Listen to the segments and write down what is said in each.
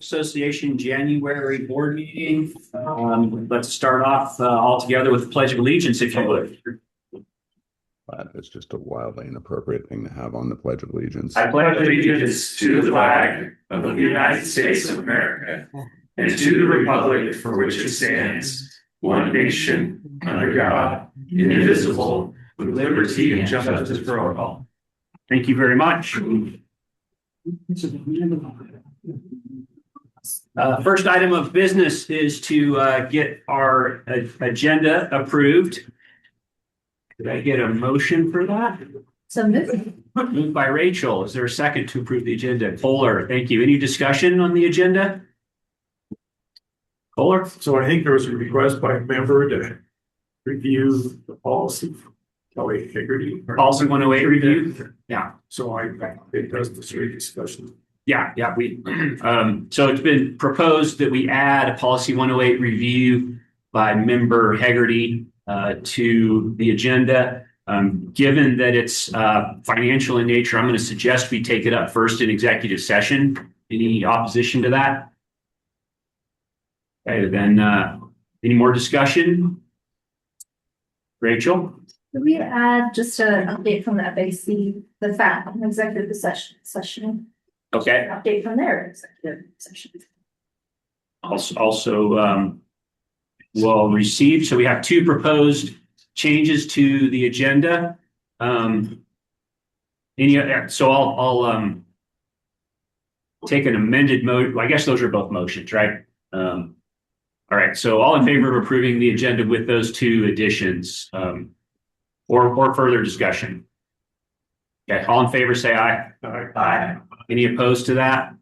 Association January board meeting. Let's start off all together with the Pledge of Allegiance, if you would. That is just a wildly inappropriate thing to have on the Pledge of Allegiance. I pledge allegiance to the flag of the United States of America and to the republic for which it stands, one nation, under God, indivisible, with liberty and justice for all. Thank you very much. First item of business is to get our agenda approved. Did I get a motion for that? So Moved by Rachel. Is there a second to approve the agenda? Kohler, thank you. Any discussion on the agenda? Kohler? So I think there was a request by a member to review the policy. Kelly Haggerty. Policy 108 review? Yeah. So it does the straight discussion. Yeah, we, so it's been proposed that we add a policy 108 review by member Haggerty to the agenda. Given that it's financial in nature, I'm going to suggest we take it up first in executive session. Any opposition to that? Okay, then any more discussion? Rachel? Could we add just an update from the FAC, the fact executive session? Okay. Update from their executive session. Also will receive. So we have two proposed changes to the agenda. So I'll take an amended mode. Well, I guess those are both motions, right? All right. So all in favor of approving the agenda with those two additions, or further discussion? Okay. All in favor, say aye. Aye. Any opposed to that?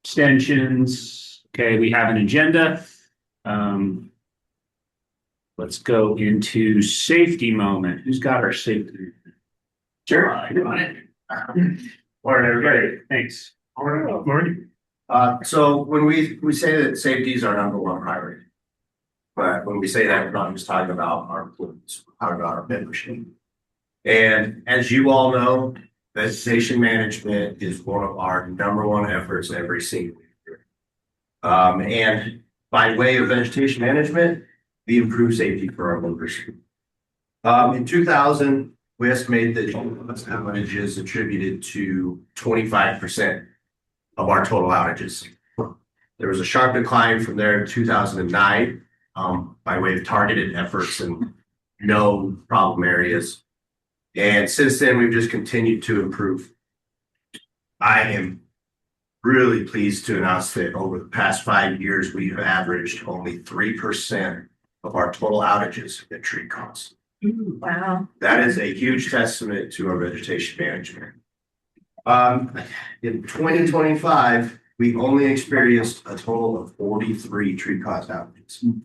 Abstentions? Okay, we have an agenda. Let's go into safety moment. Who's got our safety? Sure. Morning, everybody. Thanks. Morning. So when we say that safety is our number one priority, but when we say that, we're not just talking about our employees, we're talking about our membership. And as you all know, vegetation management is one of our number one efforts every single year. And by way of vegetation management, we improve safety for our members. In 2000, we estimated that outages attributed to 25% of our total outages. There was a sharp decline from there in 2009 by way of targeted efforts in known problem areas. And since then, we've just continued to improve. I am really pleased to announce that over the past 5 years, we have averaged only 3% of our total outages at tree costs. Wow. That is a huge testament to our vegetation management. In 2025, we only experienced a total of 43 tree cause outages. In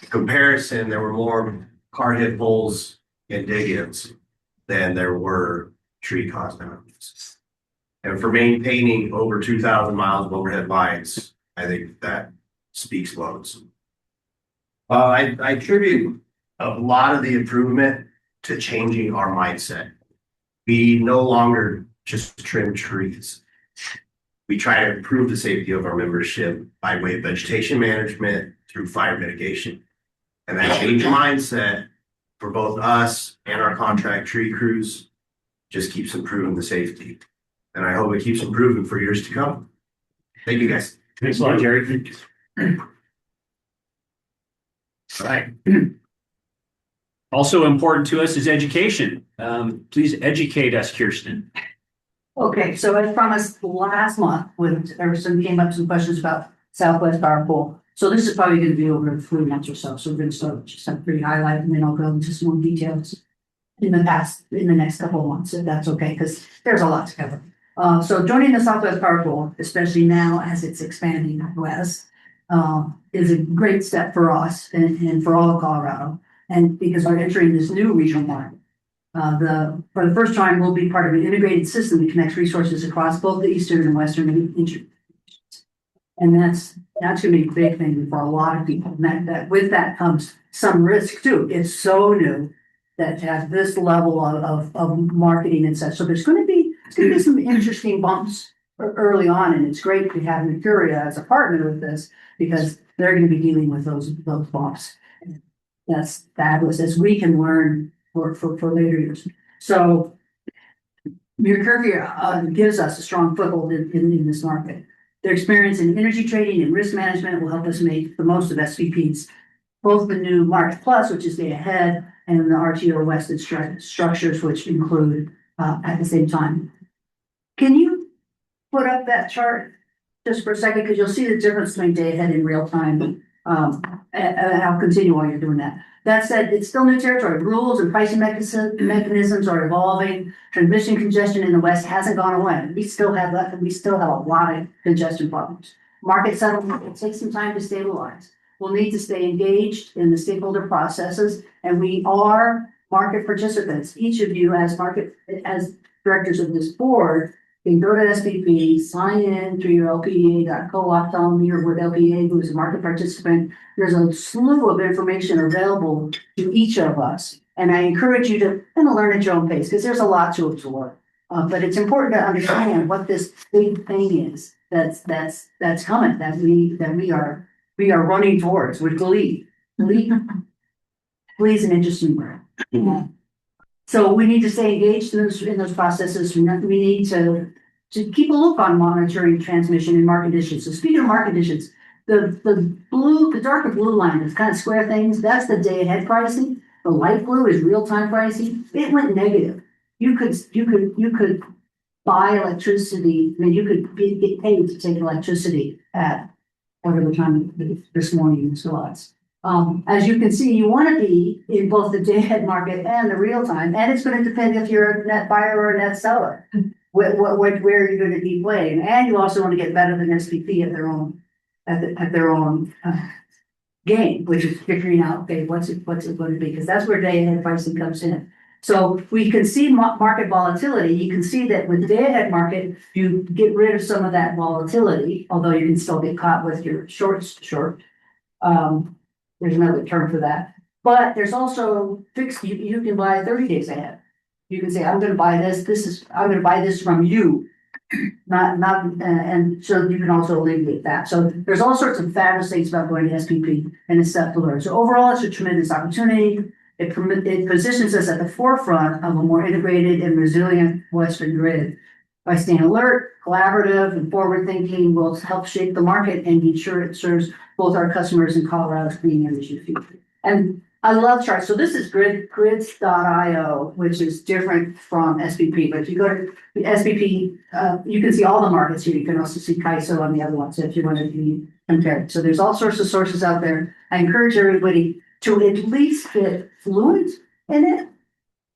comparison, there were more car hit poles and dig-ins than there were tree caused outages. And for maintaining over 2,000 miles of overhead lines, I think that speaks volumes. I attribute a lot of the improvement to changing our mindset. We no longer just trim trees. We try to improve the safety of our membership by way of vegetation management through fire mitigation. And that change mindset for both us and our contract tree crews just keeps improving the safety. And I hope it keeps improving for years to come. Thank you, guys. Thanks a lot, Jerry. All right. Also important to us is education. Please educate us, Kirsten. Okay, so as promised last month, when Everson came up some questions about Southwest Power Pool. So this is probably going to be over 3 months or so. So we're going to start with just a pretty highlight, and then I'll go into some more details in the next couple of months, if that's okay, because there's a lot to cover. So joining the Southwest Power Pool, especially now as it's expanding west, is a great step for us and for all of Colorado. And because we're entering this new regional market. For the first time, we'll be part of an integrated system that connects resources across both the eastern and western regions. And that's going to be a big thing for a lot of people. And that with that comes some risk too. It's so new that at this level of marketing and such. So there's going to be some interesting bumps early on, and it's great to have CREA as a partner with this because they're going to be dealing with those bumps. That's fabulous as we can learn for later years. So CREA gives us a strong foothold in this market. Their experience in energy trading and risk management will help us make the most of SVPs, both the new Market Plus, which is day ahead, and the RTO Wested structures, which include at the same time. Can you put up that chart just for a second? Because you'll see the difference between day ahead and real time. And I'll continue while you're doing that. That said, it's still new territory. Rules and pricing mechanisms are evolving. Transmission congestion in the West hasn't gone away. We still have that. We still have a lot of congestion problems. Market settlement will take some time to stabilize. We'll need to stay engaged in the stakeholder processes, and we are market participants. Each of you as directors of this board can go to SPP, sign in through your LPEA.co-op on your with LPEA, who is a market participant. There's a slew of information available to each of us. And I encourage you to kind of learn at your own pace because there's a lot to absorb. But it's important to understand what this big thing is that's coming, that we are running towards with glee. Glee is an interesting word. So we need to stay engaged in those processes. We need to keep a look on monitoring transmission and market conditions. So speaking of market conditions, the darker blue line is kind of square things. That's the day ahead pricing. The light blue is real time pricing. It went negative. You could buy electricity. I mean, you could get paid to take electricity at whatever time this morning was. As you can see, you want to be in both the day ahead market and the real time, and it's going to depend if you're a net buyer or a net seller, where you're going to be playing, and you also want to get better than SPP at their own game, which is figuring out what's it going to be, because that's where day ahead pricing comes in. So we can see market volatility. You can see that with the day ahead market, you get rid of some of that volatility, although you can still get caught with your short. There's another term for that. But there's also fixed, you can buy 30 days ahead. You can say, I'm going to buy this. I'm going to buy this from you. And so you can also alleviate that. So there's all sorts of fabulous things about going to SPP and it's stuff to learn. So overall, it's a tremendous opportunity. It positions us at the forefront of a more integrated and resilient Western grid. By staying alert, collaborative, and forward-thinking, will help shape the market and ensure it serves both our customers and Colorado's clean energy future. And I love charts. So this is grids.io, which is different from SPP. But if you go to the SPP, you can see all the markets here. You can also see CAISO on the other ones if you want to be compared. So there's all sorts of sources out there. I encourage everybody to at least get fluent in it.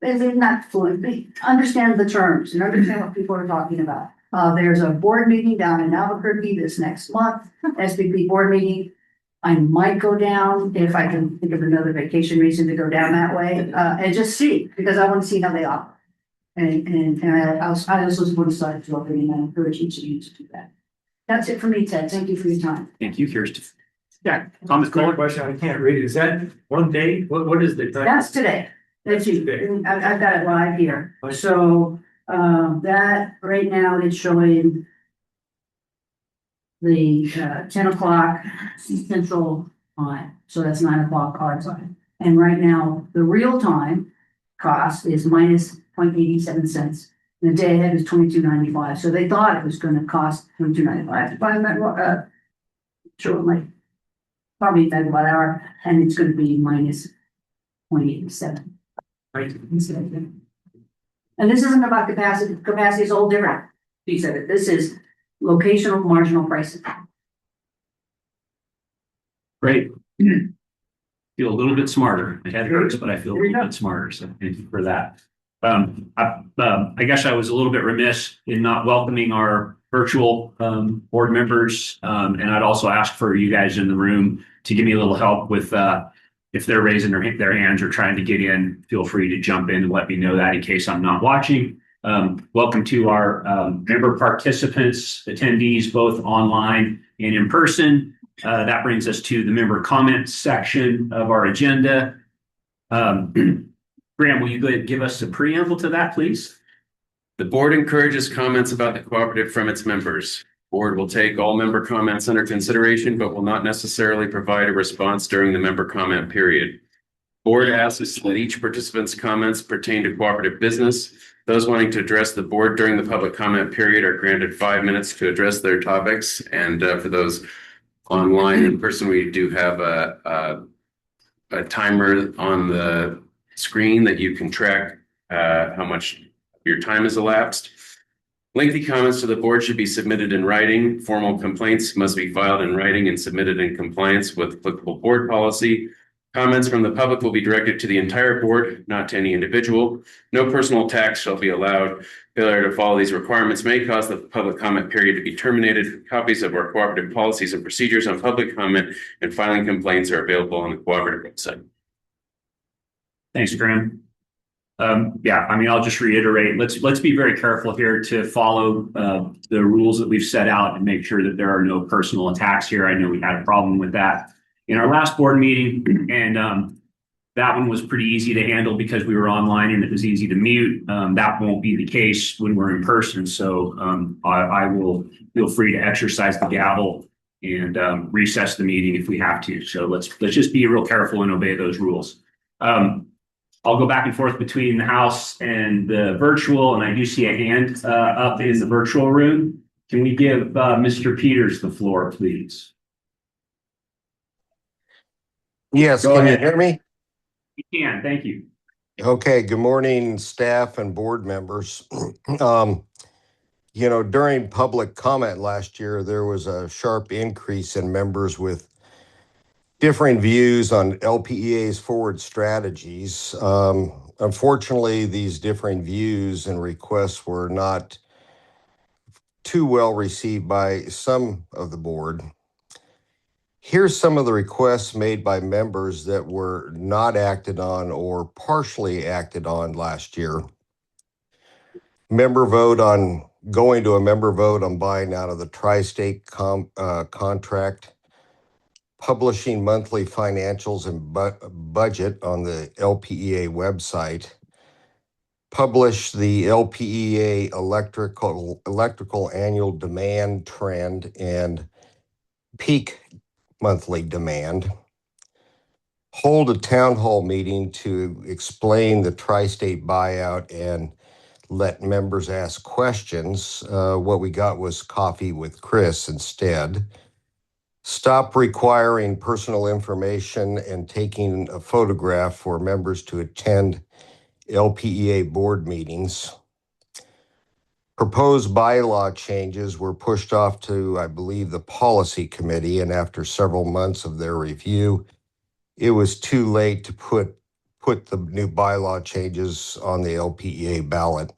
Is it not fluent? Understand the terms and understand what people are talking about. There's a board meeting down in Albuquerque this next month, SPP board meeting. I might go down if I can think of another vacation reason to go down that way and just see, because I want to see how they operate. And I also want to start developing, and I encourage each of you to do that. That's it for me, Ted. Thank you for your time. Thank you, Kirsten. Yeah, Thomas Quick Kohler. question, I can't read it. Is that one day? What is the time? That's today. That's you. I've got it live here. So that right now it's showing the 10 o'clock central time. So that's 9 o'clock our time. And right now the real time cost is minus 0.87 cents. The day ahead is 22.95. So they thought it was going to cost 22.95. If I'm not sure, like probably megawatt hour, and it's going to be minus 0.87. Right. And this isn't about capacity. Capacity is a whole different piece of it. This is locational marginal pricing. Great. Feel a little bit smarter. My head hurts, but I feel a little bit smarter. So thank you for that. I guess I was a little bit remiss in not welcoming our virtual board members. And I'd also ask for you guys in the room to give me a little help with if they're raising their hands or trying to get in, feel free to jump in and let me know that in case I'm not watching. Welcome to our member participants, attendees, both online and in person. That brings us to the member comments section of our agenda. Graham, will you go ahead and give us a preamble to that, please? The board encourages comments about the cooperative from its members. Board will take all member comments under consideration, but will not necessarily provide a response during the member comment period. Board asks that each participant's comments pertain to cooperative business. Those wanting to address the board during the public comment period are granted 5 minutes to address their topics. And for those online in person, we do have a timer on the screen that you can track how much your time has elapsed. Lengthy comments to the board should be submitted in writing. Formal complaints must be filed in writing and submitted in compliance with applicable board policy. Comments from the public will be directed to the entire board, not to any individual. No personal attacks shall be allowed. Failure to follow these requirements may cause the public comment period to be terminated. Copies of our cooperative policies and procedures on public comment and filing complaints are available on the cooperative website. Thanks, Graham. Yeah, I mean, I'll just reiterate, let's be very careful here to follow the rules that we've set out and make sure that there are no personal attacks here. I know we had a problem with that in our last board meeting, and that one was pretty easy to handle because we were online and it was easy to mute. That won't be the case when we're in person. So I will feel free to exercise the gavel and recess the meeting if we have to. So let's just be real careful and obey those rules. I'll go back and forth between the house and the virtual, and I do see a hand up in the virtual room. Can we give Mr. Peters the floor, please? Yes, Go can ahead. you hear me? You can, thank you. Okay, good morning, staff and board members. During public comment last year, there was a sharp increase in members with differing views on LPEA's forward strategies. Unfortunately, these differing views and requests were not too well received by some of the board. Here's some of the requests made by members that were not acted on or partially acted on last year. Going to a member vote on buying out of the tri-state contract, publishing monthly financials and budget on the LPEA website, publish the LPEA electrical annual demand trend and peak monthly demand, hold a town hall meeting to explain the tri-state buyout and let members ask questions. What we got was coffee with Chris instead. Stop requiring personal information and taking a photograph for members to attend LPEA board meetings. Proposed bylaw changes were pushed off to, I believe, the policy committee, and after several months of their review, it was too late to put the new bylaw changes on the LPEA ballot.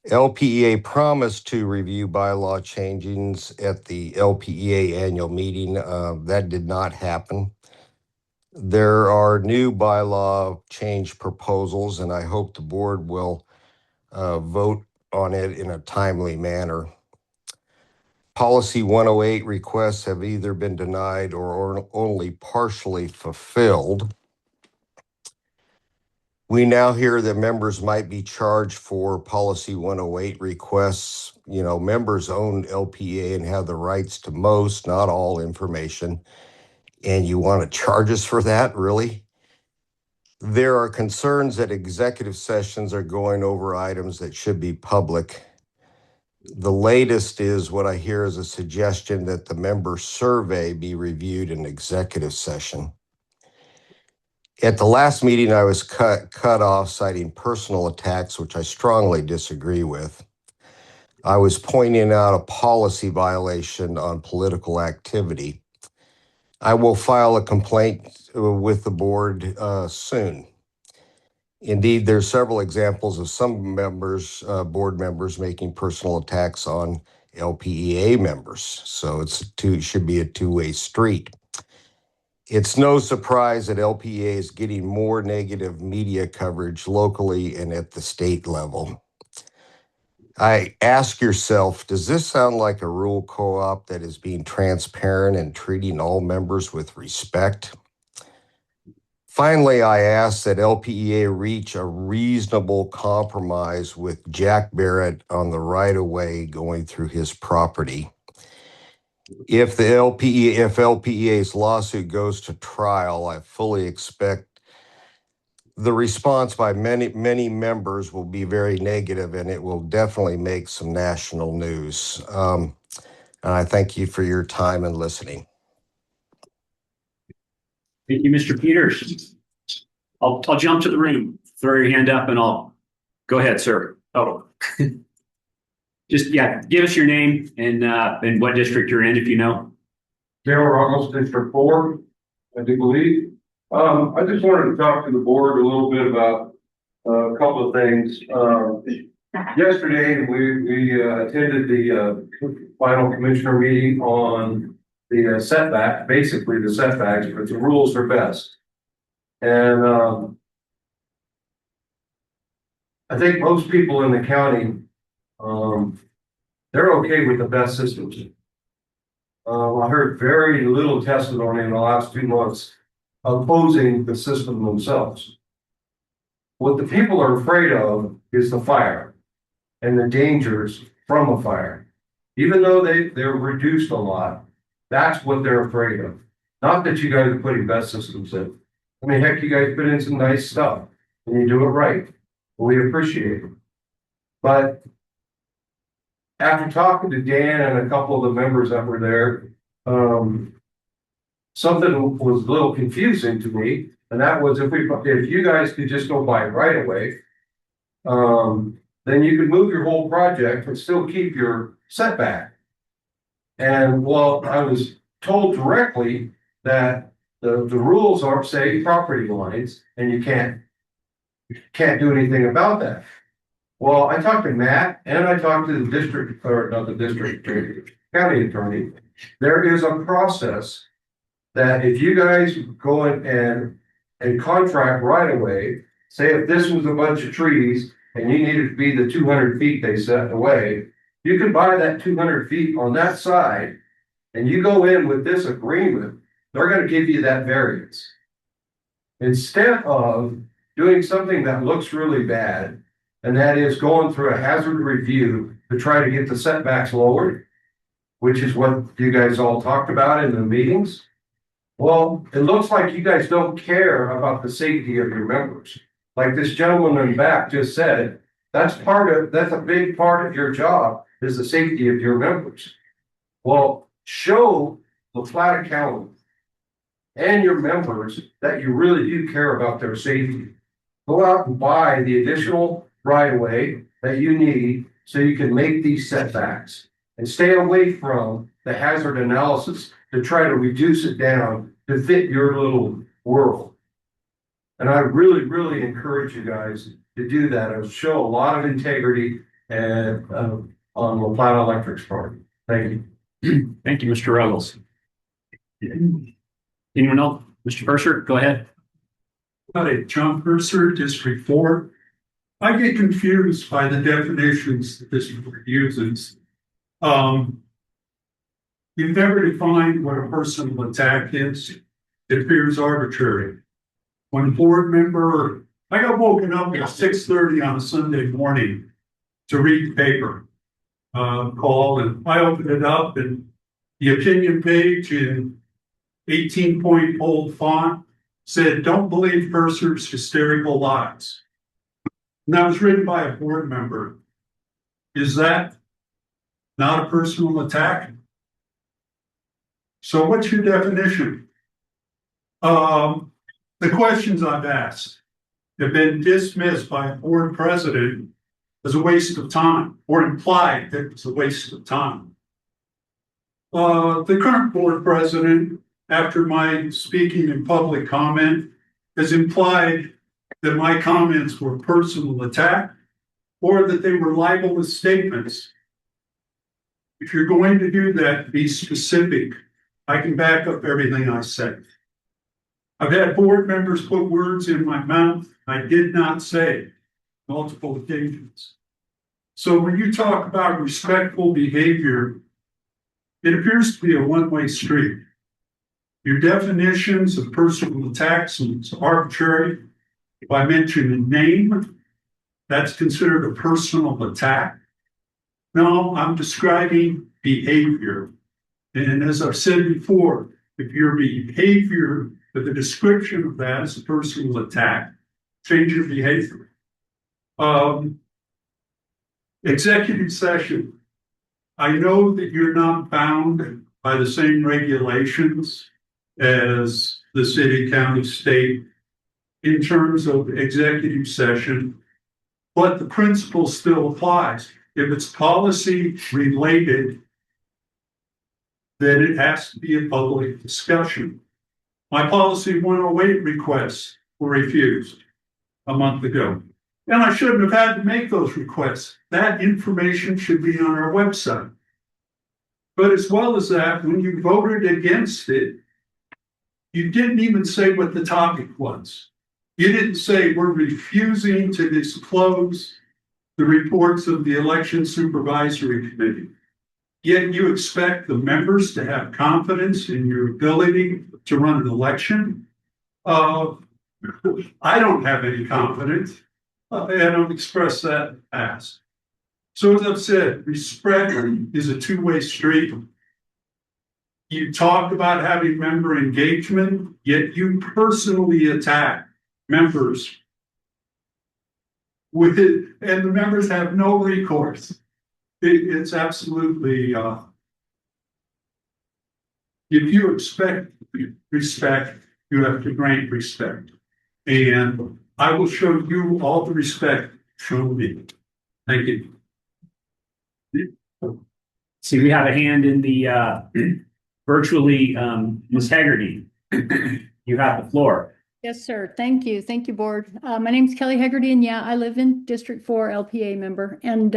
LPEA promised to review bylaw changes at the LPEA annual meeting. That did not happen. There are new bylaw change proposals, and I hope the board will vote on it in a timely manner. Policy 108 requests have either been denied or only partially fulfilled. We now hear that members might be charged for Policy 108 requests. Members own LPEA and have the rights to most, not all information. And you want to charge us for that, really? There are concerns that executive sessions are going over items that should be public. The latest is what I hear is a suggestion that the member survey be reviewed in executive session. At the last meeting, I was cut off citing personal attacks, which I strongly disagree with. I was pointing out a policy violation on political activity. I will file a complaint with the board soon. Indeed, there's several examples of some board members making personal attacks on LPEA members. So it should be a two-way street. It's no surprise that LPEA is getting more negative media coverage locally and at the state level. I ask yourself, does this sound like a rural co-op that is being transparent and treating all members with respect? Finally, I ask that LPEA reach a reasonable compromise with Jack Barrett on the right-of-way going through his property. If LPEA's lawsuit goes to trial, I fully expect the response by many members will be very negative, and it will definitely make some national news. And I thank you for your time and listening. Thank you, Mr. Peters. I'll jump to the room. Throw your hand up and I'll go ahead, sir. Oh, just give us your name and what district you're in, if you know. Taylor Ramos, District 4, I do believe. I just wanted to talk to the board a little bit about a couple of things. Yesterday, we attended the final commissioner meeting on the setback, basically the setbacks, but the rules are best. And I think most people in the county, they're okay with the best systems. I heard very little testimony in the last 2 months opposing the system themselves. What the people are afraid of is the fire and the dangers from a fire. Even though they're reduced a lot, that's what they're afraid of. Not that you guys are putting best systems in. I mean, heck, you guys put in some nice stuff and you do it right. We appreciate it. But after talking to Dan and a couple of the members that were there, something was a little confusing to me, and that was if you guys could just go by right away, then you could move your whole project and still keep your setback. And well, I was told directly that the rules are say property lines, and you can't do anything about that. Well, I talked to Matt and I talked to the district, or not the district attorney, county attorney. There is a process that if you guys go in and contract right away, say if this was a bunch of trees and you needed to be the 200 feet they set away, you can buy that 200 feet on that side and you go in with this agreement, they're going to give you that variance. Instead of doing something that looks really bad, and that is going through a hazard review to try to get the setbacks lowered, which is what you guys all talked about in the meetings. Well, it looks like you guys don't care about the safety of your members. Like this gentleman in the back just said, that's a big part of your job is the safety of your members. Well, show the flat account and your members that you really do care about their safety. Go out and buy the additional right away that you need so you can make these setbacks and stay away from the hazard analysis to try to reduce it down to fit your little world. And I really, really encourage you guys to do that. It'll show a lot of integrity and on the Platte Electric's part. Thank you. Thank you, Mr. Ruggles. Anyone else? Mr. Purser, go ahead. Hi, John Purser, District 4. I get confused by the definitions that this board uses. You've never defined what a personal attack is. It appears arbitrary. When a board member, I got woken up at 6:30 on a Sunday morning to read the paper call, and I opened it up, and the opinion page in 18-point bold font said, "Don't believe Purser's hysterical lies." And that was written by a board member. Is that not a personal attack? So what's your definition? The questions I've asked have been dismissed by a board president as a waste of time, or implied that it's a waste of time. The current board president, after my speaking in public comment, has implied that my comments were personal attack or that they were libelous statements. If you're going to do that, be specific. I can back up everything I said. I've had board members put words in my mouth I did not say multiple occasions. So when you talk about respectful behavior, it appears to be a one-way street. Your definitions of personal attacks is arbitrary. If I mention a name, that's considered a personal attack. No, I'm describing behavior. And as I've said before, if your behavior with a description of that is a personal attack, change your behavior. Executive session. I know that you're not bound by the same regulations as the city, county, state in terms of executive session, but the principle still applies. If it's policy related, then it has to be a public discussion. My policy 108 requests were refused a month ago. And I shouldn't have had to make those requests. That information should be on our website. But as well as that, when you voted against it, you didn't even say what the topic was. You didn't say we're refusing to disclose the reports of the election supervisory committee. Yet you expect the members to have confidence in your ability to run an election. I don't have any confidence. I don't express that in the past. So as I've said, respect is a two-way street. You talk about having member engagement, yet you personally attack members with it, and the members have no recourse. It's absolutely, if you expect respect, you have to grant respect. And I will show you all the respect shown me. Thank you. See, we have a hand in the virtually, Ms. Haggerty. You have the floor. Yes, sir. Thank you. Thank you, board. My name's Kelly Haggerty, and yeah, I live in District 4 LPA member, and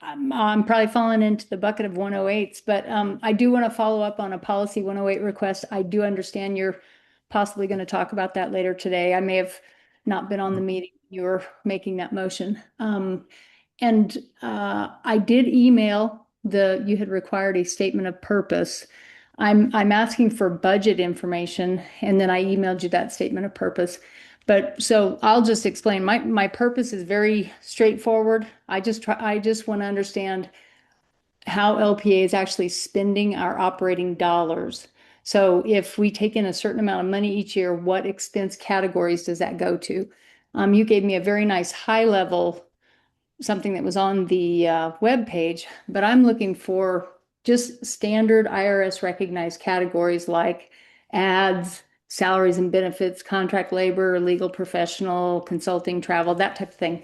I'm probably falling into the bucket of 108s, but I do want to follow up on a policy 108 request. I do understand you're possibly going to talk about that later today. I may have not been on the meeting. You were making that motion. And I did email you had required a statement of purpose. I'm asking for budget information, and then I emailed you that statement of purpose. But so I'll just explain. My purpose is very straightforward. I just want to understand how LPA is actually spending our operating dollars. So if we take in a certain amount of money each year, what expense categories does that go to? You gave me a very nice high level, something that was on the web page, but I'm looking for just standard IRS recognized categories like ads, salaries and benefits, contract labor, legal professional, consulting, travel, that type of thing.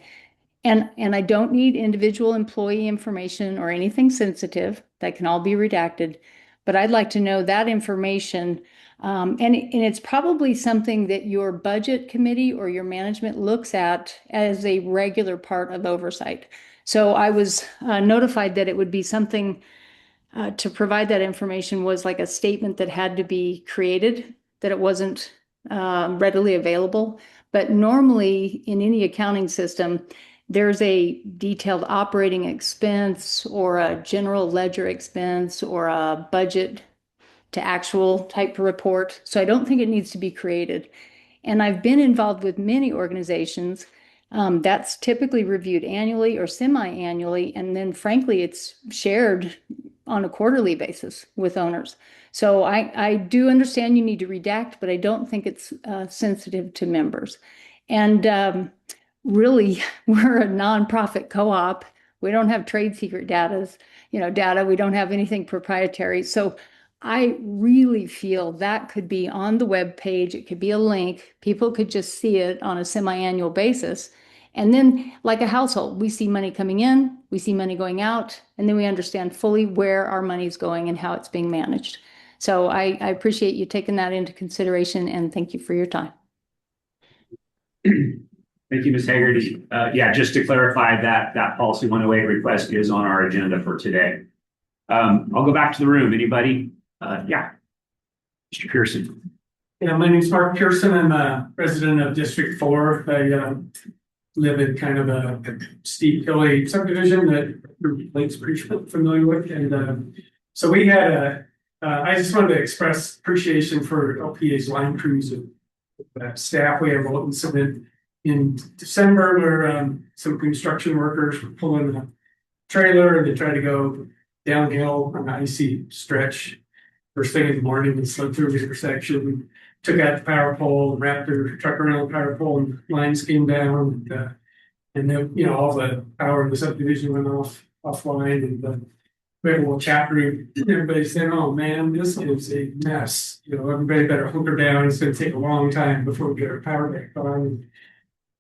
And I don't need individual employee information or anything sensitive. That can all be redacted. But I'd like to know that information. And it's probably something that your budget committee or your management looks at as a regular part of oversight. So I was notified that it would be something to provide that information was like a statement that had to be created, that it wasn't readily available. But normally in any accounting system, there's a detailed operating expense or a general ledger expense or a budget to actual type report. So I don't think it needs to be created. And I've been involved with many organizations that's typically reviewed annually or semi-annually. And then frankly, it's shared on a quarterly basis with owners. So I do understand you need to redact, but I don't think it's sensitive to members. And really, we're a nonprofit co-op. We don't have trade secret data. We don't have anything proprietary. So I really feel that could be on the web page. It could be a link. People could just see it on a semi-annual basis. And then like a household, we see money coming in, we see money going out, and then we understand fully where our money is going and how it's being managed. So I appreciate you taking that into consideration, and thank you for your time. Thank you, Ms. Haggerty. Yeah, just to clarify that policy 108 request is on our agenda for today. I'll go back to the room. Anybody? Yeah, Mr. Pearson. Yeah, my name's Mark Pearson. I'm a resident of District 4. I live in kind of a steep, hilly subdivision that Lake's pretty familiar with. And so we had I just wanted to express appreciation for LPA's line crews and staff. We have a incident in December where some construction workers were pulling a trailer and they tried to go downhill on an icy stretch. First thing in the morning, and slid through the intersection, took out the power pole, wrapped their truck around the power pole, and lines came down. And then, you know, all the power in the subdivision went offline, and we had a little chat room. Everybody saying, "Oh man, this is a mess. You know, everybody better hunker down. It's going to take a long time before we get our power back on."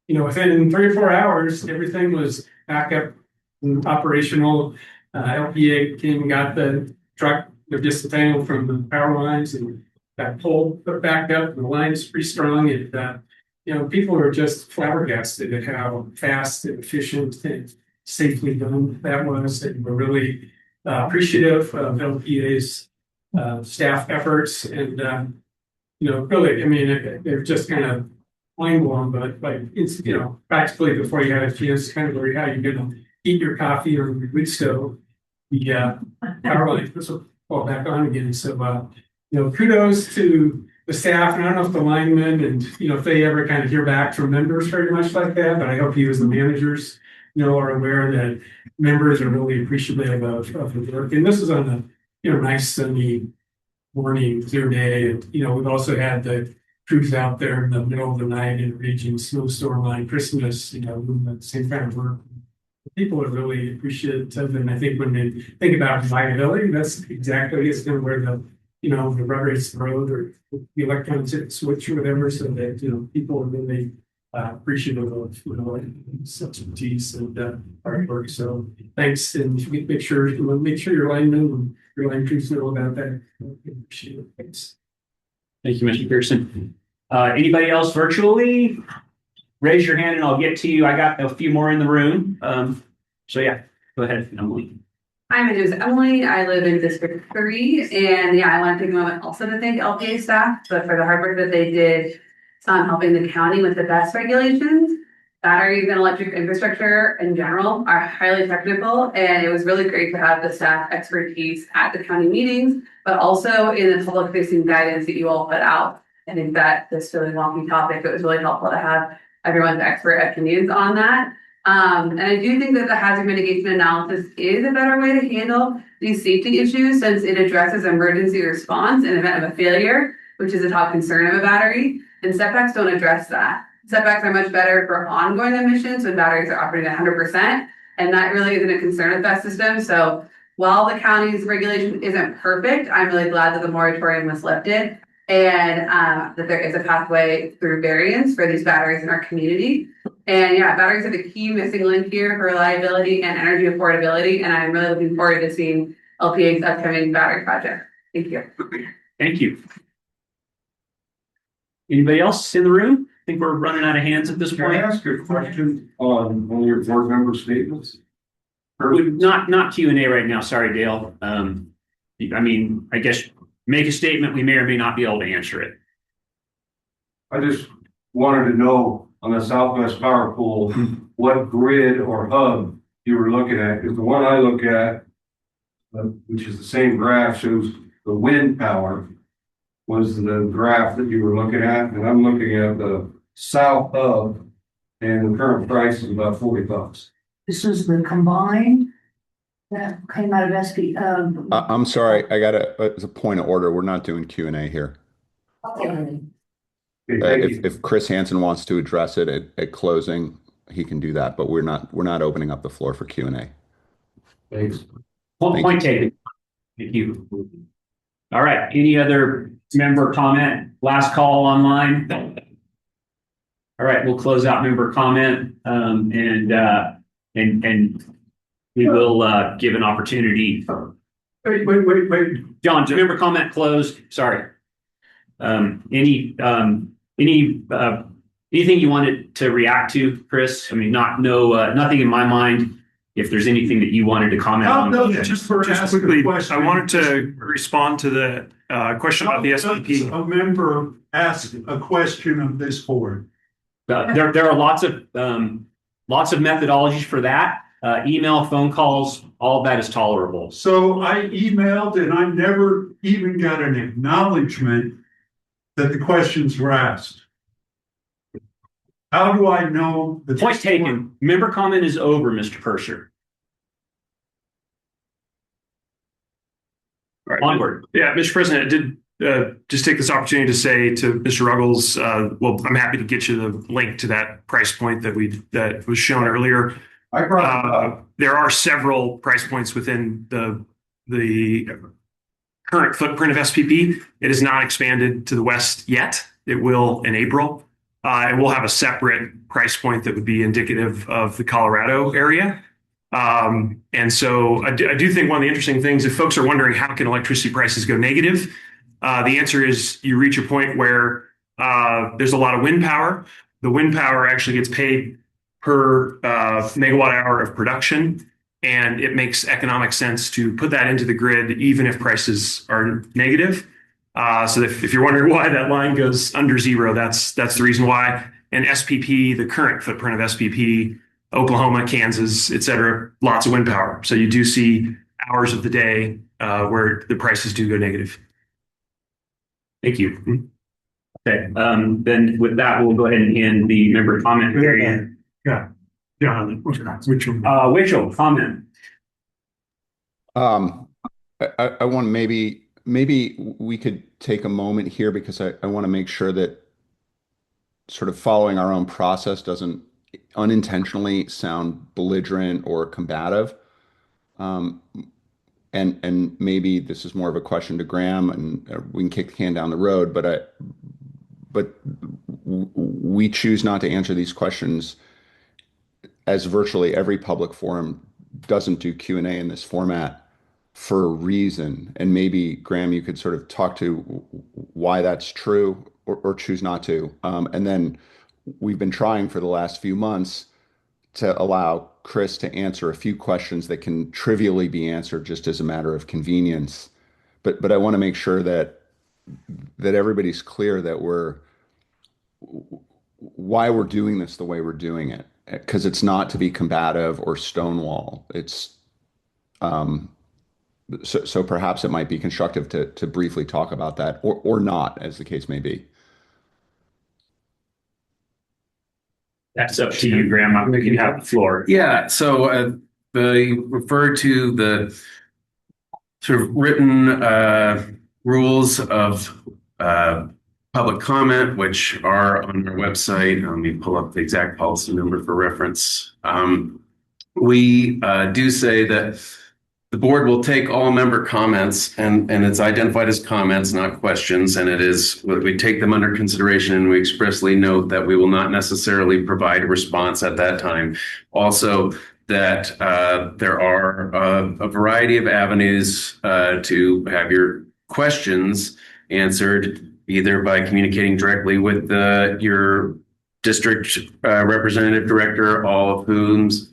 You know, within 3 or 4 hours, everything was back up and operational. LPA came and got the truck. They're disentangled from the power lines and that pole put back up. And the line's pretty strong, and you know, people are just flabbergasted at how fast and efficient and safely done that was. And we're really appreciative of LPA's staff efforts. And you know, really, I mean, they're just kind of mind blown, but like it's, you know, practically before you had a chance, kind of worry how you're going to eat your coffee or your wood stove. The power line this will fall back on again. So you know, kudos to the staff, and I don't know if the linemen and, you know, if they ever kind of hear back from members very much like that, but I hope you as the managers, you know, are aware that members are really appreciative of the work. And this is on a, you know, nice sunny morning, clear day. And, you know, we've also had the crews out there in the middle of the night in a raging snowstorm on Christmas, you know, doing the same kind of work. People are really appreciative. And I think when they think about reliability, that's exactly it's kind of where the, you know, the rubber hits the road or the electrons hit the switch or whatever, so that, you know, people are really appreciative of, you know, expertise and hard work. So thanks, and make sure your linemen and your line crews know about that. Appreciate it. Thanks. Thank you, Mr. Pearson. Anybody else virtually? Raise your hand and I'll get to you. I got a few more in the room. So yeah, go ahead, Emily. Hi, my name is Emily. I live in District 3, and yeah, I want to take a moment also to thank LPA staff, but for the hard work that they did helping the county with the best regulations. Batteries and electric infrastructure in general are highly technical, and it was really great to have the staff expertise at the county meetings, but also in the public facing guidance that you all put out. I think that this really wonky topic, it was really helpful to have everyone's expert opinions on that. And I do think that the hazard mitigation analysis is a better way to handle these safety issues, since it addresses emergency response in event of a failure, which is a top concern of a battery, and setbacks don't address that. Setbacks are much better for ongoing emissions when batteries are operating at 100%, and that really isn't a concern with that system. So while the county's regulation isn't perfect, I'm really glad that the moratorium was lifted, and that there is a pathway through variance for these batteries in our community. And yeah, batteries are the key missing link here for reliability and energy affordability. And I'm really looking forward to seeing LPA's upcoming battery project. Thank you. Thank you. Anybody else in the room? I think we're running out of hands at this point. Can I ask a question on one of your board member statements? Not Q&A right now. Sorry, Dale. I mean, I guess make a statement. We may or may not be able to answer it. I just wanted to know on the Southwest Power Pool, what grid or hub you were looking at. Because the one I look at, which is the same graph, shows the wind power was the graph that you were looking at. And I'm looking at the south hub, and the current price is about $40. This is the combined that came out of SP. I'm sorry, it's a point of order. We're not doing Q&A here. Okay. If Chris Hansen wants to address it at closing, he can do that, but we're not opening up the floor for Q&A. Thanks. Point taken. Thank you. All right. Any other member comment? Last call online. All right. We'll close out member comment, and we will give an opportunity. Wait. John, member comment closed. Sorry. Anything you wanted to react to, Chris? I mean, nothing in my mind. If there's anything that you wanted to comment on. No, just quickly, I wanted to respond to the question about the SPP. A member asked a question of this board. There are lots of methodologies for that. Email, phone calls, all of that is tolerable. So I emailed and I never even got an acknowledgement that the questions were asked. How do I know that? Point taken. Member comment is over, Mr. Purser. All right. Onward. Yeah, Mr. President, I did just take this opportunity to say to Mr. Ruggles, well, I'm happy to get you the link to that price point that was shown earlier. There are several price points within the current footprint of SPP. It is not expanded to the west yet. It will in April. And we'll have a separate price point that would be indicative of the Colorado area. And so I do think one of the interesting things, if folks are wondering how can electricity prices go negative, the answer is you reach a point where there's a lot of wind power. The wind power actually gets paid per megawatt hour of production, and it makes economic sense to put that into the grid even if prices are negative. So if you're wondering why that line goes under zero, that's the reason why. And SPP, the current footprint of SPP, Oklahoma, Kansas, et cetera, lots of wind power. So you do see hours of the day where the prices do go negative. Thank you. Okay, then with that, we'll go ahead and end the member comment period. Yeah. John, which one? Witchell, comment. I want maybe we could take a moment here because I want to make sure that sort of following our own process doesn't unintentionally sound belligerent or combative. And maybe this is more of a question to Graham, and we can kick the can down the road. But we choose not to answer these questions, as virtually every public forum doesn't do Q&A in this format, for a reason. And maybe Graham, you could sort of talk to why that's true, or choose not to. And then we've been trying for the last few months to allow Chris to answer a few questions that can trivially be answered just as a matter of convenience. But I want to make sure that everybody's clear that why we're doing this the way we're doing it, because it's not to be combative or stonewall. It's so perhaps it might be constructive to briefly talk about that, or not, as the case may be. That's up to you, Graham. I'm going to have the floor. Yeah, so they referred to the sort of written rules of public comment, which are on our website. Let me pull up the exact policy number for reference. We do say that the board will take all member comments, and it's identified as comments, not questions, and it is, we take them under consideration, and we expressly note that we will not necessarily provide a response at that time. Also, that there are a variety of avenues to have your questions answered, either by communicating directly with your district representative director, all of whom's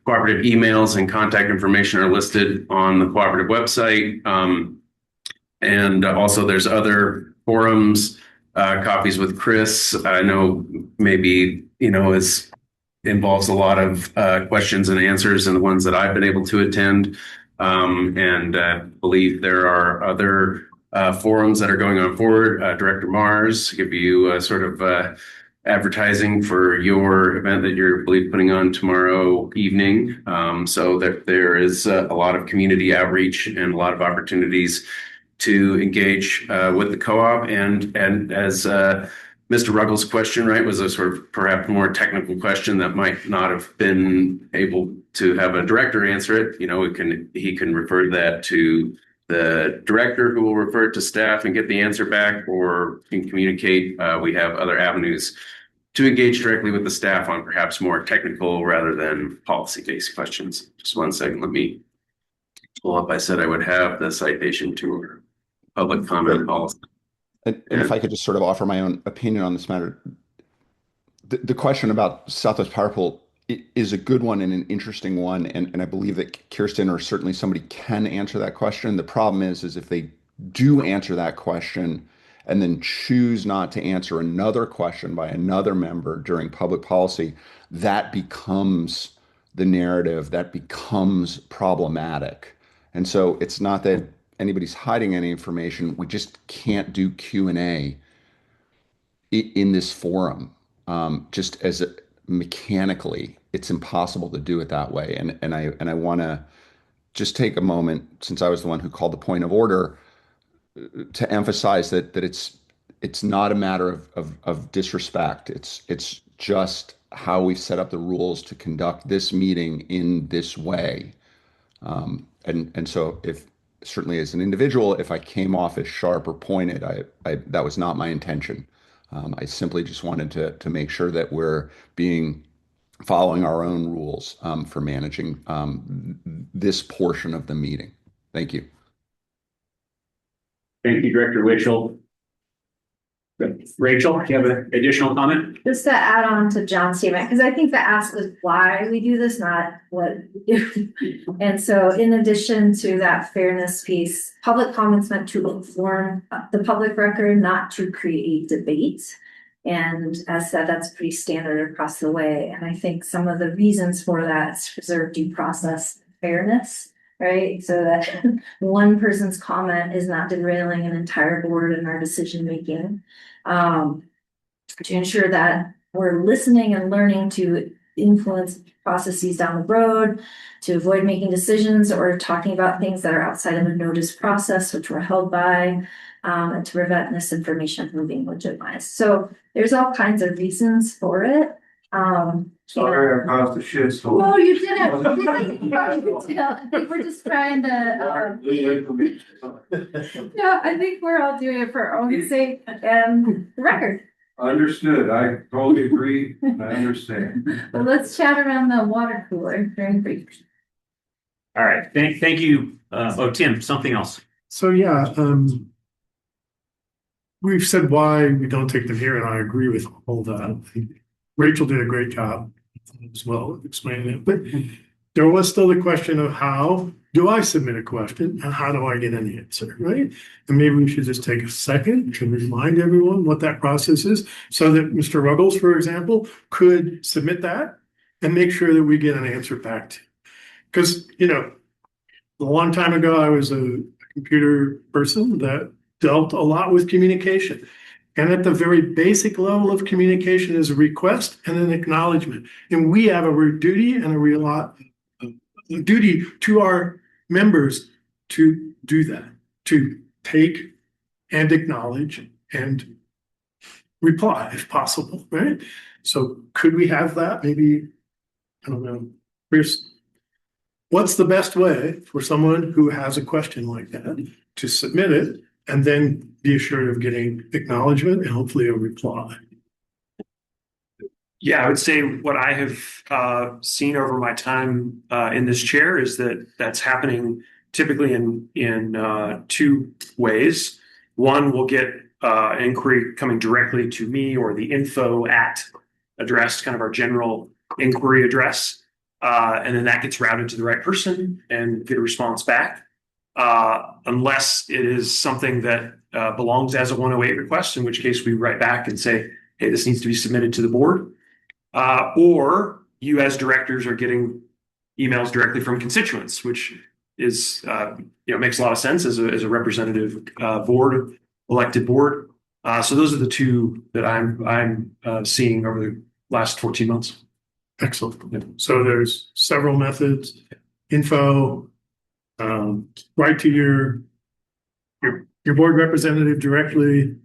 cooperative emails and contact information are listed on the cooperative website. And also there's other forums, copies with Chris. I know maybe, involves a lot of questions and answers, and the ones that I've been able to attend. And I believe there are other forums that are going on forward. Director Mars, give you sort of advertising for your event that you're putting on tomorrow evening. So there is a lot of community outreach and a lot of opportunities to engage with the co-op. And as Mr. Ruggles' question, right, was a sort of perhaps more technical question that might not have been able to have a director answer it. He can refer that to the director, who will refer it to staff and get the answer back, or can communicate. We have other avenues to engage directly with the staff on perhaps more technical rather than policy-based questions. Just one second, let me pull up. I said I would have the citation to our public comment policy. And if I could just sort of offer my own opinion on this matter, the question about Southwest Power Pool is a good one and an interesting one, and I believe that Kirsten or certainly somebody can answer that question. The problem is if they do answer that question and then choose not to answer another question by another member during public policy, that becomes the narrative, that becomes problematic. And so it's not that anybody's hiding any information. We just can't do Q&A in this forum. Just as mechanically, it's impossible to do it that way. And I want to just take a moment, since I was the one who called the point of order, to emphasize that it's not a matter of disrespect. It's just how we've set up the rules to conduct this meeting in this way. And so if certainly as an individual, if I came off as sharp or pointed, I that was not my intention. I simply just wanted to make sure that we're following our own rules for managing this portion of the meeting. Thank you. Thank you, Director Winchell. Rachel, do you have an additional comment? Just to add on to John's statement, because I think the ask was why we do this, not what we do. And so in addition to that fairness piece, public comments meant to inform the public record, not to create debate. And as said, that's pretty standard across the way. And I think some of the reasons for that is to preserve due process fairness, right? So that one person's comment is not derailing an entire board in our decision making. To ensure that we're listening and learning to influence processes down the road, to avoid making decisions or talking about things that are outside of the notice process, which we're held by, and to prevent misinformation from being legitimized. So there's all kinds of reasons for it. Sorry, I caused the shit storm. Well, you didn't. I think we're just trying to. No, I think we're all doing it for our own sake and the record. Understood. I totally agree. I understand. But let's chat around the water cooler during break. All right. Thank you. Tim, something else. So yeah, we've said why we don't take them here, and I agree with all that. Rachel did a great job as well explaining it, but there was still the question of how do I submit a question and how do I get an answer, right? And maybe we should just take a second to remind everyone what that process is so that Mr. Ruggles, for example, could submit that and make sure that we get an answer back to. Because, a long time ago, I was a computer person that dealt a lot with communication. And at the very basic level of communication is a request and an acknowledgement. And we have a duty and a duty to our members to do that, to take and acknowledge and reply if possible, right? So could we have that? Maybe, I don't know. What's the best way for someone who has a question like that to submit it and then be assured of getting acknowledgement and hopefully a reply? Yeah, I would say what I have seen over my time in this chair is that that's happening typically in two ways. One, we'll get an inquiry coming directly to me or the info at address, kind of our general inquiry address. And then that gets routed to the right person and get a response back. Unless it is something that belongs as a 108 request, in which case we write back and say, hey, this needs to be submitted to the board. Or you as directors are getting emails directly from constituents, which is, makes a lot of sense as a representative board, elected board. So those are the two that I'm seeing over the last 14 months. Excellent. So there's several methods, info, write to your board representative directly,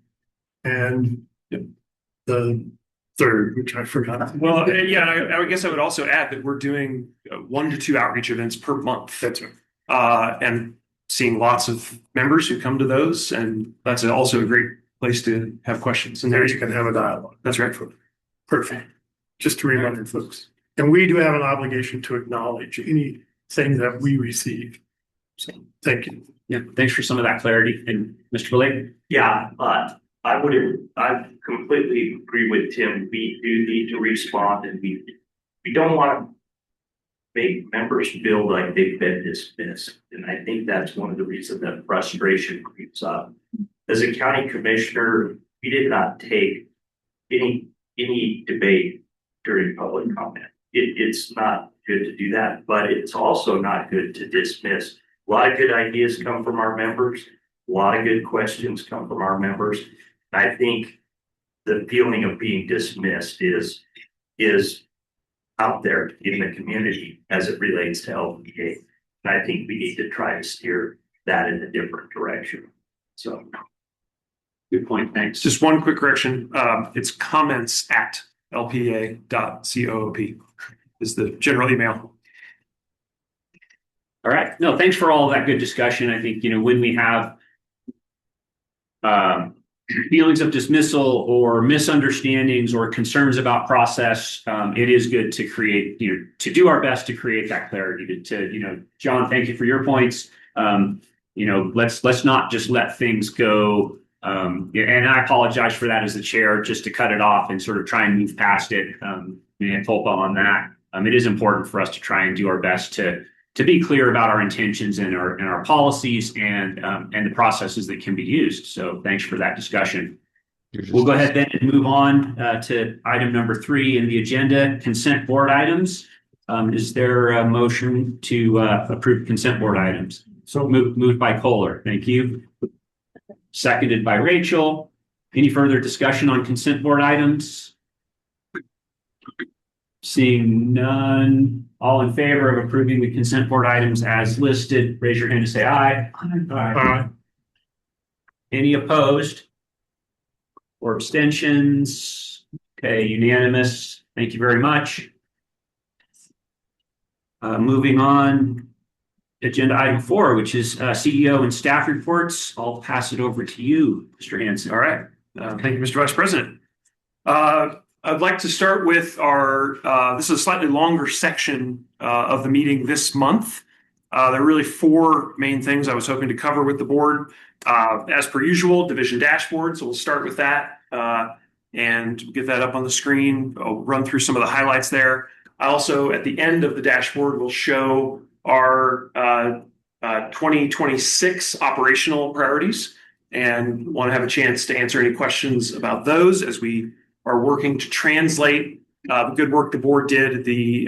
and the third, which I forgot. Well, yeah, I guess I would also add that we're doing 1 to 2 outreach events per month. That's right. And seeing lots of members who come to those, and that's also a great place to have questions. And there you can have a dialogue. That's right. Perfect. Just to remind folks. And we do have an obligation to acknowledge anything that we receive. So thank you. Yeah, thanks for some of that clarity. And Mr. Blake? Yeah, I completely agree with Tim. We do need to respond, and we don't want to make members feel like they've been dismissed. And I think that's one of the reasons that frustration creeps up. As a county commissioner, we did not take any debate during public comment. It's not good to do that, but it's also not good to dismiss. A lot of good ideas come from our members. A lot of good questions come from our members. I think the feeling of being dismissed is out there in the community as it relates to LPEA. And I think we need to try to steer that in a different direction. So good point. Thanks. Just one quick correction. It's comments at lpea.coop is the general email. All right. No, thanks for all of that good discussion. I think, when we have feelings of dismissal or misunderstandings or concerns about process, it is good to create, to do our best to create that clarity. John, thank you for your points. Let's not just let things go. And I apologize for that as the chair, just to cut it off and sort of try and move past it. And Tolpa on that. It is important for us to try and do our best to be clear about our intentions and our policies and the processes that can be used. So thanks for that discussion. We'll go ahead then and move on to item number 3 in the agenda, consent board items. Is there a motion to approve consent board items? So moved by Kohler. Thank you. Seconded by Rachel. Any further discussion on consent board items? Seeing none, all in favor of approving the consent board items as listed, raise your hand and say aye. Aye. Any opposed or abstentions? Okay, unanimous. Thank you very much. Moving on, agenda item 4, which is CEO and staff reports. I'll pass it over to you, Mr. Hanson. All right. Thank you, Mr. Vice President. I'd like to start with this is a slightly longer section of the meeting this month. There are really 4 main things I was hoping to cover with the board. As per usual, division dashboard. So we'll start with that and get that up on the screen. I'll run through some of the highlights there. I also, at the end of the dashboard, will show our 2026 operational priorities and want to have a chance to answer any questions about those as we are working to translate the good work the board did at the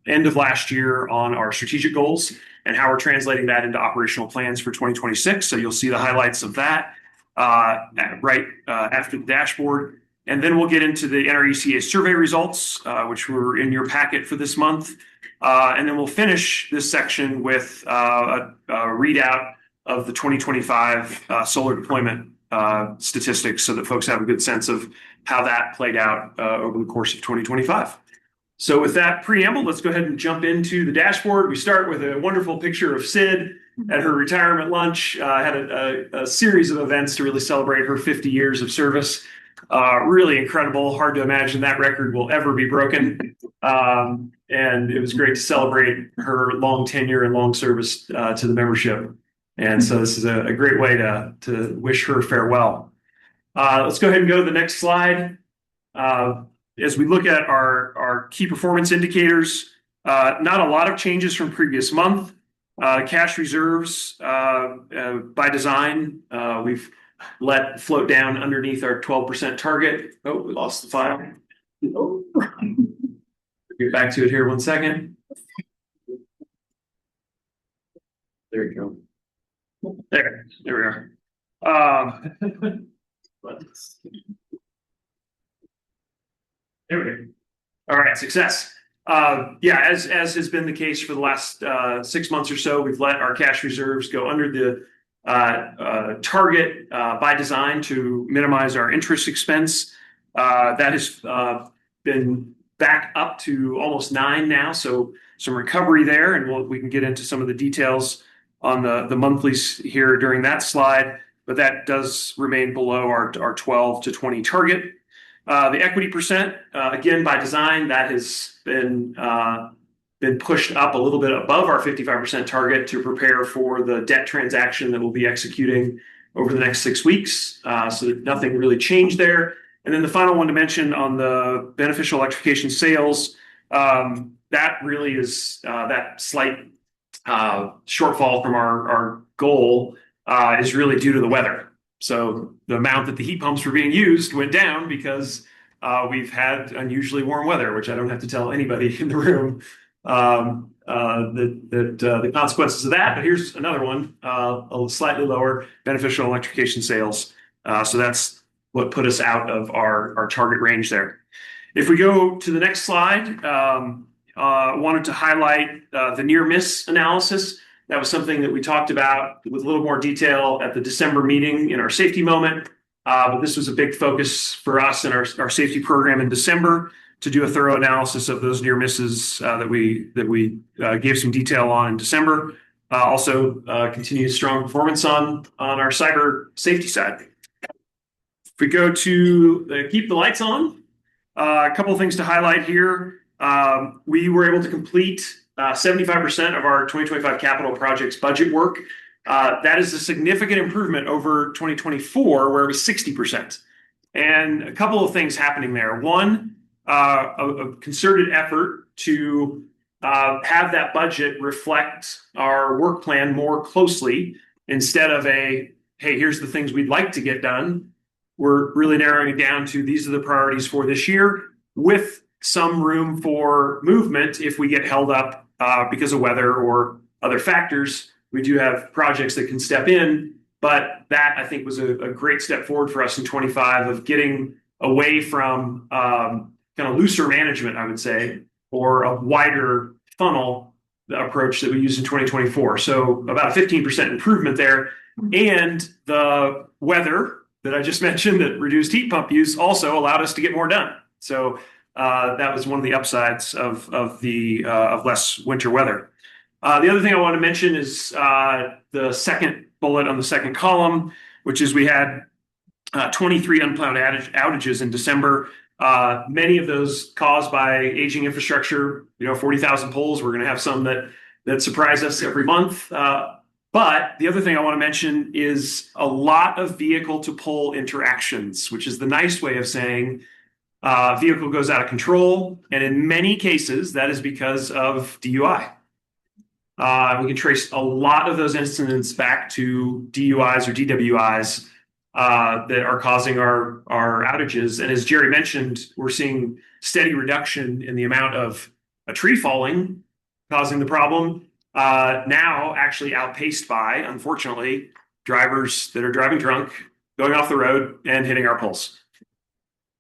end of last year on our strategic goals and how we're translating that into operational plans for 2026. So you'll see the highlights of that right after the dashboard. And then we'll get into the NRECA survey results, which were in your packet for this month. And then we'll finish this section with a readout of the 2025 solar deployment statistics so that folks have a good sense of how that played out over the course of 2025. So with that preamble, let's go ahead and jump into the dashboard. We start with a wonderful picture of Sid at her retirement lunch. Had a series of events to really celebrate her 50 years of service. Really incredible. Hard to imagine that record will ever be broken. And it was great to celebrate her long tenure and long service to the membership. And so this is a great way to wish her farewell. Let's go ahead and go to the next slide. As we look at our key performance indicators, not a lot of changes from previous month. Cash reserves by design, we've let float down underneath our 12% target. Oh, we lost the file. Get back to it here 1 second. There you go. There we are. There we go. All right, success. As has been the case for the last 6 months or so, we've let our cash reserves go under the target by design to minimize our interest expense. That has been back up to almost 9 now, so some recovery there, and we can get into some of the details on the monthlies here during that slide, but that does remain below our 12 to 20 target. The equity percent, again, by design, that has been pushed up a little bit above our 55% target to prepare for the debt transaction that we'll be executing over the next 6 weeks. So nothing really changed there. And then the final one to mention on the beneficial electrification sales, that really is that slight shortfall from our goal is really due to the weather. So the amount that the heat pumps were being used went down because we've had unusually warm weather, which I don't have to tell anybody in the room the consequences of that. But here's another one, a slightly lower beneficial electrification sales. So that's what put us out of our target range there. If we go to the next slide, wanted to highlight the near miss analysis. That was something that we talked about with a little more detail at the December meeting in our safety moment. But this was a big focus for us in our safety program in December to do a thorough analysis of those near misses that we gave some detail on in December. Also, continued strong performance on our cyber safety side. If we go to keep the lights on, a couple of things to highlight here. We were able to complete 75% of our 2025 capital projects budget work. That is a significant improvement over 2024, where it was 60%. And a couple of things happening there. One, a concerted effort to have that budget reflect our work plan more closely instead of hey, here's the things we'd like to get done. We're really narrowing it down to these are the priorities for this year, with some room for movement if we get held up because of weather or other factors. We do have projects that can step in, but that I think was a great step forward for us in 25 of getting away from kind of looser management, I would say, or a wider funnel approach that we used in 2024. So about a 15% improvement there. And the weather that I just mentioned that reduced heat pump use also allowed us to get more done. So that was one of the upsides of less winter weather. The other thing I want to mention is the second bullet on the second column, which is we had 23 unplanned outages in December. Many of those caused by aging infrastructure, 40,000 poles. We're going to have some that surprise us every month. But the other thing I want to mention is a lot of vehicle to pole interactions, which is the nice way of saying vehicle goes out of control. And in many cases, that is because of DUI. We can trace a lot of those incidents back to DUIs or DWIs that are causing our outages. And as Jerry mentioned, we're seeing steady reduction in the amount of a tree falling causing the problem. Now actually outpaced by, unfortunately, drivers that are driving drunk, going off the road and hitting our poles.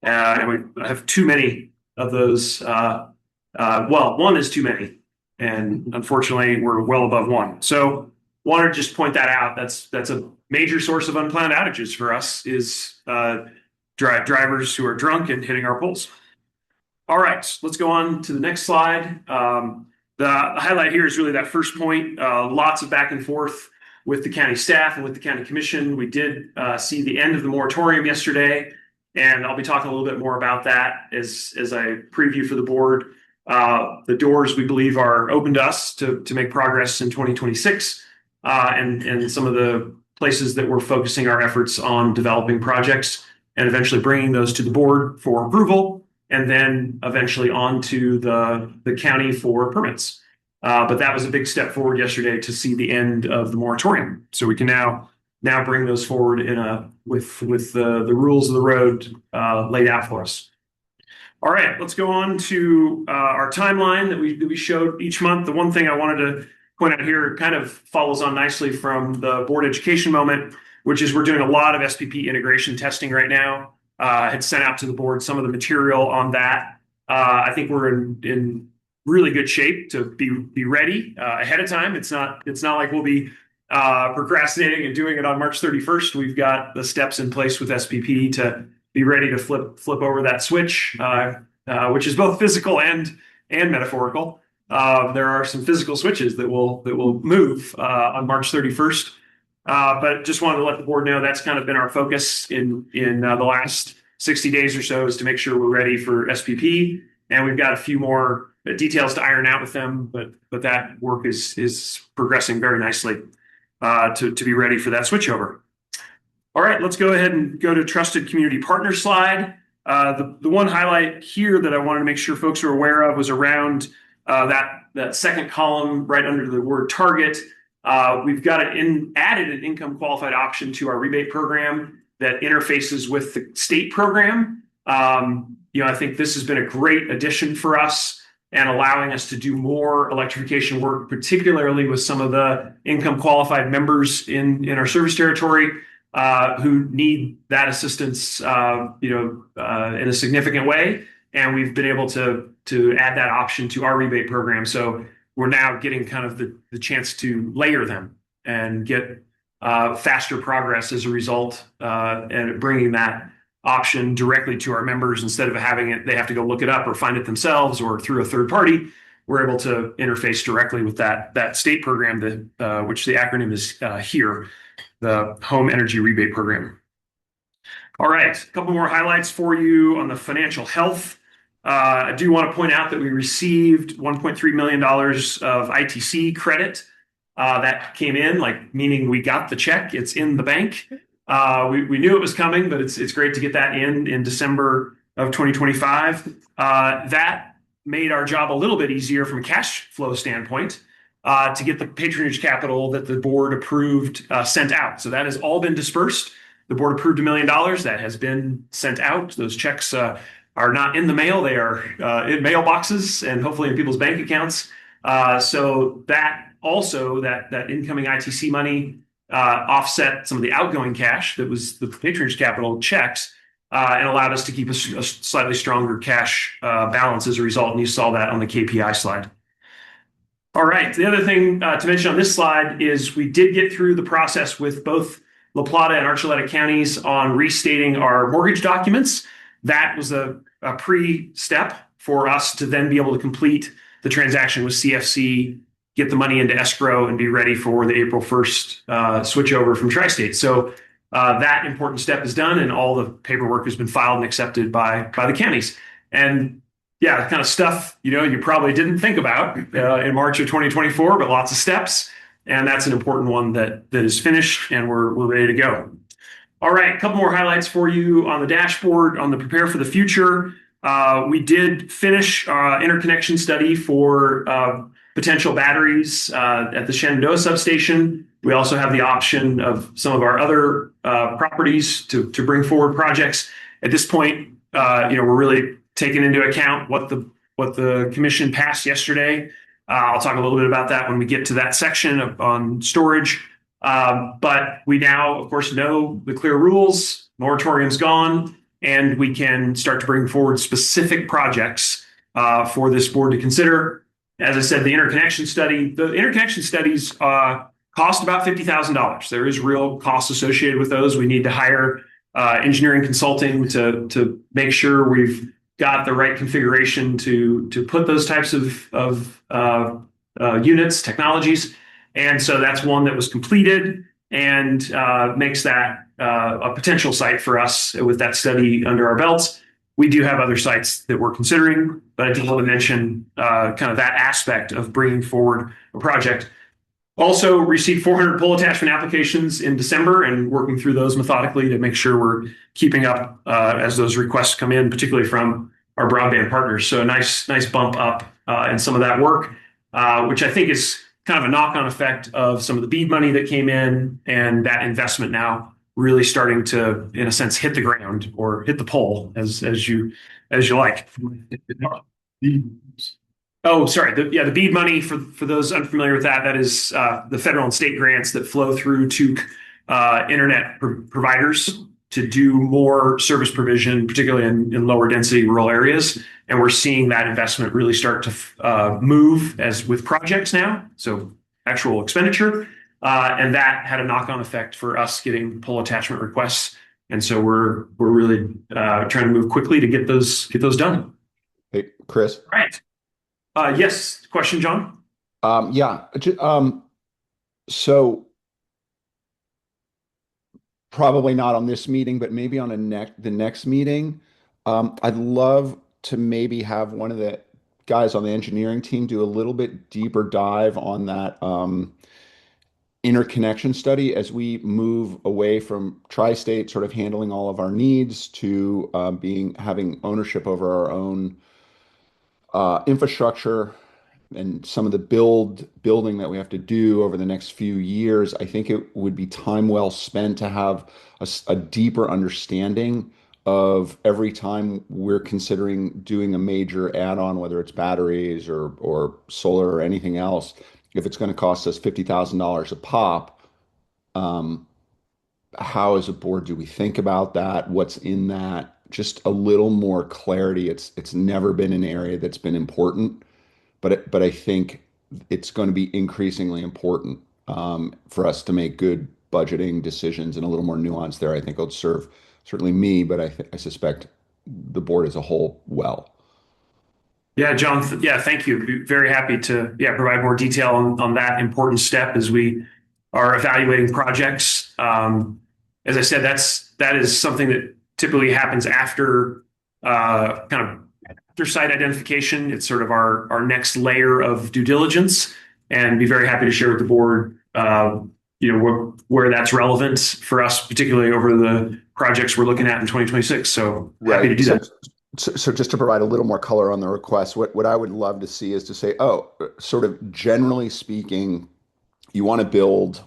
And we have too many of those. One is too many. And unfortunately, we're well above one. So wanted to just point that out. That's a major source of unplanned outages for us is drivers who are drunk and hitting our poles. All right, let's go on to the next slide. The highlight here is really that first point. Lots of back and forth with the county staff and with the county commission. We did see the end of the moratorium yesterday, and I'll be talking a little bit more about that as I preview for the board. The doors, we believe, are open to us to make progress in 2026, and some of the places that we're focusing our efforts on developing projects and eventually bringing those to the board for approval, and then eventually on to the county for permits. But that was a big step forward yesterday to see the end of the moratorium. So we can now bring those forward with the rules of the road laid out for us. All right, let's go on to our timeline that we showed each month. The one thing I wanted to point out here kind of follows on nicely from the board education moment, which is we're doing a lot of SPP integration testing right now. I had sent out to the board some of the material on that. I think we're in really good shape to be ready ahead of time. It's not like we'll be procrastinating and doing it on March 31st. We've got the steps in place with SPP to be ready to flip over that switch, which is both physical and metaphorical. There are some physical switches that will move on March 31st. But just wanted to let the board know that's kind of been our focus in the last 60 days or so, is to make sure we're ready for SPP. And we've got a few more details to iron out with them, but that work is progressing very nicely to be ready for that switchover. All right, let's go ahead and go to Trusted Community Partner slide. The one highlight here that I wanted to make sure folks are aware of was around that second column right under the word target. We've got added an income qualified option to our rebate program that interfaces with the state program. I think this has been a great addition for us. and allowing us to do more electrification work, particularly with some of the income qualified members in our service territory who need that assistance, in a significant way. And we've been able to add that option to our rebate program. So we're now getting kind of the chance to layer them and get faster progress as a result, and bringing that option directly to our members instead of having it, they have to go look it up or find it themselves or through a third party. We're able to interface directly with that state program, which the acronym is HERE, the Home Energy Rebate Program. All right, a couple more highlights for you on the financial health. I do want to point out that we received $1.3 million of ITC credit that came in, meaning we got the check. It's in the bank. We knew it was coming, but it's great to get that in December of 2025. That made our job a little bit easier from a cash flow standpoint to get the patronage capital that the board approved sent out. So that has all been dispersed. The board approved $1 million. That has been sent out. Those checks are not in the mail. They are in mailboxes and hopefully in people's bank accounts. So that also, that incoming ITC money offset some of the outgoing cash that was the patronage capital checks and allowed us to keep a slightly stronger cash balance as a result. And you saw that on the KPI slide. All right. The other thing to mention on this slide is we did get through the process with both La Plata and Archuleta counties on restating our mortgage documents. That was a pre-step for us to then be able to complete the transaction with CFC, get the money into escrow, and be ready for the April 1st switch over from Tri-State. So that important step is done, and all the paperwork has been filed and accepted by the counties. And yeah, the kind of stuff you probably didn't think about in March of 2024, but lots of steps, and that's an important one that is finished, and we're ready to go. All right, a couple more highlights for you on the dashboard on the Prepare for the Future. We did finish interconnection study for potential batteries at the Shenandoah substation. We also have the option of some of our other properties to bring forward projects. At this point, we're really taking into account what the commission passed yesterday. I'll talk a little bit about that when we get to that section on storage. But we now, of course, know the clear rules. Moratorium's gone, and we can start to bring forward specific projects for this board to consider. As I said, the interconnection studies cost about $50,000. There is real cost associated with those. We need to hire engineering consulting to make sure we've got the right configuration to put those types of units, technologies. And so that's one that was completed and makes that a potential site for us with that study under our belts. We do have other sites that we're considering, but I did want to mention kind of that aspect of bringing forward a project. Also received 400 pole attachment applications in December and working through those methodically to make sure we're keeping up as those requests come in, particularly from our broadband partners. So a nice bump up in some of that work, which I think is kind of a knock-on effect of some of the BEAD money that came in, and that investment now really starting to, in a sense, hit the ground or hit the pole as you like. Oh, sorry. The BEAD money, for those unfamiliar with that is the federal and state grants that flow through to internet providers to do more service provision, particularly in lower density rural areas. And we're seeing that investment really start to move as with projects now, so actual expenditure. And that had a knock-on effect for us getting pole attachment requests. And so we're really trying to move quickly to get those done. Hey, Chris. Right. Yes. Question, John? Yeah. So probably not on this meeting, but maybe on the next meeting. I'd love to maybe have one of the guys on the engineering team do a little bit deeper dive on that interconnection study as we move away from Tri-State sort of handling all of our needs to having ownership over our own infrastructure and some of the building that we have to do over the next few years. I think it would be time well spent to have a deeper understanding of every time we're considering doing a major add-on, whether it's batteries or solar or anything else, if it's going to cost us $50,000 a pop, how as a board do we think about that? What's in that? Just a little more clarity. It's never been an area that's been important, but I think it's going to be increasingly important for us to make good budgeting decisions, and a little more nuance there. I think it'll serve certainly me, but I suspect the board as a whole well. Yeah, John. Yeah, thank you. Be very happy to provide more detail on that important step as we are evaluating projects. As I said, that is something that typically happens after kind of after site identification. It's sort of our next layer of due diligence, and be very happy to share with the board, where that's relevant for us, particularly over the projects we're looking at in 2026. So happy to do that. So just to provide a little more color on the request, what I would love to see is to say, sort of generally speaking, you want to build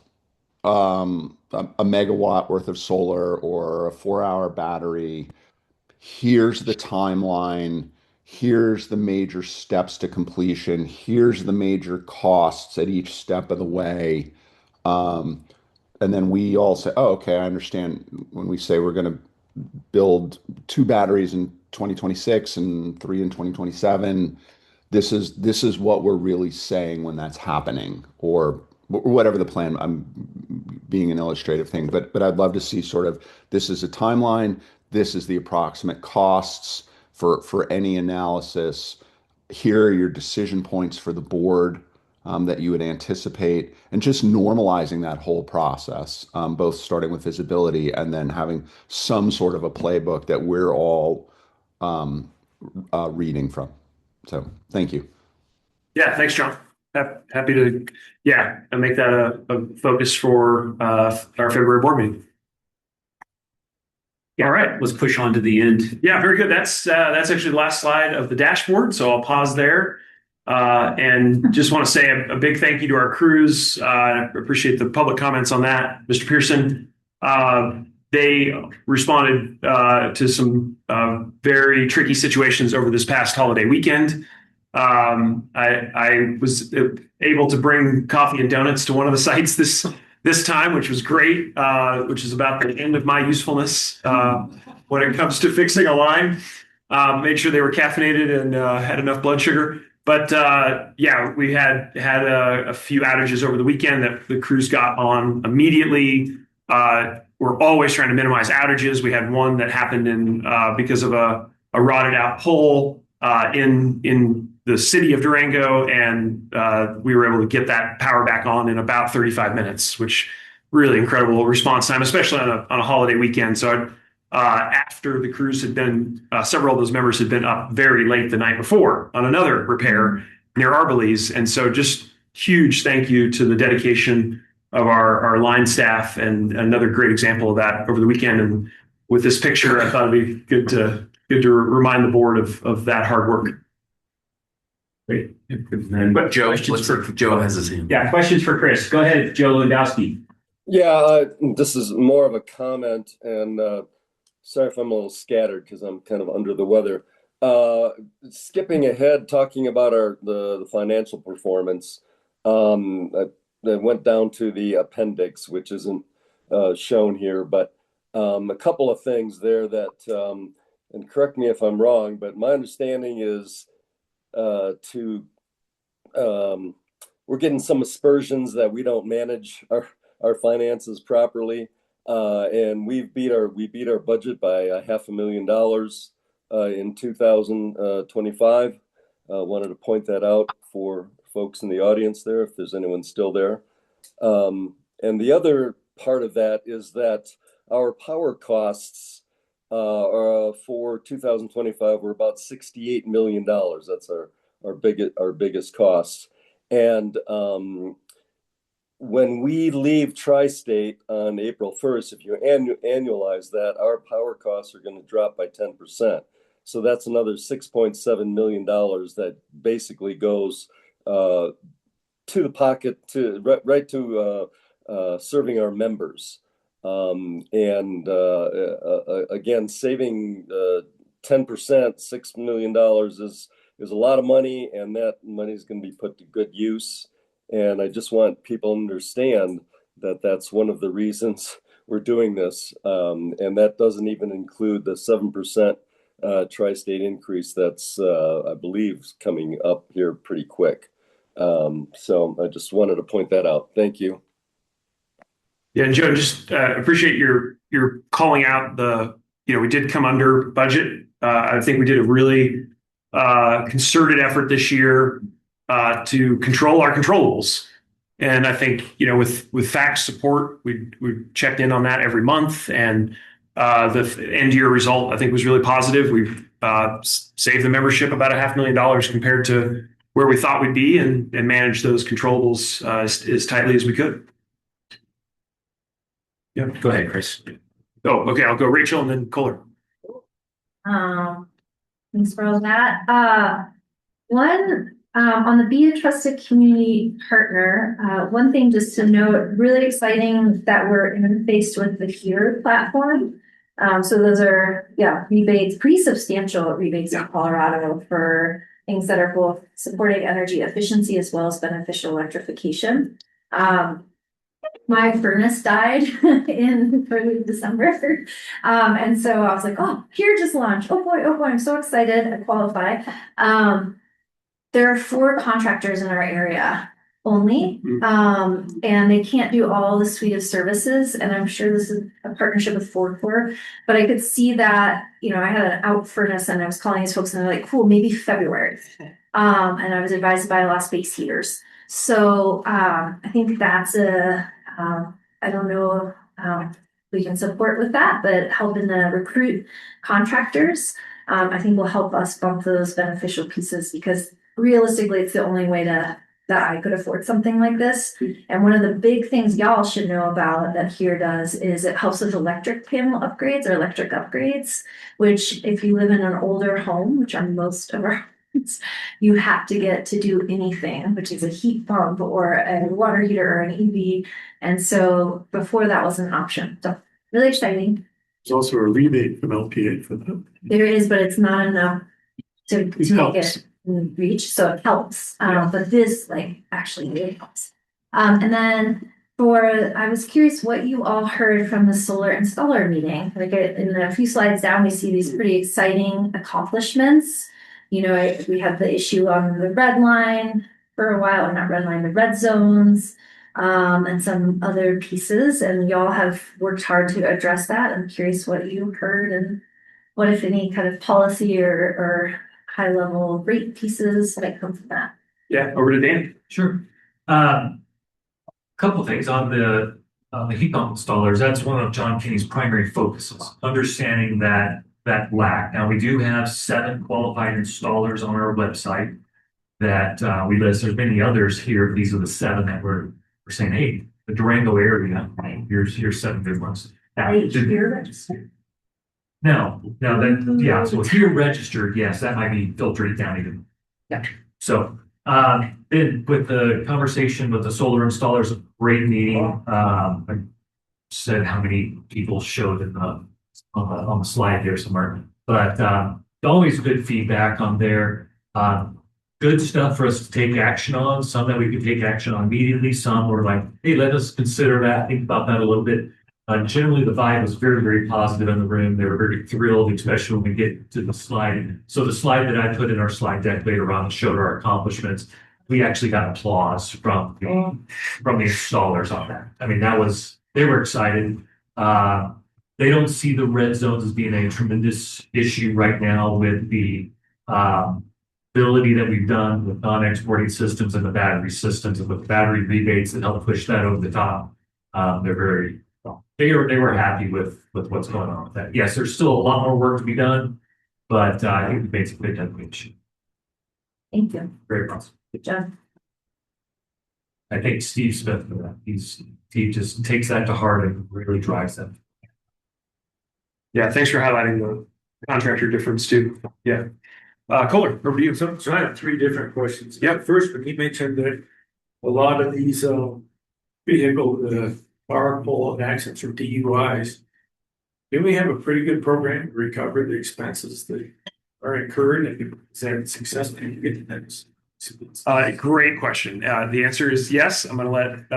a megawatt worth of solar or a 4-hour battery. Here's the timeline. Here's the major steps to completion. Here's the major costs at each step of the way. And then we all say, okay, I understand when we say we're going to build 2 batteries in 2026 and 3 in 2027. This is what we're really saying when that's happening, or whatever the plan. I'm being an illustrative thing, but I'd love to see sort of, this is a timeline. This is the approximate costs for any analysis. Here are your decision points for the board that you would anticipate, and just normalizing that whole process, both starting with visibility and then having some sort of a playbook that we're all reading from. So thank you. Yeah, thanks, John. Happy to make that a focus for our February board meeting. Yeah, all right, let's push on to the end. Yeah, very good. That's actually the last slide of the dashboard, so I'll pause there. And just want to say a big thank you to our crews. I appreciate the public comments on that. Mr. Pearson, they responded to some very tricky situations over this past holiday weekend. I was able to bring coffee and donuts to one of the sites this time, which was great, which is about the end of my usefulness when it comes to fixing a line. Made sure they were caffeinated and had enough blood sugar. But we had a few outages over the weekend that the crews got on immediately. We're always trying to minimize outages. We had one that happened because of a rotted out pole in the city of Durango, and we were able to get that power back on in about 35 minutes, which really incredible response time, especially on a holiday weekend. So after the crews had been, several of those members had been up very late the night before on another repair near Arbalese. And so just huge thank you to the dedication of our line staff, and another great example of that over the weekend. And with this picture, I thought it'd be good to remind the board of that hard work. Great. But Joe has his hand. Yeah, questions for Chris. Go ahead, Joe Lewandowski. Yeah, this is more of a comment, and sorry if I'm a little scattered because I'm kind of under the weather. Skipping ahead, talking about the financial performance, I went down to the appendix, which isn't shown here, but a couple of things there that, and correct me if I'm wrong, but my understanding is we're getting some aspersions that we don't manage our finances properly, and we beat our budget by $500,000 in 2025. Wanted to point that out for folks in the audience there, if there's anyone still there. And the other part of that is that our power costs for 2025 were about $68 million. That's our biggest costs. And when we leave Tri-State on April 1st, if you annualize that, our power costs are going to drop by 10%. So that's another $6.7 million that basically goes to the pocket, right to serving our members. Again, saving 10%, $6 million is a lot of money, and that money is going to be put to good use. And I just want people to understand that that's one of the reasons we're doing this. And that doesn't even include the 7% tri-state increase that's, I believe, coming up here pretty quick. So I just wanted to point that out. Thank you. Yeah, and Joe, just appreciate your calling out we did come under budget. I think we did a really concerted effort this year to control our controllables. And I think, with fact support, we checked in on that every month, and the end year result, I think, was really positive. We've saved the membership about $500,000 compared to where we thought we'd be, and managed those controllables as tightly as we could. Yeah, go ahead, Chris. Oh, okay. I'll go Rachel and then Kohler. Thanks for all that. On the Be a Trusted Community Partner, one thing just to note, really exciting that we're interfaced with the HERE platform. So those are, rebates, pretty substantial rebates in Colorado for things that are both supporting energy efficiency as well as beneficial electrification. My furnace died in early December. And so I was like, oh, HERE just launched. Oh boy, I'm so excited. I qualify. There are 4 contractors in our area only, and they can't do all the suite of services. And I'm sure this is a partnership with Ford, but I could see that, I had an out furnace and I was calling these folks and they're like, cool, maybe February. And I was advised by Las Vegas Heaters. So I think that's I don't know if we can support with that, but helping to recruit contractors, I think will help us bump those beneficial pieces, because realistically, it's the only way that I could afford something like this. And one of the big things y'all should know about that HERE does is it helps with electric panel upgrades or electric upgrades, which if you live in an older home, which are most of our you have to get to do anything, which is a heat pump or a water heater or an EV. And so before that was an option. So really exciting. There's also a rebate from LPEA for that. There is, but it's not enough to make it reach. So it helps. But this actually really helps. And then I was curious what you all heard from the solar installer meeting. In a few slides down, we see these pretty exciting accomplishments. We had the issue on the red line for a while, or not red line, the red zones, and some other pieces. And y'all have worked hard to address that. I'm curious what you heard and what, if any, kind of policy or high level rate pieces might come from that. Yeah, over to Dan. Sure. Couple things on the heat pump installers. That's one of John Kinney's primary focuses, understanding that lack. Now, we do have 7 qualified installers on our website that we list. There's many others here. These are the 7 that we're saying, hey, the Durango area, here's 7 good ones. Now, HERE registered? No, so HERE registered, yes, that might be filtered down even. Yeah. So then with the conversation with the solar installers, a great meeting. I said how many people showed in on the slide there somewhere, but always good feedback on there. Good stuff for us to take action on. Some that we could take action on immediately. Some were like, hey, let us consider that, think about that a little bit. Generally, the vibe was very, very positive in the room. They were very thrilled, especially when we get to the slide. So the slide that I put in our slide deck later on showed our accomplishments. We actually got applause from the installers on that. I mean, they were excited. They don't see the red zones as being a tremendous issue right now with the ability that we've done with non-exporting systems and the battery systems, and with battery rebates that help push that over the top. They were happy with what's going on with that. Yes, there's still a lot more work to be done, but I think we made some good headway. Thank you. Very positive. Good job. I think Steve Smith for that. He just takes that to heart and really drives that. Yeah, thanks for highlighting the contractor difference too. Yeah. Kohler, over to you. So I have 3 different questions. Yeah. First, when he mentioned that a lot of these vehicle bar pole and accidents or DUIs, do we have a pretty good program to recover the expenses that are incurred, and is that successful to get to that? Great question. The answer is yes. I'm going to let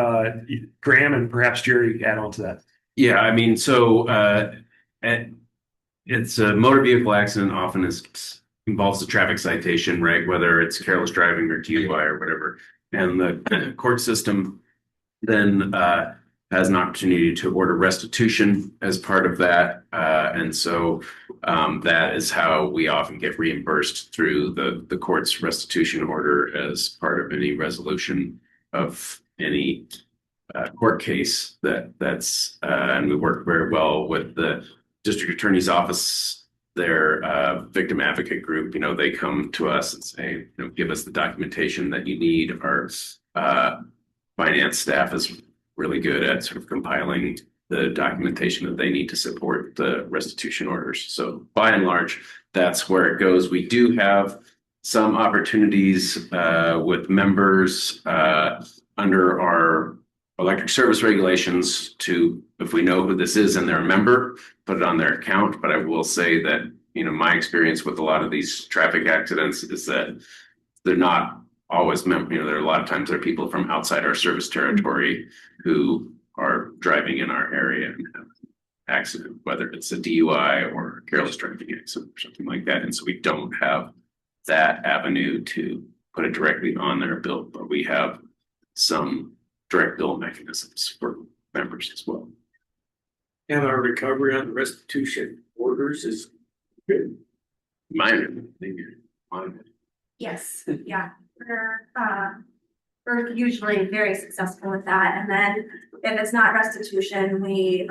Graham and perhaps Jerry add on to that. Yeah, I mean, so it's a motor vehicle accident often involves a traffic citation, right? Whether it's careless driving or DUI or whatever. And the court system then has an opportunity to order restitution as part of that. And so that is how we often get reimbursed through the court's restitution order as part of any resolution of any court case that's and we work very well with the district attorney's office, their victim advocate group. You know, they come to us and say, you know, give us the documentation that you need. Our finance staff is really good at sort of compiling the documentation that they need to support the restitution orders. So by and large, that's where it goes. We do have some opportunities with members under our electric service regulations to, if we know who this is and they're a member, put it on their account. But I will say that, you know, my experience with a lot of these traffic accidents is that they're not always there are a lot of times there are people from outside our service territory who are driving in our area and have an accident, whether it's a DUI or a careless driving accident or something like that. And so we don't have that avenue to put it directly on their bill, but we have some direct bill mechanisms for members as well. And our recovery on the restitution orders is good. Minor. Yes, yeah, we're usually very successful with that. And then if it's not restitution, we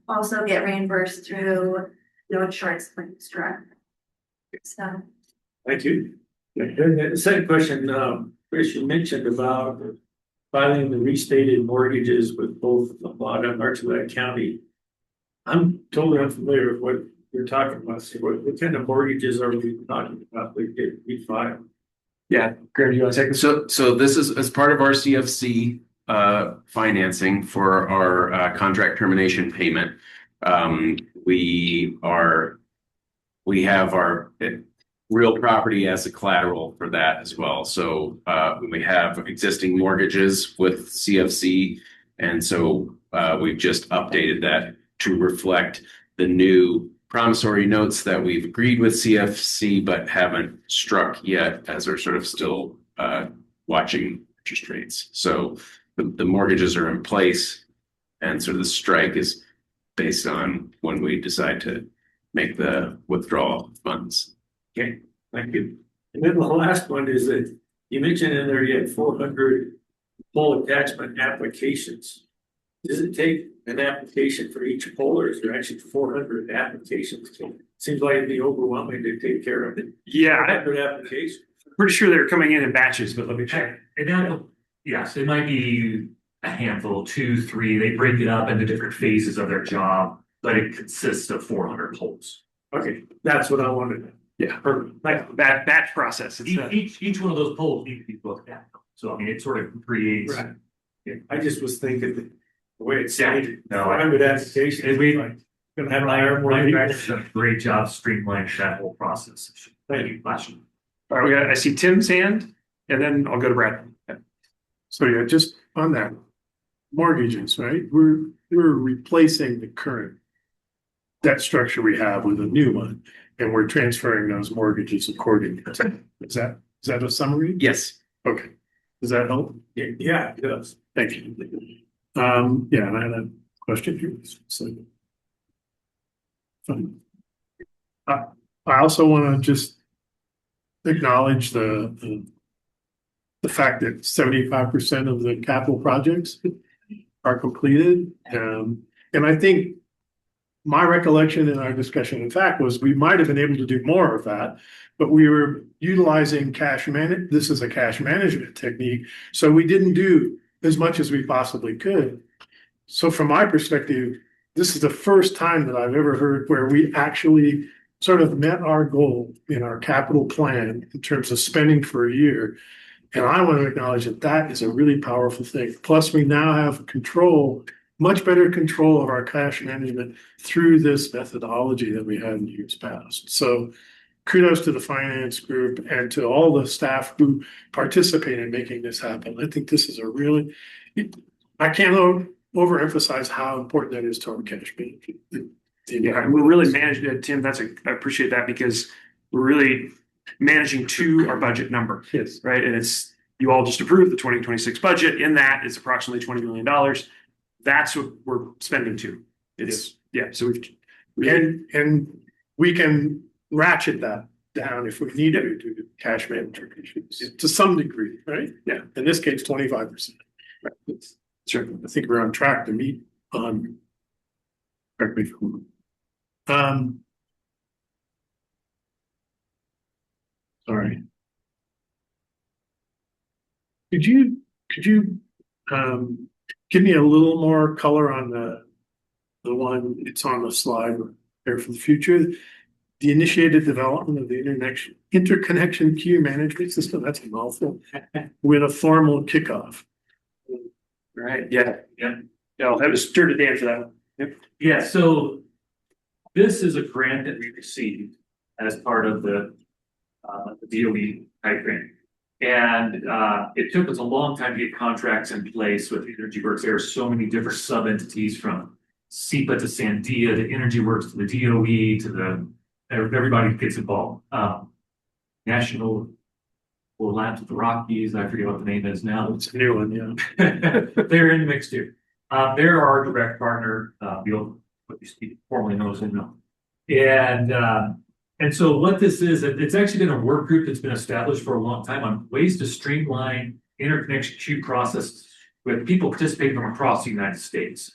also get reimbursed through no insurance claims direct. So. Thank you. And the second question, Chris, you mentioned about filing the restated mortgages with both Nevada and Archuleta County. I'm totally unfamiliar with what you're talking about. So what kind of mortgages are we talking about? We file. Yeah, Graham, do you want to take this? So this is as part of our CFC financing for our contract termination payment. We have our real property as a collateral for that as well. So we have existing mortgages with CFC, and so we've just updated that to reflect the new promissory notes that we've agreed with CFC but haven't struck yet, as we're sort of still watching interest rates. So the mortgages are in place, and sort of the strike is based on when we decide to make the withdrawal funds. Okay, thank you. And then the last one is that you mentioned in there you had 400 pole attachment applications. Does it take an application for each pole, or is there actually 400 applications? Seems like it'd be overwhelming to take care of it. Yeah, 400 applications. Pretty sure they're coming in batches, but let me check. Yes, it might be a handful, 2, 3. They break it up into different phases of their job, but it consists of 400 polls. Okay, that's what I wanted. Yeah, perfect. Like that batch process. Each one of those polls need to be looked at. So I mean, it sort of creates. Right. Yeah, I just was thinking that the way it's stated, no, 400 applications. We gonna have an Ryan iron did a great job streamlining that whole process. Thank you. All right, I see Tim's hand, and then I'll go to Brad. So yeah, just on that, mortgages, right? We're replacing the current debt structure we have with a new one, and we're transferring those mortgages accordingly. Is that a summary? Yes. Okay. Does that help? Yeah, it does. Thank you. Yeah, and I had a question here. So, fine. I also want to just acknowledge the fact that 75% of the capital projects are completed. And I think my recollection in our discussion, in fact, was we might have been able to do more of that, but we were utilizing this is a cash management technique. So we didn't do as much as we possibly could. So from my perspective, this is the first time that I've ever heard where we actually sort of met our goal in our capital plan in terms of spending for a year. And I want to acknowledge that that is a really powerful thing. Plus, we now have control much better control of our cash management through this methodology that we had in years past. So kudos to the finance group and to all the staff who participate in making this happen. I think this is a really, I can't overemphasize how important that is to our cash management. Yeah, we're really managing it, Tim. I appreciate that because we're really managing to our budget number. Yes. Right. And you all just approved the 2026 budget. In that, it's approximately $20 million. That's what we're spending to. So and we can ratchet that down if we need to do cash management issues to some degree, right? Yeah. In this case, 25%. Right. Sure. I think we're on track to meet on. Correct me if I'm wrong. Sorry. Could you give me a little more color on the one it's on the slide there for the future? The initiated development of the interconnection queue management system. That's a mouthful. With a formal kickoff. Right. Yeah. I'll have to turn to Dan for that one. Yep. Yeah. So this is a grant that we received as part of the DOE type grant. And it took us a long time to get contracts in place with Energy Works. There are so many different sub-entities from SEPA to Sandia to Energy Works to the DOE to everybody gets involved. National Labs with the Rockies, I forget what the name is now. It's a new one, yeah. They're in the mix too. They're our direct partner, what you formerly known as Inno. And so what this is, it's actually been a work group that's been established for a long time on ways to streamline interconnection queue process with people participating from across the United States.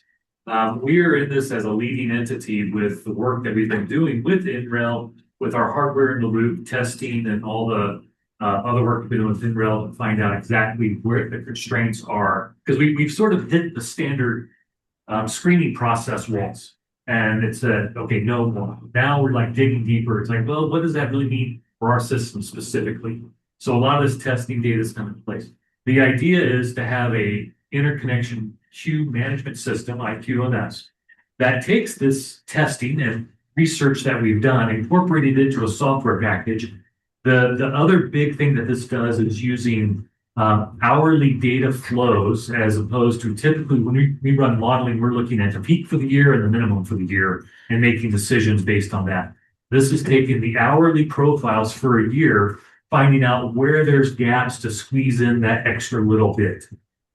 We are in this as a leading entity with the work that we've been doing with NREL, with our hardware in the loop testing and all the other work we've been doing with NREL to find out exactly where the constraints are. Because we've sort of hit the standard screening process once. And it said, okay, no more. Now we're like digging deeper. It's like, well, what does that really mean for our system specifically? So a lot of this testing data is coming into place. The idea is to have a interconnection queue management system, IQMS, that takes this testing and research that we've done, incorporated into a software package. The other big thing that this does is using hourly data flows, as opposed to typically when we run modeling, we're looking at the peak for the year and the minimum for the year and making decisions based on that. This is taking the hourly profiles for a year, finding out where there's gaps to squeeze in that extra little bit.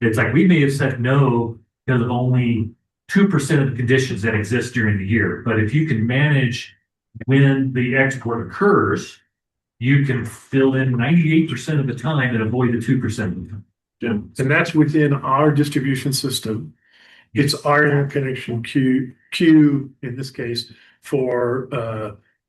It's like we may have said no because of only 2% of the conditions that exist during the year. But if you can manage when the export occurs, you can fill in 98% of the time and avoid the 2% of the time. Yeah. And that's within our distribution system. It's our interconnection queue in this case for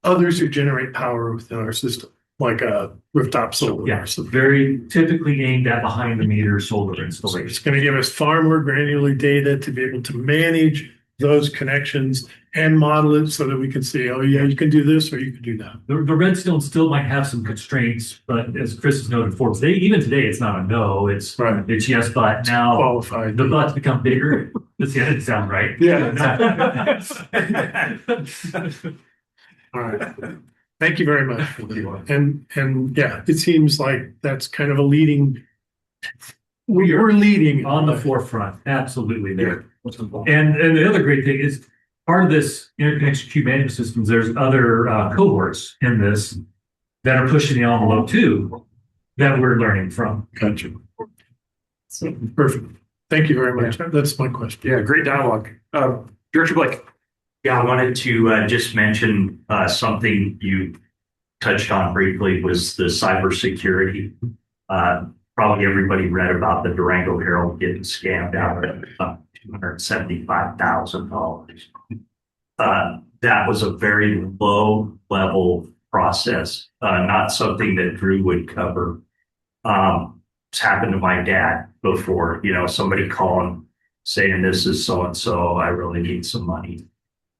others who generate power within our system, like a rooftop solar. Yeah, so very typically aimed at behind the meter solar installation. It's going to give us far more granular data to be able to manage those connections and model it so that we can say, oh yeah, you can do this or you can do that. The Redstone still might have some constraints, but as Chris has noted before, even today it's not a no, it's yes, but now qualified. The buts become bigger. That didn't sound right. Yeah. All right. Thank you very much. And yeah, it seems like that's kind of a leading. We're leading on the forefront. Absolutely there. And the other great thing is part of this interconnection queue management systems, there's other cohorts in this that are pushing the envelope too, that we're learning from. Gotcha. So, perfect. Thank you very much. Yeah. That's my question. Yeah, great dialogue. Director Blake. Yeah, I wanted to just mention something you touched on briefly was the cybersecurity. Probably everybody read about the Durango Herald getting scammed out of $275,000. That was a very low level process, not something that Drew would cover. It's happened to my dad before, somebody calling saying this is so-and-so, I really need some money.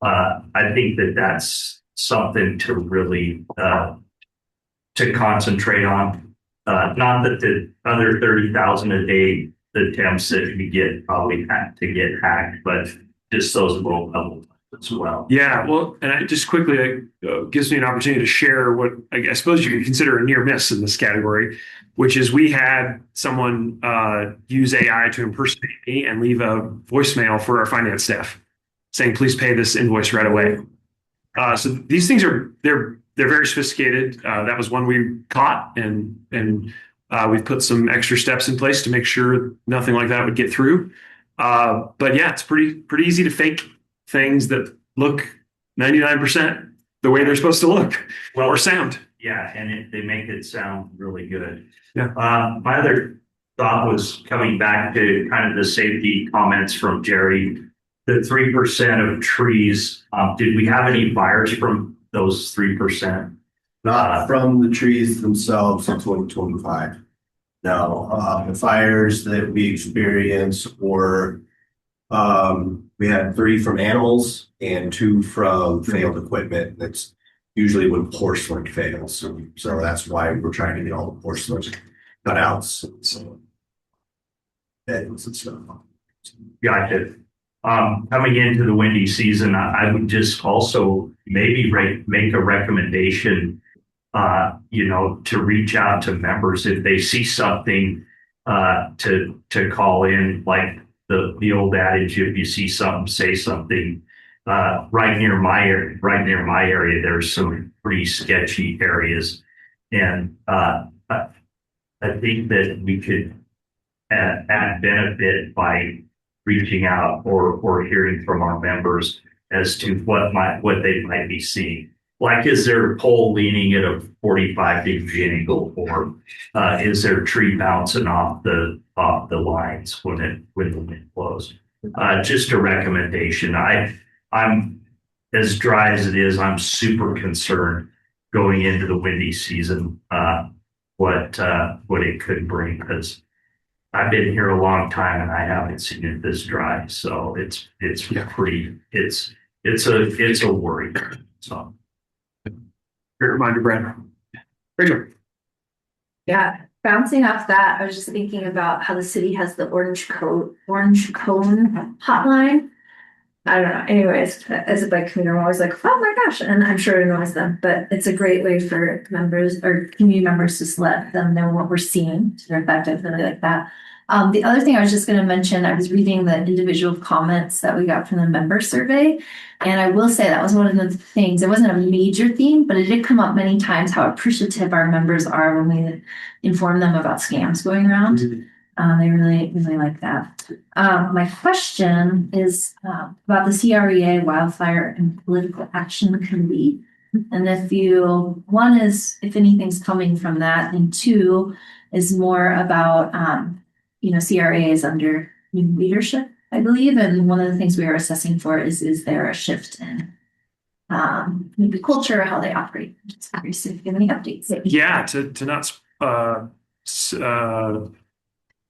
I think that's something to really to concentrate on. Not that the other 30,000 a day attempts that we get probably to get hacked, but just those low level as well. Yeah, well, and just quickly, gives me an opportunity to share what I suppose you could consider a near miss in this category, which is we had someone use AI to impersonate me and leave a voicemail for our finance staff saying, please pay this invoice right away. So these things they're very sophisticated. That was one we caught, and we've put some extra steps in place to make sure nothing like that would get through. But yeah, it's pretty easy to fake things that look 99% the way they're supposed to look or sound. Yeah, and they make it sound really good. Yeah. My other thought was coming back to kind of the safety comments from Jerry. The 3% of trees, did we have any fires from those 3%? Not from the trees themselves in 2025. No, the fires that we experienced were, we had 3 from animals and 2 from failed equipment. That's usually when porcelain fails. So that's why we're trying to get all the porcelain cut out. So that was stuff. Gotcha. Coming into the windy season, I would just also maybe make a recommendation, to reach out to members if they see something, to call in, like the old adage, if you see something, say something. Right near my area, there's some pretty sketchy areas, and I think that we could add benefit by reaching out or hearing from our members as to what they might be seeing. Like, is there a pole leaning at a 45-degree angle, or is there a tree bouncing off the lines when the wind blows? Just a recommendation. I'm as dry as it is. I'm super concerned going into the windy season. What it could bring, because I've been here a long time and I haven't seen it this dry. So it's a worry. So. Great reminder, Brad. Rachel. Yeah, bouncing off that, I was just thinking about how the city has the orange cone hotline. I don't know. Anyways, as a bike commuter, I'm always like, oh my gosh, and I'm sure it annoys them, but it's a great way for members or community members to let them know what we're seeing. So they're effective, really like that. The other thing I was just going to mention, I was reading the individual comments that we got from the member survey. And I will say that was one of the things, it wasn't a major theme, but it did come up many times how appreciative our members are when we inform them about scams going around. They really, really like that. My question is about the CREA Wildfire and Political Action Committee. And one is if anything's coming from that, and 2 is more about, CREA is under new leadership, I believe. And one of the things we are assessing for is there a shift in maybe culture, how they operate? Just curious if you have any updates. Yeah, to not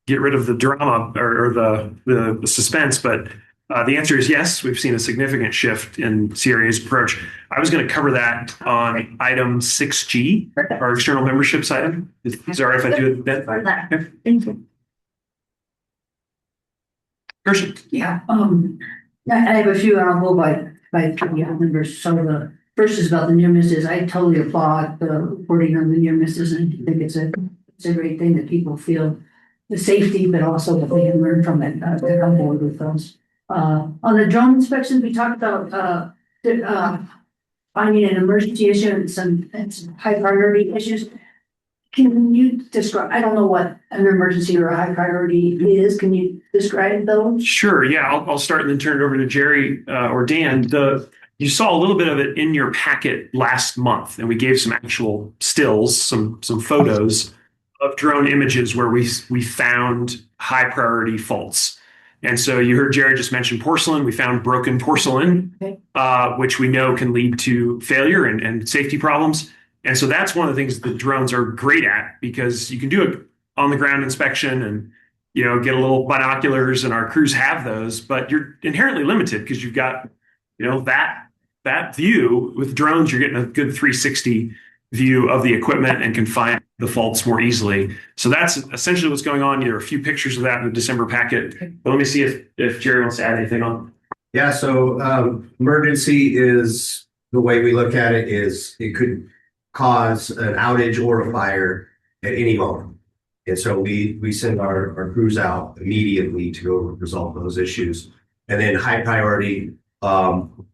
get rid of the drama or the suspense, but the answer is yes. We've seen a significant shift in CREA's approach. I was going to cover that on item 6G, our external memberships item. Is it all right if I do it then? Okay. Thank you. Kirsten. Yeah, I have a few, and I'll go by members. So the first is about the near misses. I totally applaud the reporting on the near misses, and I think it's a great thing that people feel the safety, but also that they can learn from it to come forward with those. On the drone inspections, we talked about finding an emergency issue and some high priority issues. Can you describe, I don't know what an emergency or a high priority is. Can you describe those? Sure. Yeah, I'll start and then turn it over to Jerry or Dan. You saw a little bit of it in your packet last month, and we gave some actual stills, some photos of drone images where we found high priority faults. And so you heard Jerry just mention porcelain. We found broken porcelain, which we know can lead to failure and safety problems. And so that's one of the things that drones are great at, because you can do it on the ground inspection and, get a little binoculars, and our crews have those, but you're inherently limited because you've got, that view. With drones, you're getting a good 360 view of the equipment and can find the faults more easily. So that's essentially what's going on. There are a few pictures of that in the December packet. But let me see if Jerry wants to add anything on. Yeah, so emergency is, the way we look at it is it could cause an outage or a fire at any moment. And so we send our crews out immediately to go resolve those issues. And then high priority,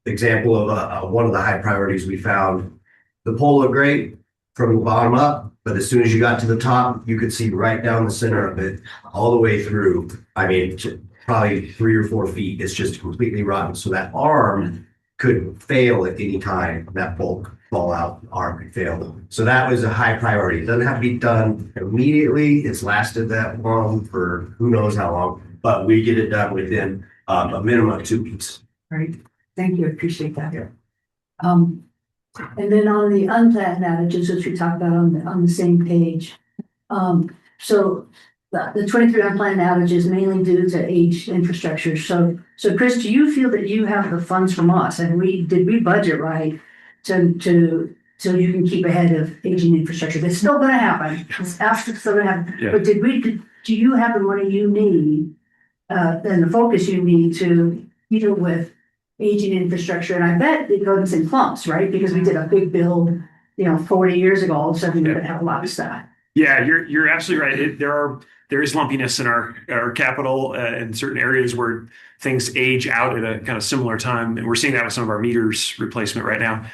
example of one of the high priorities we found, the pole looked great from the bottom up, but as soon as you got to the top, you could see right down the center of it, all the way through. I mean, probably 3 or 4 feet. It's just completely rotten. So that arm could fail at any time. That bolt fall out, arm could fail. So that was a high priority. It doesn't have to be done immediately. It's lasted that long for who knows how long, but we get it done within a minimum of 2 weeks. Right. Thank you. Appreciate that. Yeah. And then on the unplanned outages, which we talked about on the same page. So the 23 unplanned outages mainly due to aged infrastructure. So Chris, do you feel that you have the funds from us, and did we budget right to so you can keep ahead of aging infrastructure? It's still going to happen. It's absolutely still going to happen. Yeah. But do you have the money you need and the focus you need to deal with aging infrastructure? And I bet it goes in clumps, right? Because we did a big build, 40 years ago. All of a sudden, we're going to have a lot of stuff. Yeah, you're absolutely right. There is lumpiness in our capital in certain areas where things age out at a kind of similar time, and we're seeing that with some of our meters replacement right now.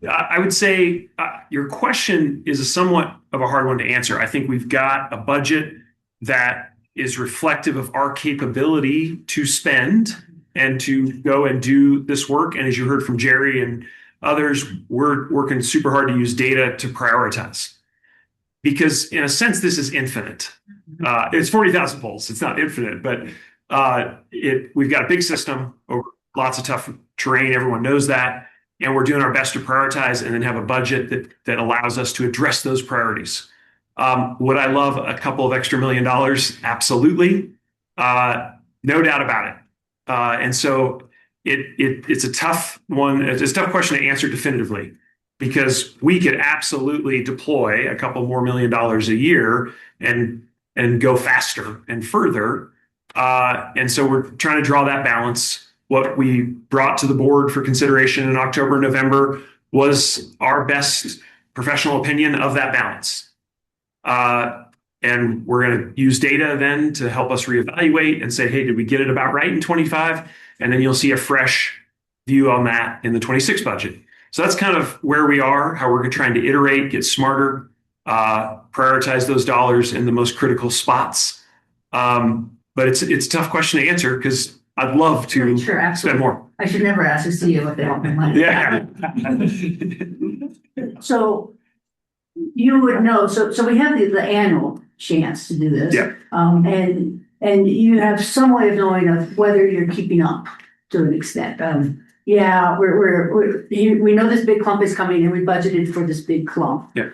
I would say your question is somewhat of a hard one to answer. I think we've got a budget that is reflective of our capability to spend and to go and do this work. And as you heard from Jerry and others, we're working super hard to use data to prioritize. Because in a sense, this is infinite. It's 40,000 poles. It's not infinite, but we've got a big system over lots of tough terrain. Everyone knows that. And we're doing our best to prioritize and then have a budget that allows us to address those priorities. Would I love a couple of extra $1 million? Absolutely. No doubt about it. And so it's a tough one. It's a tough question to answer definitively, because we could absolutely deploy a couple more $1 million a year and go faster and further. And so we're trying to draw that balance. What we brought to the board for consideration in October, November was our best professional opinion of that balance. And we're going to use data then to help us reevaluate and say, hey, did we get it about right in 25? And then you'll see a fresh view on that in the 26 budget. So that's kind of where we are, how we're trying to iterate, get smarter, prioritize those dollars in the most critical spots. But it's a tough question to answer, because I'd love to spend more. I should never ask a CEO if they want my money. Yeah. So you would know. So we have the annual chance to do this. Yeah. And you have some way of knowing of whether you're keeping up to an extent. Yeah, we know this big clump is coming, and we budgeted for this big clump. Yeah.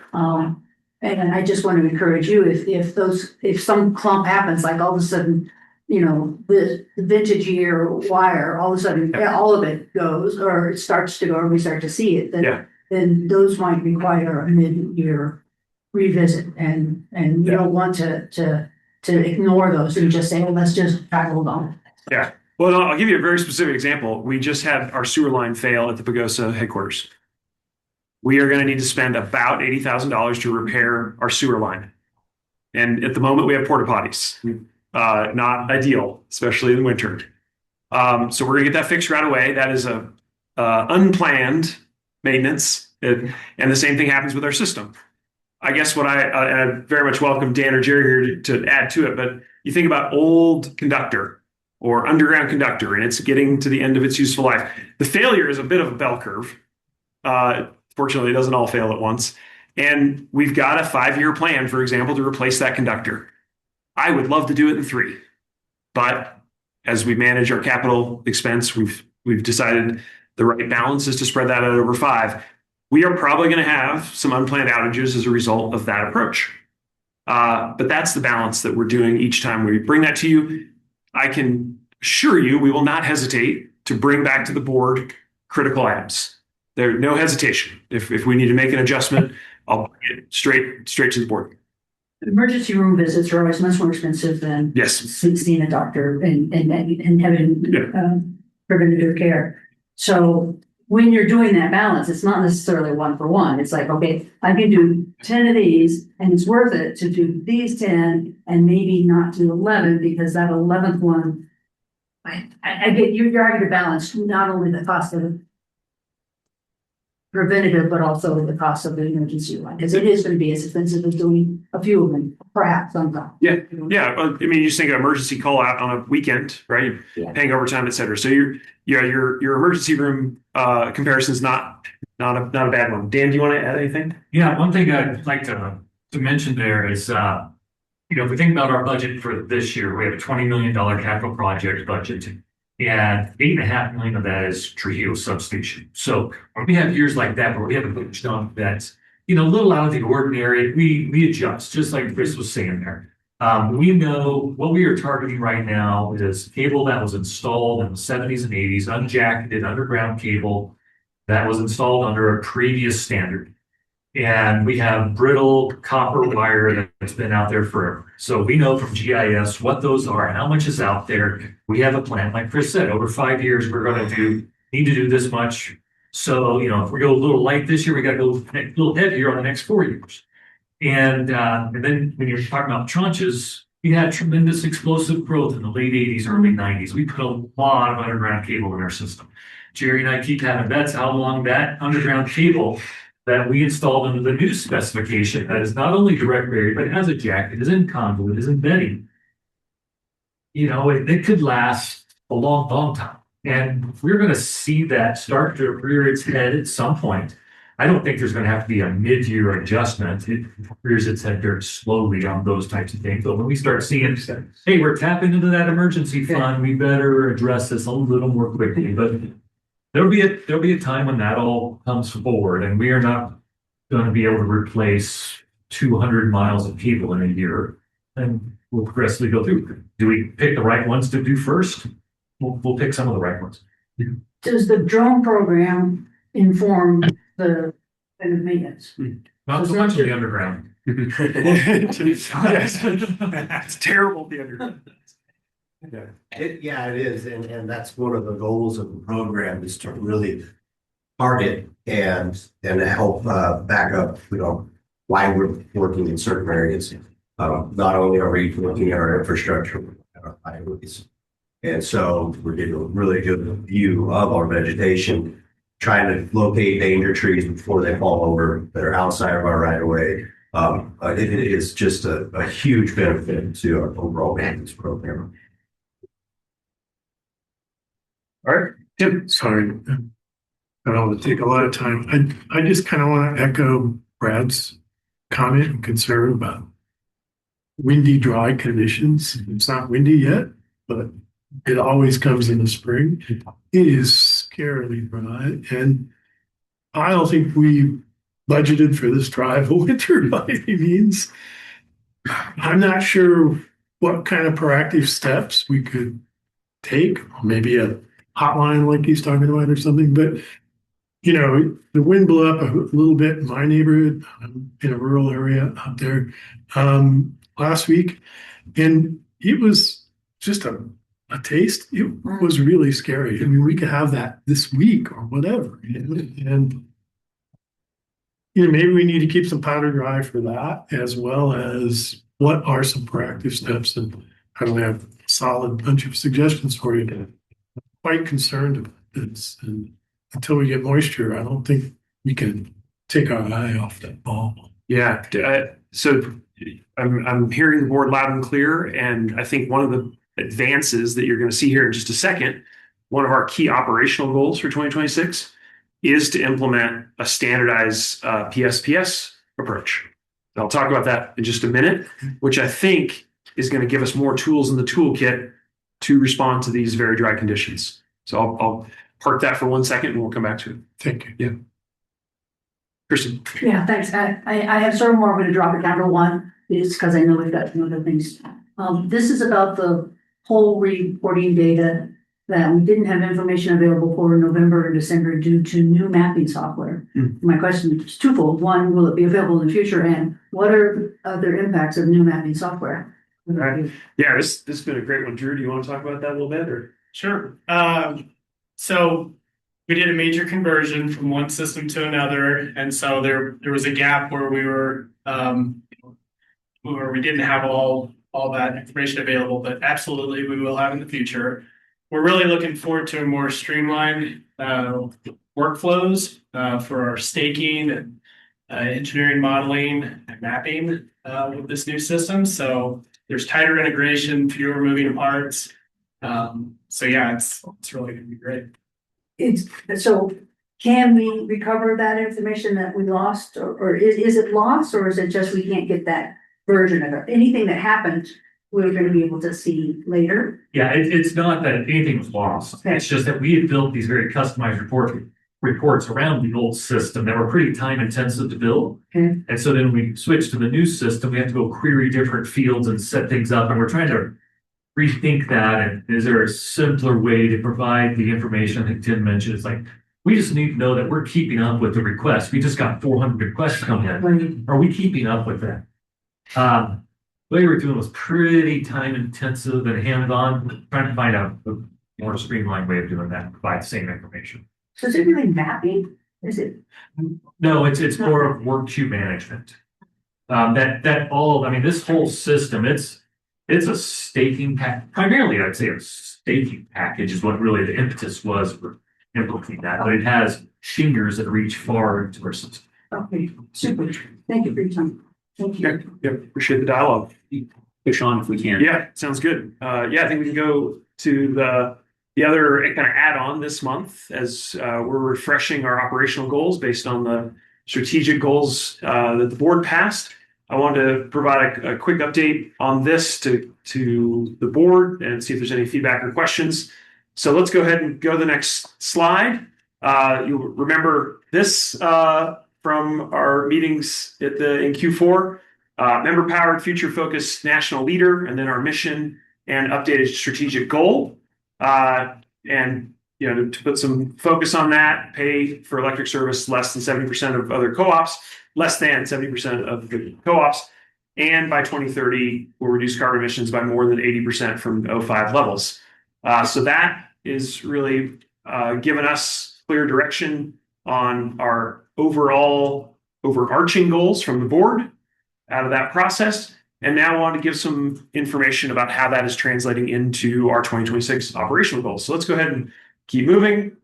And I just want to encourage you, if some clump happens, like all of a sudden, the vintage year wire, all of a sudden, all of it goes, or it starts to go, or we start to see it, then those might require a mid-year revisit, and you don't want to ignore those and just say, well, let's just hold on. Yeah. Well, I'll give you a very specific example. We just had our sewer line fail at the Pagosa headquarters. We are going to need to spend about $80,000 to repair our sewer line. And at the moment, we have porta potties. Not ideal, especially in winter. So we're going to get that fixed right away. That is a unplanned maintenance. And the same thing happens with our system. I guess what I very much welcome Dan or Jerry here to add to it, but you think about old conductor or underground conductor, and it's getting to the end of its useful life. The failure is a bit of a bell curve. Fortunately, it doesn't all fail at once. And we've got a 5-year plan, for example, to replace that conductor. I would love to do it in 3. But as we manage our capital expense, we've decided the right balance is to spread that out over 5. We are probably going to have some unplanned outages as a result of that approach. But that's the balance that we're doing each time we bring that to you. I can assure you we will not hesitate to bring back to the board critical items. There's no hesitation. If we need to make an adjustment, I'll bring it straight to the board. Emergency room visits are always much more expensive than Yes. seeing a doctor and having preventative care. So when you're doing that balance, it's not necessarily 1 for 1. It's like, okay, I can do 10 of these and it's worth it to do these 10 and maybe not do 11 because that 11th one, I get you're having to balance not only the cost of preventative, but also the cost of the emergency one, because it is going to be as expensive as doing a few of them, perhaps sometimes. Yeah. I mean, you just think of emergency call out on a weekend, right? Paying overtime, et cetera. So your emergency room comparison is not a bad one. Dan, do you want to add anything? Yeah, one thing I'd like to mention there is, if we think about our budget for this year, we have a $20 million capital project budget. And $8.5 million of that is Trujillo substation. So when we have years like that where we have a big chunk that's a little out of the ordinary, we adjust, just like Chris was saying there. We know what we are targeting right now is cable that was installed in the 70s and 80s, unjacketed underground cable that was installed under a previous standard. And we have brittle copper wire that's been out there forever. So we know from GIS what those are, how much is out there. We have a plan, like Chris said, over 5 years, we're going to need to do this much. So, if we go a little light this year, we got to go a little heavier on the next 4 years. And then when you're talking about tranches, we had tremendous explosive growth in the late 80s, early 90s. We put a lot of underground cable in our system. Jerry and I keep having bets how long that underground cable that we installed under the new specification that is not only direct buried, but has a jacket, is in conduit, is embedding. It could last a long, long time. And we're going to see that start to rear its head at some point. I don't think there's going to have to be a mid-year adjustment. It rears its head very slowly on those types of things. But when we start seeing, hey, we're tapping into that emergency fund, we better address this a little more quickly. But there'll be a time when that all comes forward, and we are not going to be able to replace 200 miles of cable in a year. And we'll progressively go through. Do we pick the right ones to do first? We'll pick some of the right ones. Does the drone program inform the maintenance? Not so much of the underground. Yes. It's terrible, the underground. It is, and that's one of the goals of the program is to really target and help back up, why we're working in certain areas. Not only are we looking at our infrastructure, but our highways, and so we're getting a really good view of our vegetation, trying to locate danger trees before they fall over that are outside of our right of way. It is just a huge benefit to our overall maintenance program. All right, Tim. Sorry, I don't want to take a lot of time. I just kind of want to echo Brad's comment and concern about windy, dry conditions. It's not windy yet, but it always comes in the spring. It is scarily dry, and I don't think we budgeted for this dry of a winter by any means. I'm not sure what kind of proactive steps we could take, maybe a hotline like he's talking about or something, but the wind blew up a little bit in my neighborhood. I'm in a rural area out there last week, and it was just a taste. It was really scary. I mean, we could have that this week or whatever, and maybe we need to keep some powder dry for that, as well as what are some proactive steps. And I don't have a solid bunch of suggestions for you. I'm quite concerned about this, and until we get moisture, I don't think we can take our eye off that ball. Yeah. So I'm hearing the board loud and clear, and I think one of the advances that you're going to see here in just a second, one of our key operational goals for 2026 is to implement a standardized PSPS approach. And I'll talk about that in just a minute, which I think is going to give us more tools in the toolkit to respond to these very dry conditions. So I'll park that for 1 second and we'll come back to it. Thank you. Yeah. Kristen. Yeah, thanks. I have several more. I'm going to drop it down to one, just because I know we've got some other things. This is about the whole reporting data that we didn't have information available for November and December due to new mapping software. My question is twofold. One, will it be available in the future? And what are the other impacts of new mapping software? Right. Yeah, this has been a great one. Drew, do you want to talk about that a little bit? Or Sure. So we did a major conversion from one system to another, and so there was a gap where we didn't have all that information available, but absolutely we will have in the future. We're really looking forward to a more streamlined workflows for our staking and engineering, modeling, and mapping with this new system. So there's tighter integration, fewer moving parts. So yeah, it's really going to be great. So can we recover that information that we lost, or is it lost, or is it just we can't get that version of it? Anything that happened, we're going to be able to see later. Yeah, it's not that anything was lost. Okay. It's just that we had built these very customized reports around the old system that were pretty time intensive to build. Okay. And so then we switched to the new system. We have to go query different fields and set things up. And we're trying to rethink that. And is there a simpler way to provide the information? I think Tim mentioned it's like, we just need to know that we're keeping up with the requests. We just got 400 requests coming in. Right. Are we keeping up with that? The way we were doing was pretty time intensive and hands-on, trying to find a more streamlined way of doing that, provide the same information. So is it really mapping? Is it? No, it's more of work queue management. This whole system, it's a staking primarily I'd say a staking package is what really the impetus was for implementing that, but it has fingers that reach far into our system. Okay, super. Thank you for your time. Thank you. Yeah, appreciate the dialogue. Push on if we can. Yeah, sounds good. I think we can go to the other kind of add-on this month as we're refreshing our operational goals based on the strategic goals that the board passed. I wanted to provide a quick update on this to the board and see if there's any feedback or questions. So let's go ahead and go to the next slide. You'll remember this from our meetings in Q4. Member-powered, future-focused national leader, and then our mission and updated strategic goal. To put some focus on that, pay for electric service less than 70% of other co-ops, less than 70% of the co-ops, and by 2030, we'll reduce carbon emissions by more than 80% from 05 levels. So that is really given us clear direction on our overall overarching goals from the board out of that process. And now I want to give some information about how that is translating into our 2026 operational goals. So let's go ahead and keep moving.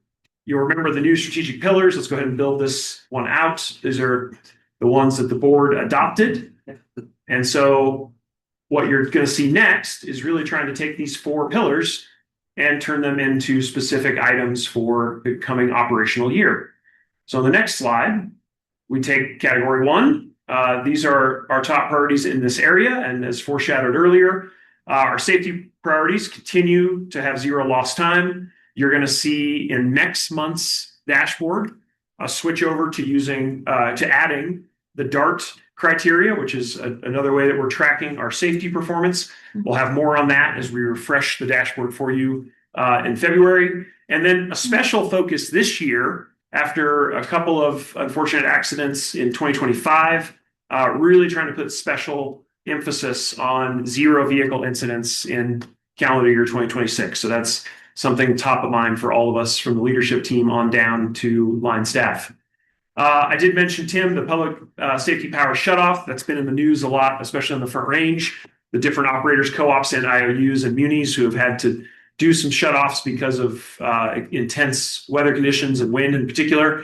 You'll remember the new strategic pillars. Let's go ahead and build this one out. These are the ones that the board adopted. And so what you're going to see next is really trying to take these 4 pillars and turn them into specific items for the coming operational year. So on the next slide, we take category 1. These are our top priorities in this area. And as foreshadowed earlier, our safety priorities continue to have 0 lost time. You're going to see in next month's dashboard a switch over to adding the DART criteria, which is another way that we're tracking our safety performance. We'll have more on that as we refresh the dashboard for you in February. And then a special focus this year, after a couple of unfortunate accidents in 2025, really trying to put special emphasis on 0 vehicle incidents in calendar year 2026. So that's something top of mind for all of us from the leadership team on down to line staff. I did mention, Tim, the public safety power shutoff. That's been in the news a lot, especially on the Front Range. The different operators, co-ops, and IOUs and munis who have had to do some shutoffs because of intense weather conditions and wind in particular.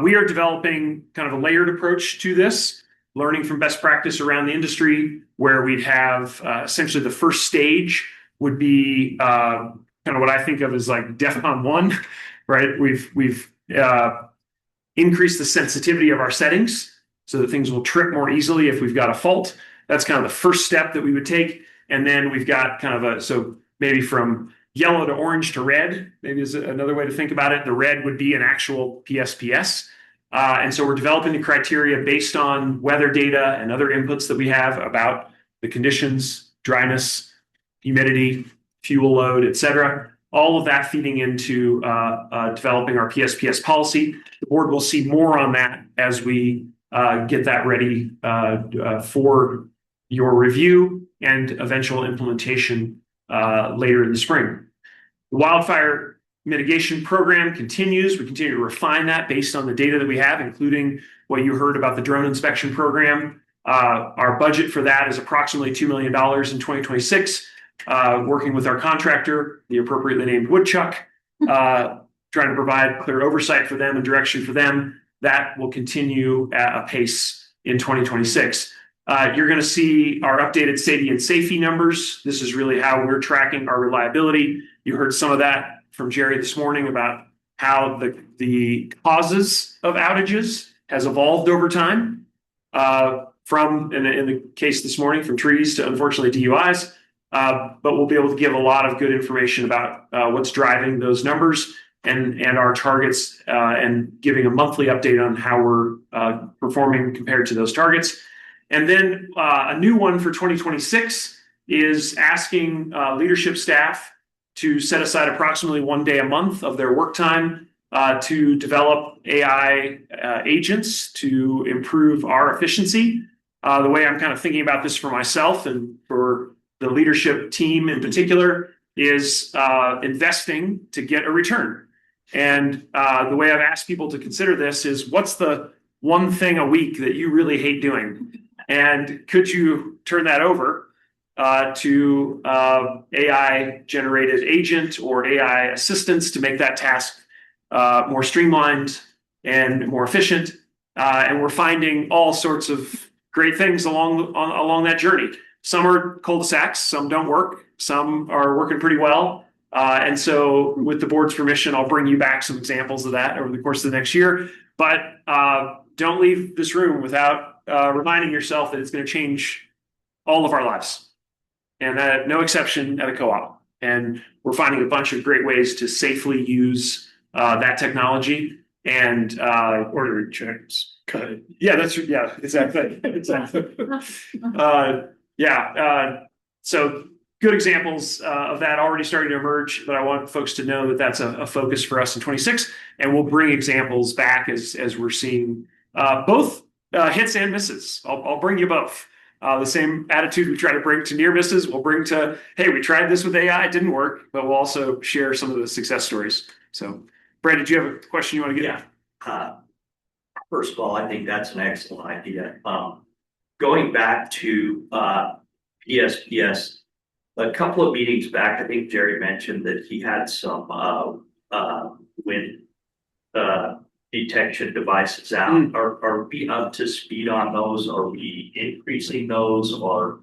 We are developing kind of a layered approach to this, learning from best practice around the industry, where we'd have essentially the first stage would be kind of what I think of as like DEFCON 1, right? We've increased the sensitivity of our settings so that things will trip more easily if we've got a fault. That's kind of the first step that we would take. And then we've got kind of so maybe from yellow to orange to red, maybe is another way to think about it. The red would be an actual PSPS. And so we're developing the criteria based on weather data and other inputs that we have about the conditions, dryness, humidity, fuel load, et cetera. all of that feeding into developing our PSPS policy. The board will see more on that as we get that ready for your review and eventual implementation later in the spring. The wildfire mitigation program continues. We continue to refine that based on the data that we have, including what you heard about the drone inspection program. Our budget for that is approximately $2 million in 2026. Working with our contractor, the appropriately named Woodchuck, trying to provide clear oversight for them and direction for them. That will continue at a pace in 2026. You're going to see our updated SAIDI and safety numbers. This is really how we're tracking our reliability. You heard some of that from Jerry this morning about how the causes of outages has evolved over time, from, in the case this morning, from trees to unfortunately DUIs. But we'll be able to give a lot of good information about what's driving those numbers and our targets, and giving a monthly update on how we're performing compared to those targets. And then a new one for 2026 is asking leadership staff to set aside approximately 1 day a month of their work time to develop AI agents to improve our efficiency. The way I'm kind of thinking about this for myself and for the leadership team in particular is investing to get a return. And the way I've asked people to consider this is, what's the one thing a week that you really hate doing? And could you turn that over to AI generated agent or AI assistants to make that task more streamlined and more efficient? And we're finding all sorts of great things along that journey. Some are cul-de-sacs, some don't work, some are working pretty well. And so with the board's permission, I'll bring you back some examples of that over the course of the next year. But don't leave this room without reminding yourself that it's going to change all of our lives, and that no exception at a co-op. And we're finding a bunch of great ways to safely use that technology and order checks. Yeah, exactly. So good examples of that already starting to emerge, but I want folks to know that that's a focus for us in 26, and we'll bring examples back as we're seeing both hits and misses. I'll bring you both. The same attitude we try to bring to near misses, we'll bring to, hey, we tried this with AI, it didn't work, but we'll also share some of the success stories. So, Brad, did you have a question you want to get? Yeah. First of all, I think that's an excellent idea. Going back to PSPS, a couple of meetings back, I think Jerry mentioned that he had some wind detection devices out. Are we up to speed on those? Are we increasing those, or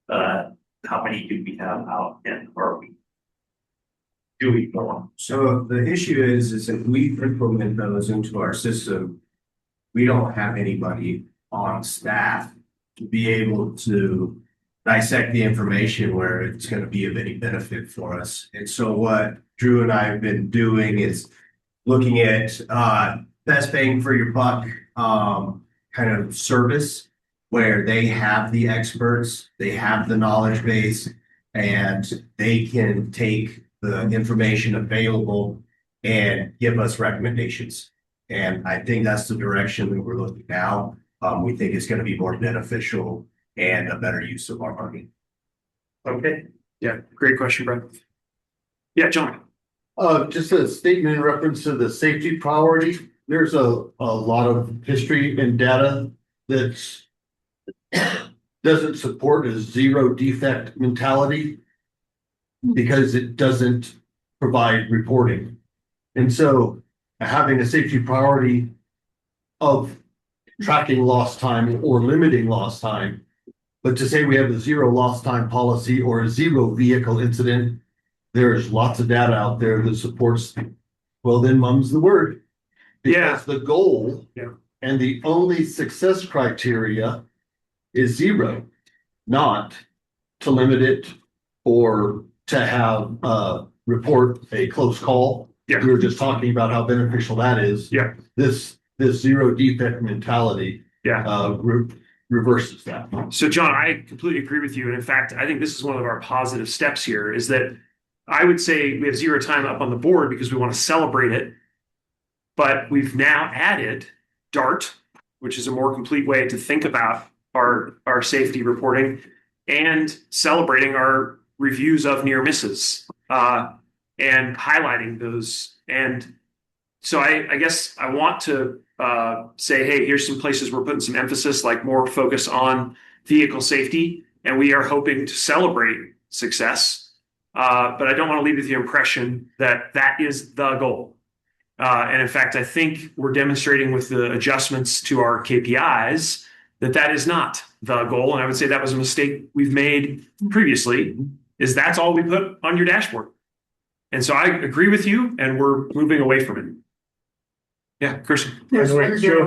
how many do we have out, and are we doing more? So the issue is if we implement those into our system, we don't have anybody on staff to be able to dissect the information where it's going to be of any benefit for us. And so what Drew and I have been doing is looking at best bang for your buck kind of service, where they have the experts, they have the knowledge base, and they can take the information available and give us recommendations. And I think that's the direction that we're looking now. We think it's going to be more beneficial and a better use of our money. Okay. Yeah, great question, Brad. Yeah, John. Just a statement in reference to the safety priority. There's a lot of history and data that doesn't support a zero defect mentality because it doesn't provide reporting. And so having a safety priority of tracking lost time or limiting lost time, but to say we have a zero lost time policy or a zero vehicle incident, there's lots of data out there that supports, well, then mum's the word. Because the goal and the only success criteria is zero, not to limit it or to have report a close call. We were just talking about how beneficial that is. This zero defect mentality reverses that. So, John, I completely agree with you. And in fact, I think this is one of our positive steps here, is that I would say we have zero time up on the board because we want to celebrate it. But we've now added DART, which is a more complete way to think about our safety reporting and celebrating our reviews of near misses and highlighting those. And so I guess I want to say, hey, here's some places we're putting some emphasis, like more focus on vehicle safety, and we are hoping to celebrate success. But I don't want to leave with the impression that that is the goal. And in fact, I think we're demonstrating with the adjustments to our KPIs that that is not the goal. And I would say that was a mistake we've made previously, is that's all we put on your dashboard. And so I agree with you, and we're moving away from it. Yeah, Chris. There's zero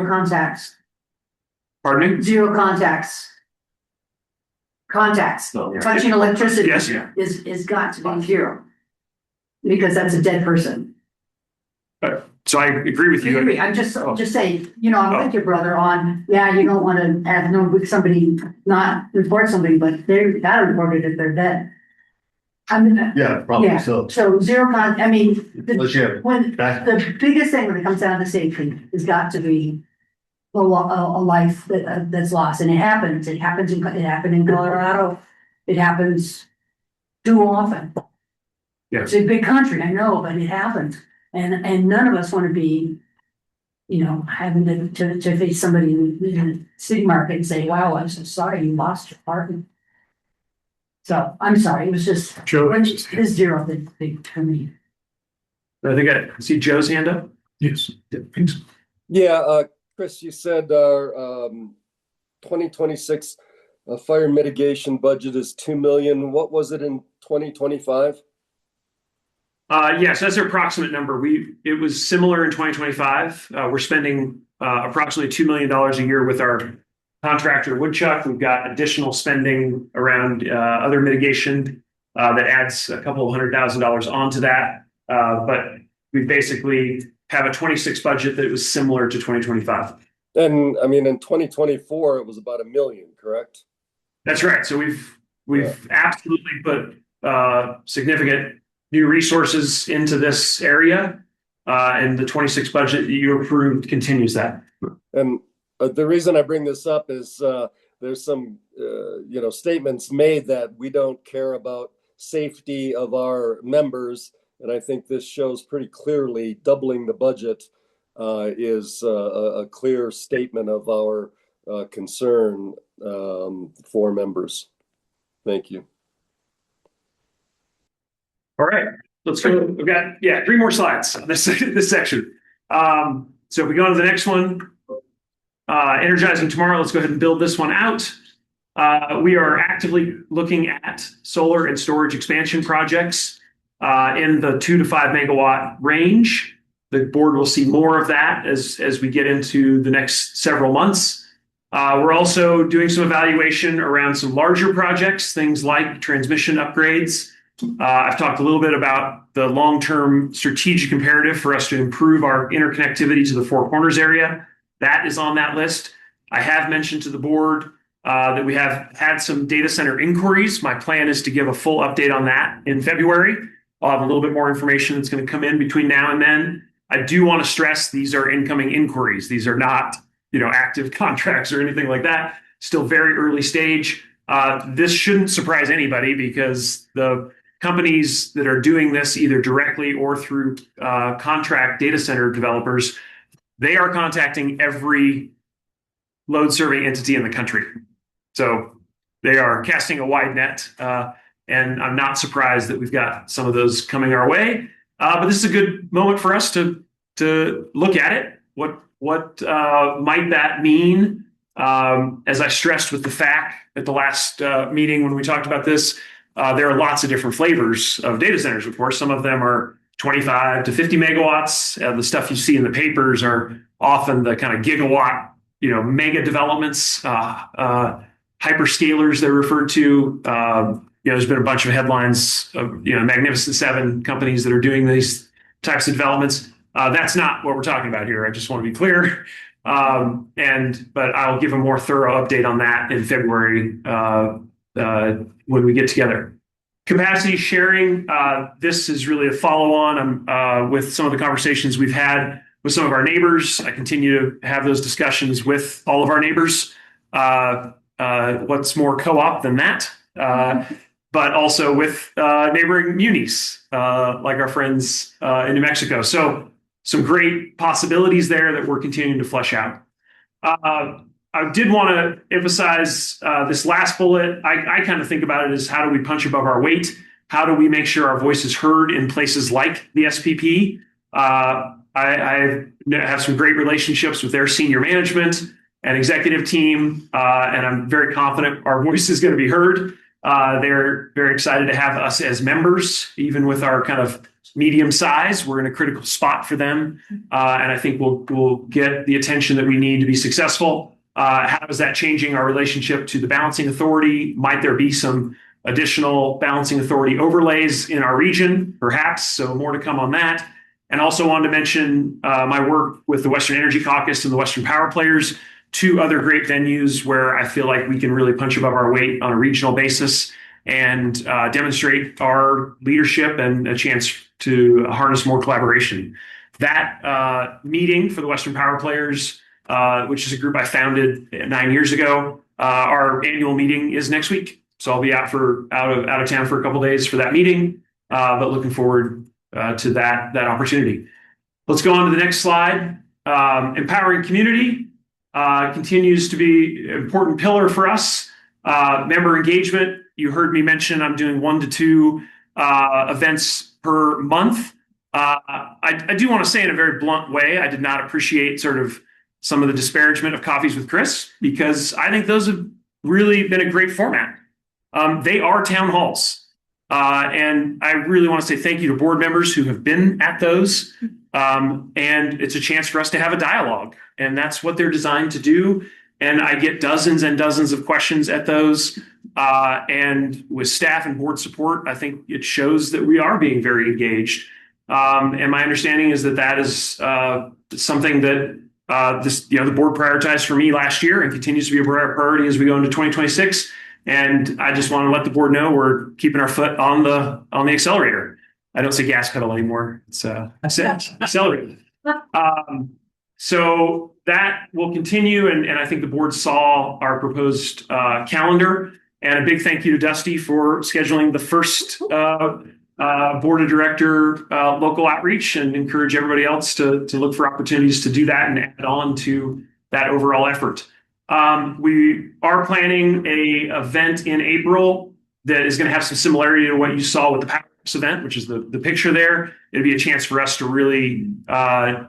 contacts. Pardon me? Zero contacts. Contacts. Touching electricity Yes. is got to be zero. Because that's a dead person. So I agree with you. I'm just saying, I'm with your brother on, you don't want to have with somebody, not report somebody, but they gotta report it if they're dead. I mean, probably so. So zero Legit. The biggest thing when it comes down to safety has got to be a life that's lost, and it happens. It happened in Colorado. It happens too often. Yeah. It's a big country, I know, but it happens. And none of us want to be, having to face somebody in the city market and say, wow, I'm so sorry you lost your partner. So I'm sorry, it was just this zero big for me. I think I see Joe's hand up. Yes. Yeah, Chris, you said our 2026 fire mitigation budget is 2 million. What was it in 2025? Yes, that's an approximate number. It was similar in 2025. We're spending approximately $2 million a year with our contractor Woodchuck. We've got additional spending around other mitigation that adds a couple of $100,000 onto that. But we basically have a 26 budget that was similar to 2025. And I mean, in 2024, it was about $1 million, correct? That's right. So we've absolutely put significant new resources into this area, and the 26 budget that you approved continues that. And the reason I bring this up is there's some statements made that we don't care about safety of our members, and I think this shows pretty clearly doubling the budget is a clear statement of our concern for members. Thank you. All right, let's go. We've got 3 more slides on this section. So if we go to the next one, energizing tomorrow. Let's go ahead and build this one out. We are actively looking at solar and storage expansion projects in the 2 to 5 megawatt range. The board will see more of that as we get into the next several months. We're also doing some evaluation around some larger projects, things like transmission upgrades. I've talked a little bit about the long-term strategic imperative for us to improve our interconnectivity to the Four Corners area. That is on that list. I have mentioned to the board that we have had some data center inquiries. My plan is to give a full update on that in February. I'll have a little bit more information that's going to come in between now and then. I do want to stress these are incoming inquiries. These are not, active contracts or anything like that. Still very early stage. This shouldn't surprise anybody because the companies that are doing this either directly or through contract data center developers, they are contacting every load serving entity in the country. So they are casting a wide net, and I'm not surprised that we've got some of those coming our way. But this is a good moment for us to look at it. What might that mean? As I stressed with the FAC at the last meeting when we talked about this, there are lots of different flavors of data centers, of course. Some of them are 25 to 50 megawatts. The stuff you see in the papers are often the kind of gigawatt, mega developments, hyperscalers they're referred to. There's been a bunch of headlines of, Magnificent Seven companies that are doing these types of developments. That's not what we're talking about here. I just want to be clear. But I'll give a more thorough update on that in February when we get together. Capacity sharing, this is really a follow-on with some of the conversations we've had with some of our neighbors. I continue to have those discussions with all of our neighbors. What's more co-op than that? But also with neighboring munis, like our friends in New Mexico. So some great possibilities there that we're continuing to flesh out. I did want to emphasize this last bullet. I kind of think about it as how do we punch above our weight? How do we make sure our voice is heard in places like the SPP? I have some great relationships with their senior management and executive team, and I'm very confident our voice is going to be heard. They're very excited to have us as members, even with our kind of medium size. We're in a critical spot for them, and I think we'll get the attention that we need to be successful. How is that changing our relationship to the balancing authority? Might there be some additional balancing authority overlays in our region, perhaps? So more to come on that. And also wanted to mention my work with the Western Energy Caucus and the Western Power Players, two other great venues where I feel like we can really punch above our weight on a regional basis and demonstrate our leadership and a chance to harness more collaboration. That meeting for the Western Power Players, which is a group I founded 9 years ago, our annual meeting is next week. So I'll be out of town for a couple days for that meeting, but looking forward to that opportunity. Let's go on to the next slide. Empowering community continues to be an important pillar for us. Member engagement, you heard me mention I'm doing 1 to 2 events per month. I do want to say in a very blunt way, I did not appreciate sort of some of the disparagement of Coffees with Chris, because I think those have really been a great format. They are town halls. And I really want to say thank you to board members who have been at those. And it's a chance for us to have a dialogue. And that's what they're designed to do. And I get dozens and dozens of questions at those. And with staff and board support, I think it shows that we are being very engaged. And my understanding is that is something that the board prioritized for me last year and continues to be a priority as we go into 2026. And I just want to let the board know we're keeping our foot on the accelerator. I don't say gas pedal anymore. It's accelerator. So that will continue. And I think the board saw our proposed calendar. And a big thank you to Dusty for scheduling the first board of director local outreach, and encourage everybody else to look for opportunities to do that and add on to that overall effort. We are planning an event in April that is going to have some similarity to what you saw with the Power event, which is the picture there. It'll be a chance for us to really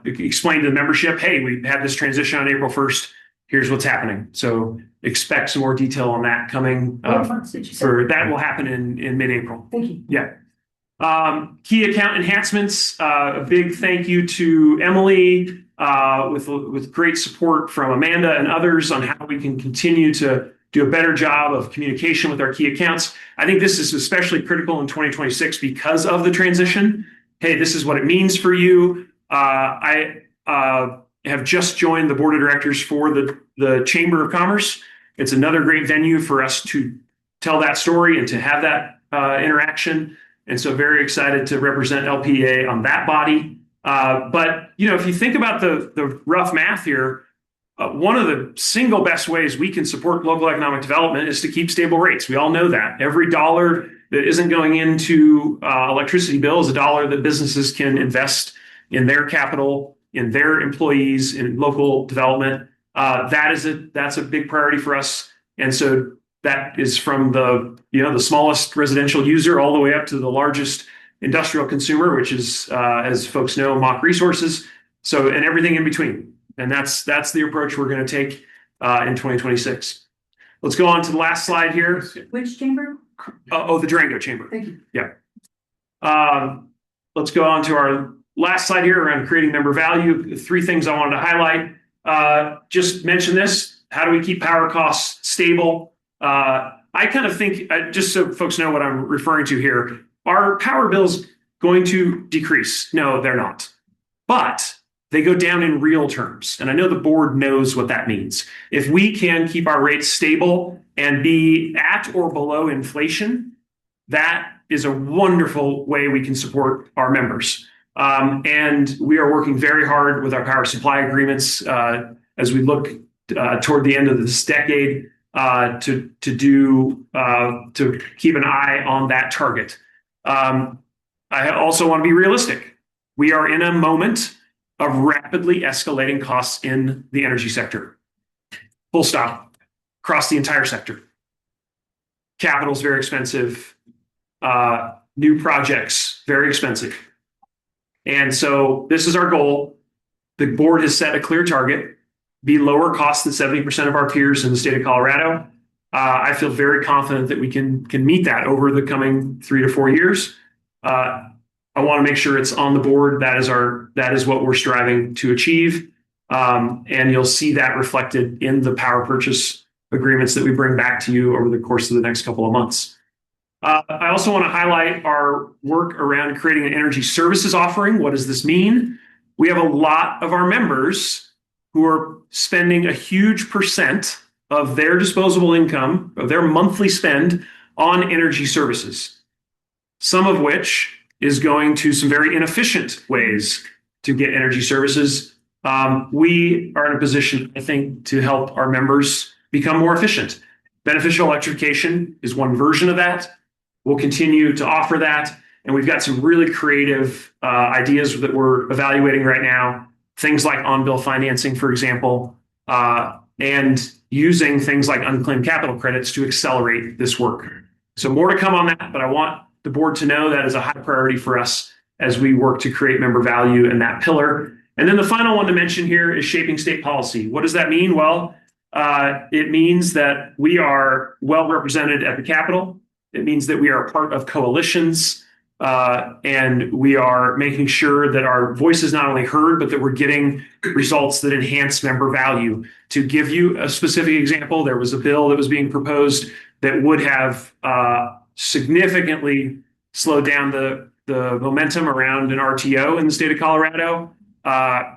explain to the membership, hey, we had this transition on April 1st. Here's what's happening. So expect some more detail on that coming. That will happen in mid-April. Thank you. Yeah. Key account enhancements. A big thank you to Emily with great support from Amanda and others on how we can continue to do a better job of communication with our key accounts. I think this is especially critical in 2026 because of the transition. Hey, this is what it means for you. I have just joined the board of directors for the Chamber of Commerce. It's another great venue for us to tell that story and to have that interaction. And so very excited to represent LPEA on that body. But, if you think about the rough math here, one of the single best ways we can support local economic development is to keep stable rates. We all know that. Every dollar that isn't going into electricity bill is a dollar that businesses can invest in their capital, in their employees, in local development. That's a big priority for us. And so that is from the smallest residential user all the way up to the largest industrial consumer, which is, as folks know, Mock Resources. So, and everything in between. And that's the approach we're going to take in 2026. Let's go on to the last slide here. Which chamber? The Durango Chamber. Thank you. Yeah. Let's go on to our last slide here around creating member value. 3 things I wanted to highlight. Just mention this. How do we keep power costs stable? I kind of think, just so folks know what I'm referring to here, our power bills going to decrease. No, they're not. But they go down in real terms. And I know the board knows what that means. If we can keep our rates stable and be at or below inflation, that is a wonderful way we can support our members. And we are working very hard with our power supply agreements as we look toward the end of this decade to keep an eye on that target. I also want to be realistic. We are in a moment of rapidly escalating costs in the energy sector. Full stop. Across the entire sector. Capital is very expensive. New projects, very expensive. And so this is our goal. The board has set a clear target, be lower cost than 70% of our peers in the state of Colorado. I feel very confident that we can meet that over the coming 3 to 4 years. I want to make sure it's on the board. That is what we're striving to achieve. And you'll see that reflected in the power purchase agreements that we bring back to you over the course of the next couple of months. I also want to highlight our work around creating an energy services offering. What does this mean? We have a lot of our members who are spending a huge percent of their disposable income, of their monthly spend on energy services, some of which is going to some very inefficient ways to get energy services. We are in a position, I think, to help our members become more efficient. Beneficial electrification is one version of that. We'll continue to offer that. And we've got some really creative ideas that we're evaluating right now. Things like on-bill financing, for example, and using things like unclaimed capital credits to accelerate this work. So more to come on that, but I want the board to know that is a high priority for us as we work to create member value in that pillar. And then the final one to mention here is shaping state policy. What does that mean? Well, it means that we are well represented at the Capitol. It means that we are a part of coalitions, and we are making sure that our voice is not only heard, but that we're getting results that enhance member value. To give you a specific example, there was a bill that was being proposed that would have significantly slowed down the momentum around an RTO in the state of Colorado.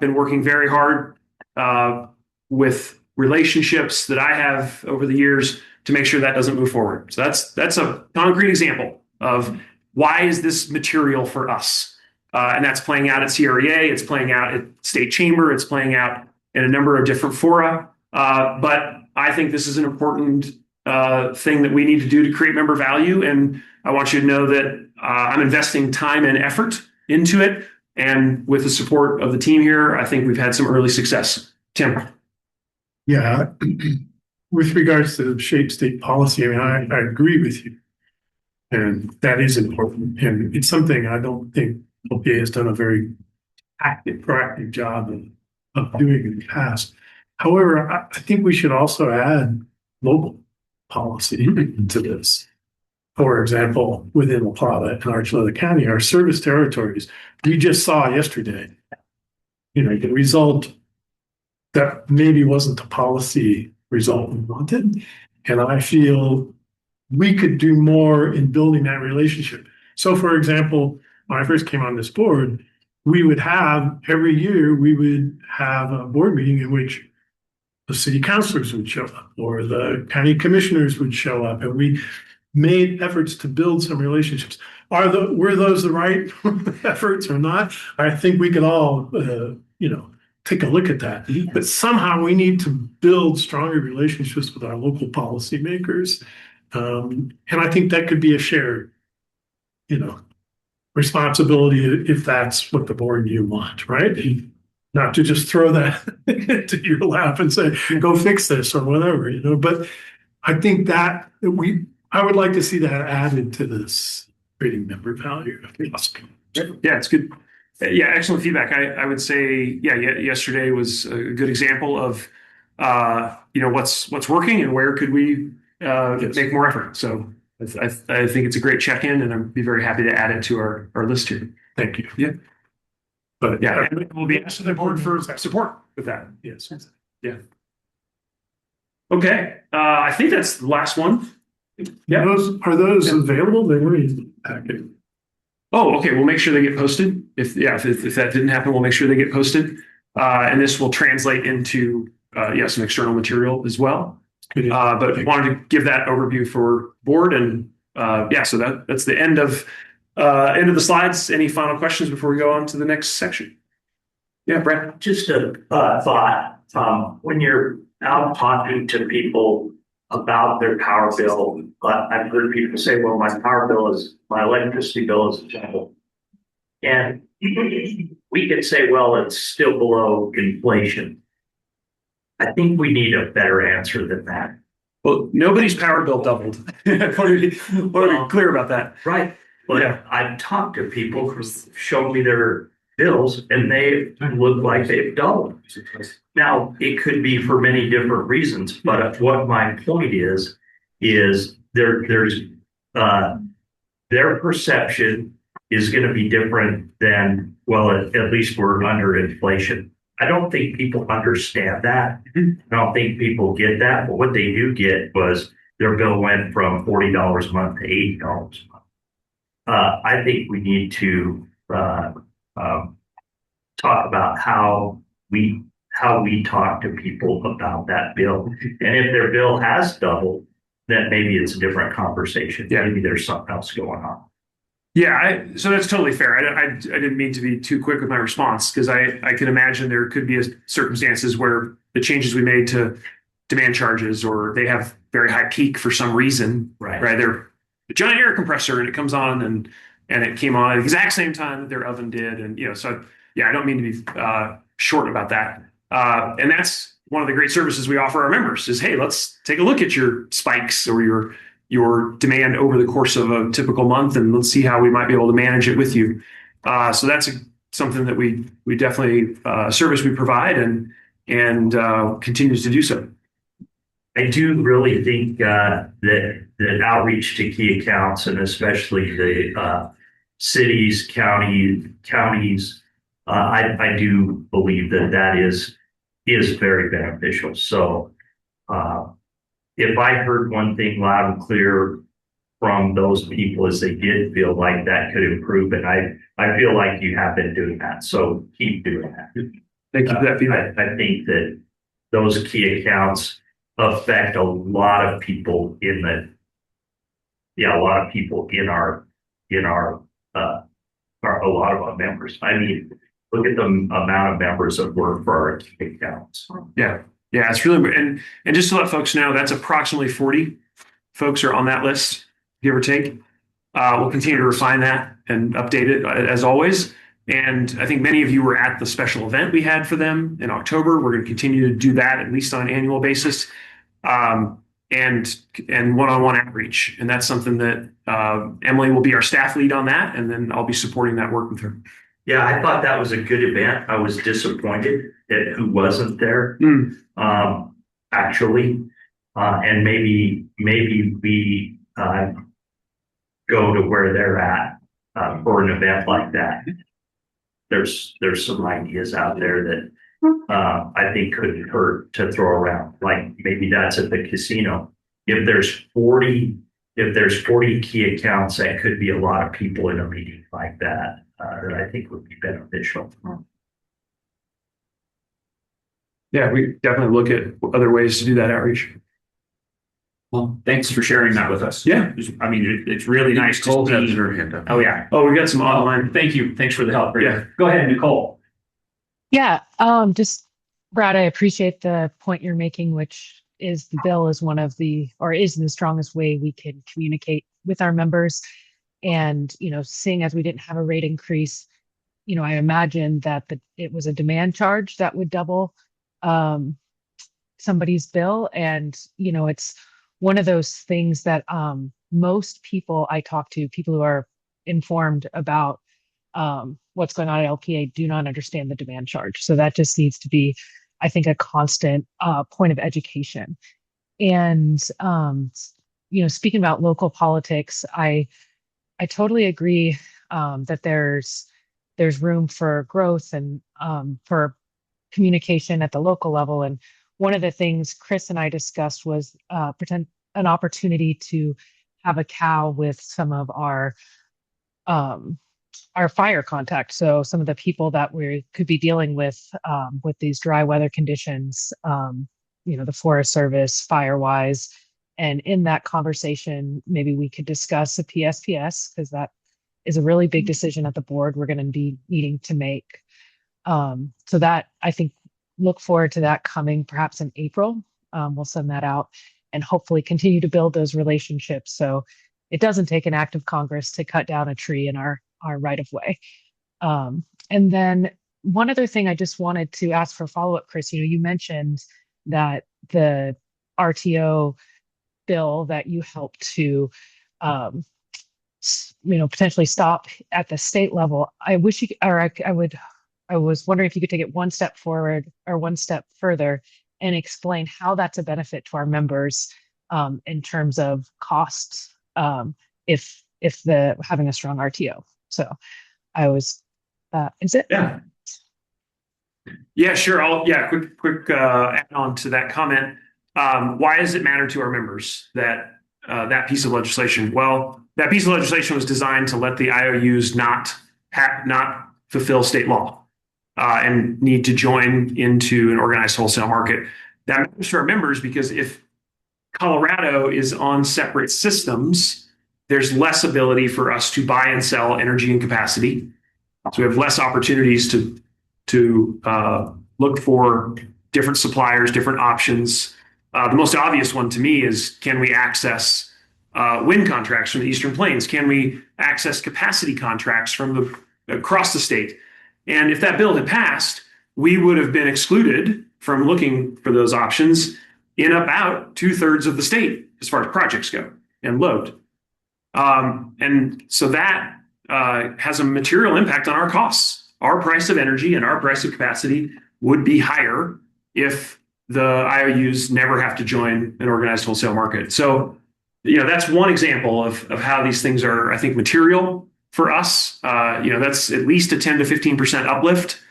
Been working very hard with relationships that I have over the years to make sure that doesn't move forward. So that's a concrete example of why is this material for us? And that's playing out at CREA, it's playing out at State Chamber, it's playing out in a number of different fora. But I think this is an important thing that we need to do to create member value. And I want you to know that I'm investing time and effort into it. And with the support of the team here, I think we've had some early success. Tim. Yeah. With regards to shape state policy, I mean, I agree with you. And that is important. And it's something I don't think LPEA has done a very proactive job of doing in the past. However, I think we should also add local policy into this. For example, within La Plata and Archuleta County, our service territories, we just saw yesterday, the result that maybe wasn't the policy result we wanted. And I feel we could do more in building that relationship. So, for example, when I first came on this board, we would have every year, we would have a board meeting in which the city councilors would show up or the county commissioners would show up, and we made efforts to build some relationships. Were those the right efforts or not? I think we could all, take a look at that. But somehow we need to build stronger relationships with our local policymakers. And I think that could be a shared, responsibility if that's what the board you want, right? Not to just throw that into your lap and say, go fix this or whatever, But I think that I would like to see that added to this creating member value. Yeah, it's good. Yeah, excellent feedback. I would say, yesterday was a good example of, what's working and where could we make more effort. So I think it's a great check-in, and I'd be very happy to add it to our list here. Thank you. Yeah. But yeah, we'll be asking the board for support with that. Yes. Yeah. Okay. I think that's the last one. Yeah. Are those available? They were in the packet. Oh, okay. We'll make sure they get posted. If that didn't happen, we'll make sure they get posted. And this will translate into some external material as well. But wanted to give that overview for board, and yeah, so that's the end of the slides. Any final questions before we go on to the next section? Yeah, Brad. Just a thought, when you're out talking to people about their power bill, I've heard people say, well, my electricity bill is double. And we could say, well, it's still below inflation. I think we need a better answer than that. Well, nobody's power bill doubled. I want to be clear about that. Right. But Yeah. I've talked to people who show me their bills and they look like they've doubled. Now, it could be for many different reasons, but what my point is there's their perception is going to be different than, well, at least we're under inflation. I don't think people understand that. I don't think people get that. But what they do get was their bill went from $40 a month to $80 a month. I think we need to talk about how we talk to people about that bill. And if their bill has doubled, then maybe it's a different conversation. Yeah. Maybe there's something else going on. Yeah, so that's totally fair. I didn't mean to be too quick with my response because I can imagine there could be circumstances where the changes we made to demand charges, or they have very high peak for some reason, right? They're a giant air compressor and it comes on and it came on at the exact same time that their oven did. And, so yeah, I don't mean to be short about that. And that's one of the great services we offer our members is, hey, let's take a look at your spikes or your demand over the course of a typical month, and let's see how we might be able to manage it with you. So that's something that we definitely service we provide and continues to do so. I do really think that outreach to key accounts, and especially the cities, counties, I do believe that is very beneficial. So if I heard one thing loud and clear from those people is they did feel like that could improve, and I feel like you have been doing that. So keep doing that. Thank you for that feedback. I think that those key accounts affect a lot of people in a lot of our members. I mean, look at the amount of members that work for our key accounts. Yeah, it's really, and just to let folks know, that's approximately 40 folks are on that list, give or take. We'll continue to refine that and update it as always. And I think many of you were at the special event we had for them in October. We're going to continue to do that at least on an annual basis, and one-on-one outreach. And that's something that Emily will be our staff lead on that, and then I'll be supporting that work with her. Yeah, I thought that was a good event. I was disappointed at who wasn't there, actually. And maybe we go to where they're at for an event like that. There's some ideas out there that I think couldn't hurt to throw around. Like maybe that's at the casino. If there's 40 key accounts, that could be a lot of people in a meeting like that. That I think would be beneficial. Yeah, we definitely look at other ways to do that outreach. Well, thanks for sharing that with us. Yeah. I mean, it's really nice to see. Oh, yeah. Oh, we got some online. Thank you. Thanks for the help. Yeah. Go ahead, Nicole. Yeah. Just Brad, I appreciate the point you're making, which is the bill is is the strongest way we can communicate with our members. And, seeing as we didn't have a rate increase, I imagine that it was a demand charge that would double somebody's bill. And, it's one of those things that most people I talk to, people who are informed about what's going on at LPEA, do not understand the demand charge. So that just needs to be, I think, a constant point of education. And, speaking about local politics, I totally agree that there's room for growth and for communication at the local level. And one of the things Chris and I discussed was an opportunity to have a cow with some of our fire contact. So some of the people that we could be dealing with these dry weather conditions, the Forest Service, Firewise, And in that conversation, maybe we could discuss a PSPS, because that is a really big decision at the board we're going to be needing to make. So that, I think, look forward to that coming perhaps in April. We'll send that out and hopefully continue to build those relationships so it doesn't take an act of Congress to cut down a tree in our right of way. And then one other thing I just wanted to ask for follow-up, Chris, you mentioned that the RTO bill that you helped to, potentially stop at the state level. I wish you, or I was wondering if you could take it one step forward or one step further and explain how that's a benefit to our members in terms of costs if the having a strong RTO. So I was, is it? Yeah, sure. Quick add on to that comment. Why does it matter to our members that that piece of legislation? Well, that piece of legislation was designed to let the IOUs not fulfill state law and need to join into an organized wholesale market. That matters to our members because if Colorado is on separate systems, there's less ability for us to buy and sell energy and capacity. So we have less opportunities to look for different suppliers, different options. The most obvious one to me is, can we access wind contracts from the Eastern Plains? Can we access capacity contracts from across the state? And if that bill had passed, we would have been excluded from looking for those options in about 2/3 of the state as far as projects go and load. And so that has a material impact on our costs. Our price of energy and our price of capacity would be higher if the IOUs never have to join an organized wholesale market. So, that's one example of how these things are, I think, material for us. That's at least a 10 to 15% uplift.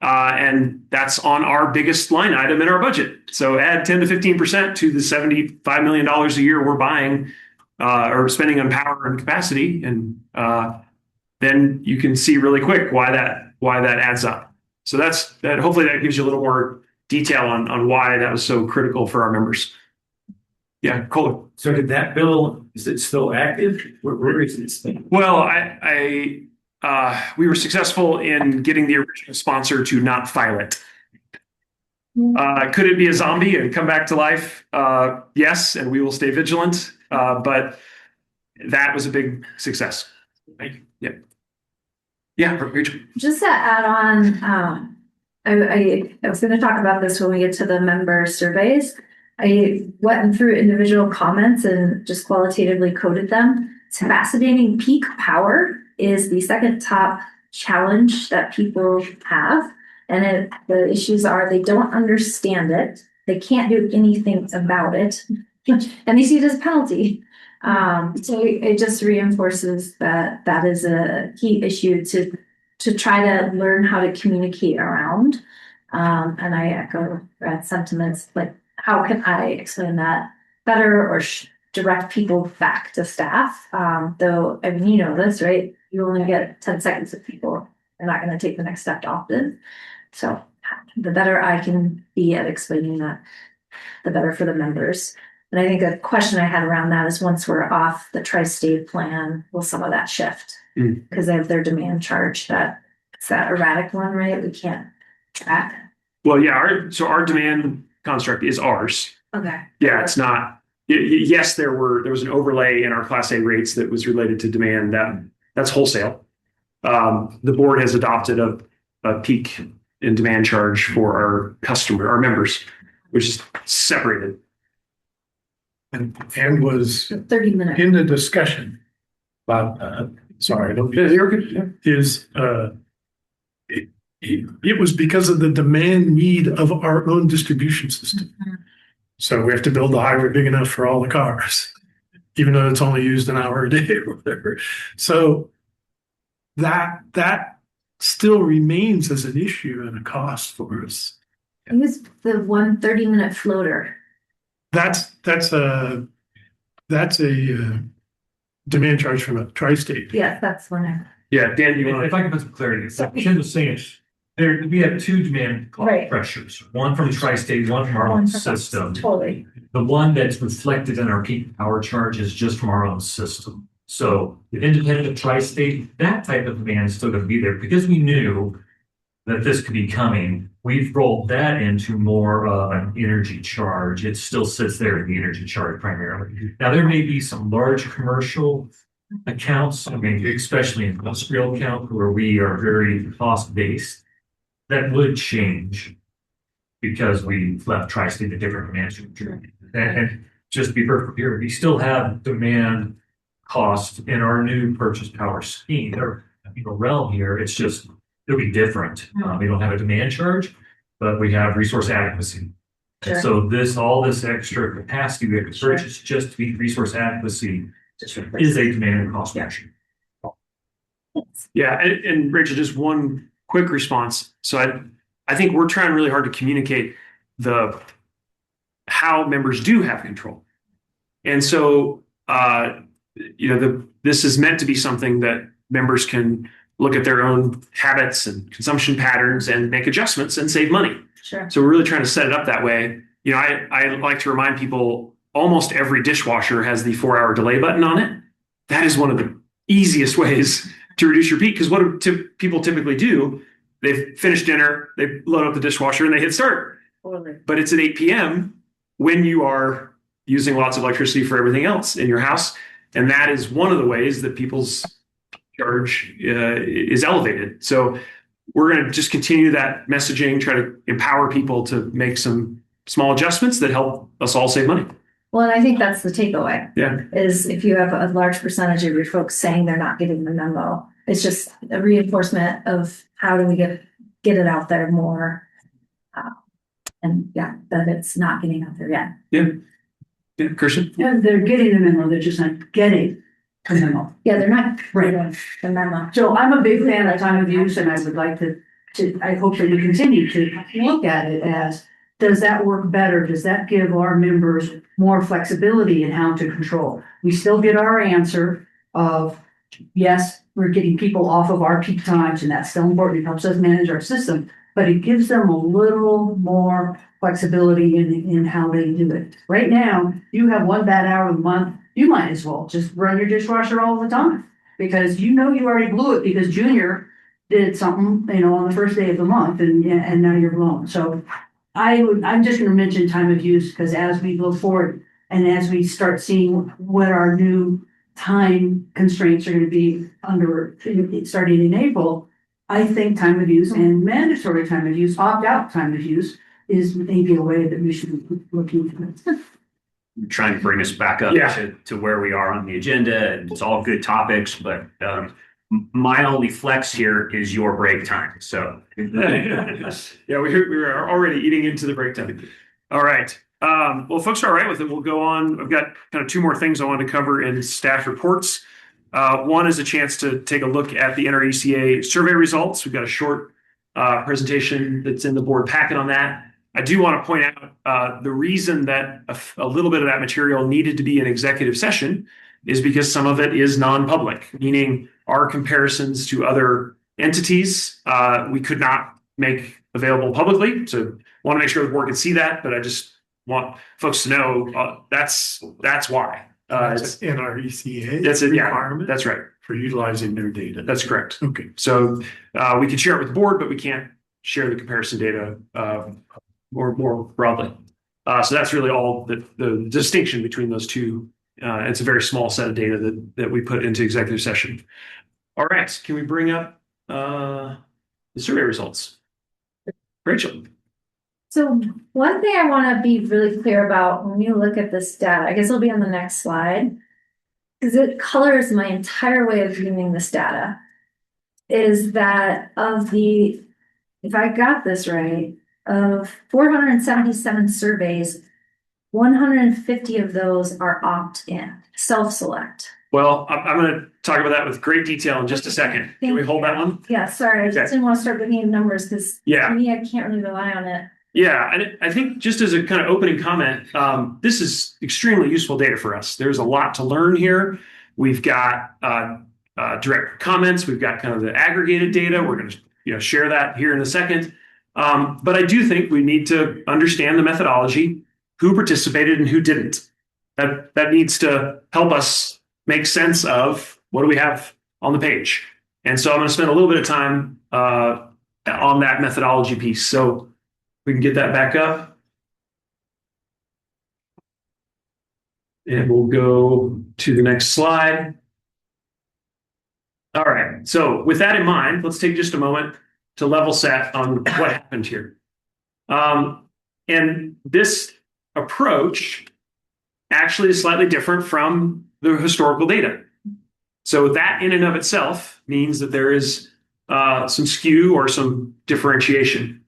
And that's on our biggest line item in our budget. So add 10 to 15% to the $75 million a year we're buying or spending on power and capacity. And then you can see really quick why that adds up. So hopefully that gives you a little more detail on why that was so critical for our members. Yeah, Cole. So did that bill, is it still active? Where is it? Well, we were successful in getting the original sponsor to not file it. Could it be a zombie and come back to life? Yes, and we will stay vigilant. But that was a big success. Thank you. Yeah. Yeah, Rachel. Just to add on, I was going to talk about this when we get to the member surveys. I went through individual comments and just qualitatively coded them. It's fascinating. Peak power is the second top challenge that people have. And the issues are they don't understand it. They can't do anything about it. And they see it as a penalty. So it just reinforces that is a key issue to try to learn how to communicate around. And I echo Brad's sentiments, like, how can I explain that better or direct people back to staff? Though, I mean, this, right? You only get 10 seconds with people. They're not going to take the next step often. So the better I can be at explaining that, the better for the members. And I think a question I had around that is, once we're off the tri-state plan, will some of that shift? Because they have their demand charge it's that erratic one, right? We can't track. Well, yeah, our demand construct is ours. Okay. Yeah, it's not. Yes, there was an overlay in our Class A rates that was related to demand. That's wholesale. The board has adopted a peak in demand charge for our members, which is separated. And was 30 minutes in the discussion about sorry, it was because of the demand need of our own distribution system. So we have to build a highway big enough for all the cars, even though it's only used an hour a day or whatever. So that still remains as an issue and a cost for us. It was the 1 30-minute floater. That's a demand charge from a tri-state. Yeah, that's one. Yeah, Dan, if I can put some clarity, Jen was saying We have two demand Right. pressures, one from Tri-State, one from our One own from us. system. Totally. The one that's reflected in our peak power charge is just from our own system. So if independent of Tri-State, that type of demand is still going to be there because we knew that this could be coming. We've rolled that into more of an energy charge. It still sits there in the energy charge primarily. Now, there may be some large commercial accounts, I mean, especially in industrial account where we are very cost-based, that would change because we left Tri-State a different demand structure. And just to be perfectly clear, we still have demand cost in our new purchase power scheme or realm here. It's just, it'll be different. We don't have a demand charge, but we have resource adequacy. Sure. And so all this extra capacity we have to purchase just to meet resource adequacy is a demand and cost pressure. Yeah, and Rachel, just one quick response. So I think we're trying really hard to communicate how members do have control. And so this is meant to be something that members can look at their own habits and consumption patterns and make adjustments and save money. Sure. So we're really trying to set it up that way. I like to remind people almost every dishwasher has the 4-hour delay button on it. That is one of the easiest ways to reduce your peak because what do people typically do? They've finished dinner, they load up the dishwasher and they hit start. Totally. But it's at 8 p.m. when you are using lots of electricity for everything else in your house. And that is one of the ways that people's charge is elevated. So we're going to just continue that messaging, try to empower people to make some small adjustments that help us all save money. Well, and I think that's the takeaway. Yeah. Is if you have a large percentage of your folks saying they're not getting the memo, it's just a reinforcement of how do we get it out there more. And yeah, that it's not getting out there yet. Yeah, Christian? Yeah, they're getting the memo, they're just not getting the memo. Yeah, they're not Right. getting the memo. So I'm a big fan of time of use, and I would like to, I hope that we continue to look at it as, does that work better? Does that give our members more flexibility in how to control? We still get our answer of, yes, we're getting people off of our peak times, and that's still important. It helps us manage our system, but it gives them a little more flexibility in how they do it. Right now, you have one bad hour a month, you might as well just run your dishwasher all the time because you already blew it because Junior did something, on the first day of the month and now you're blown. So I'm just going to mention time of use because as we go forward and as we start seeing what our new time constraints are going to be starting in April, I think time of use and mandatory time of use, opt-out time of use is maybe a way that we should be looking at. I'm trying to bring us back up to where we are on the agenda. And it's all good topics, but my only flex here is your break time. So yeah, we are already eating into the break time. All right. Well, folks are all right with it. We'll go on. I've got kind of two more things I want to cover in staff reports. One is a chance to take a look at the NRECA survey results. We've got a short presentation that's in the board packet on that. I do want to point out the reason that a little bit of that material needed to be an executive session is because some of it is non-public, meaning our comparisons to other entities we could not make available publicly. So want to make sure the board can see that, but I just want folks to know that's why. It's NRECA. That's a requirement. That's right. For utilizing their data. That's correct. Okay. So we can share it with the board, but we can't share the comparison data more broadly. So that's really all the distinction between those two. It's a very small set of data that we put into executive session. All right, can we bring up the survey results? Rachel. So one thing I want to be really clear about when you look at this data, I guess it'll be on the next slide, because it colors my entire way of viewing this data, is that if I got this right, of 477 surveys, 150 of those are opt-in, self-select. Well, I'm going to talk about that with great detail in just a second. Can we hold that one? Yeah, sorry, I just didn't want to start looking at numbers because to me, I can't really rely on it. Yeah, and I think just as a kind of opening comment, this is extremely useful data for us. There's a lot to learn here. We've got direct comments. We've got kind of the aggregated data. We're going to share that here in a second. But I do think we need to understand the methodology, who participated and who didn't. That needs to help us make sense of what do we have on the page. And so I'm going to spend a little bit of time on that methodology piece. So we can get that back up. And we'll go to the next slide. All right. So with that in mind, let's take just a moment to level set on what happened here. And this approach actually is slightly different from the historical data. So that in and of itself means that there is some skew or some differentiation.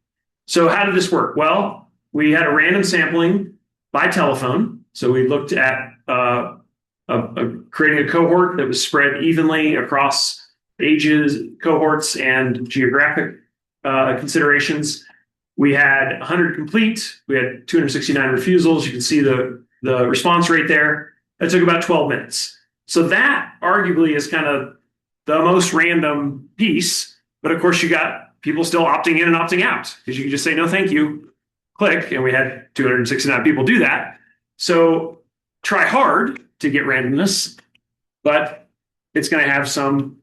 So how did this work? Well, we had a random sampling by telephone. So we looked at creating a cohort that was spread evenly across ages, cohorts, and geographic considerations. We had 100 complete. We had 269 refusals. You can see the response rate there. That took about 12 minutes. So that arguably is kind of the most random piece. But of course, you got people still opting in and opting out because you can just say, no, thank you, click. And we had 269 people do that. So try hard to get randomness, but it's going to have some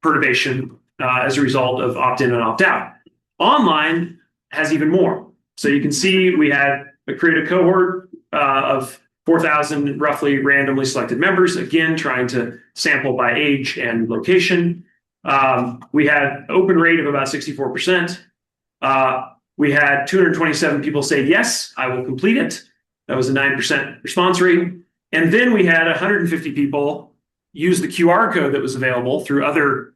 perturbation as a result of opt-in and opt-out. Online has even more. So you can see we had created a cohort of 4,000 roughly randomly selected members, again, trying to sample by age and location. We had open rate of about 64%. We had 227 people say, yes, I will complete it. That was a 9% response rate. And then we had 150 people use the QR code that was available through other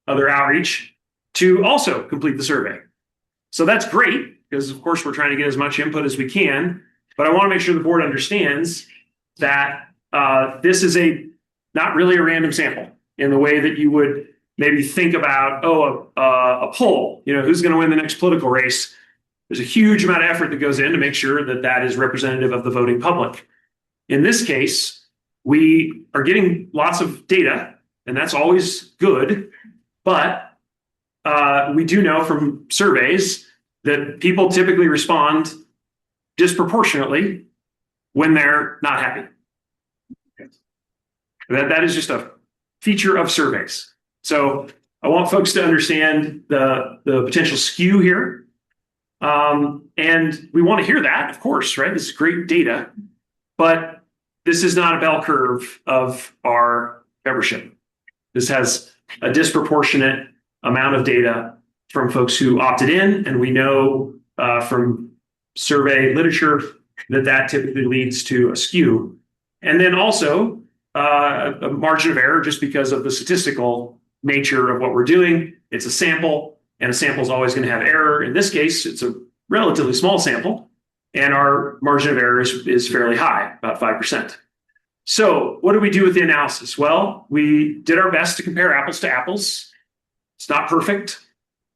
outreach to also complete the survey. So that's great because, of course, we're trying to get as much input as we can. But I want to make sure the board understands that this is not really a random sample in the way that you would maybe think about, a poll, who's going to win the next political race. There's a huge amount of effort that goes in to make sure that that is representative of the voting public. In this case, we are getting lots of data, and that's always good. But we do know from surveys that people typically respond disproportionately when they're not happy. That is just a feature of surveys. So I want folks to understand the potential skew here. And we want to hear that, of course, right? This is great data, but this is not a bell curve of our membership. This has a disproportionate amount of data from folks who opted in, and we know from survey literature that typically leads to a skew. And then also a margin of error just because of the statistical nature of what we're doing. It's a sample, and a sample is always going to have error. In this case, it's a relatively small sample, and our margin of error is fairly high, about 5%. So what do we do with the analysis? Well, we did our best to compare apples to apples. It's not perfect,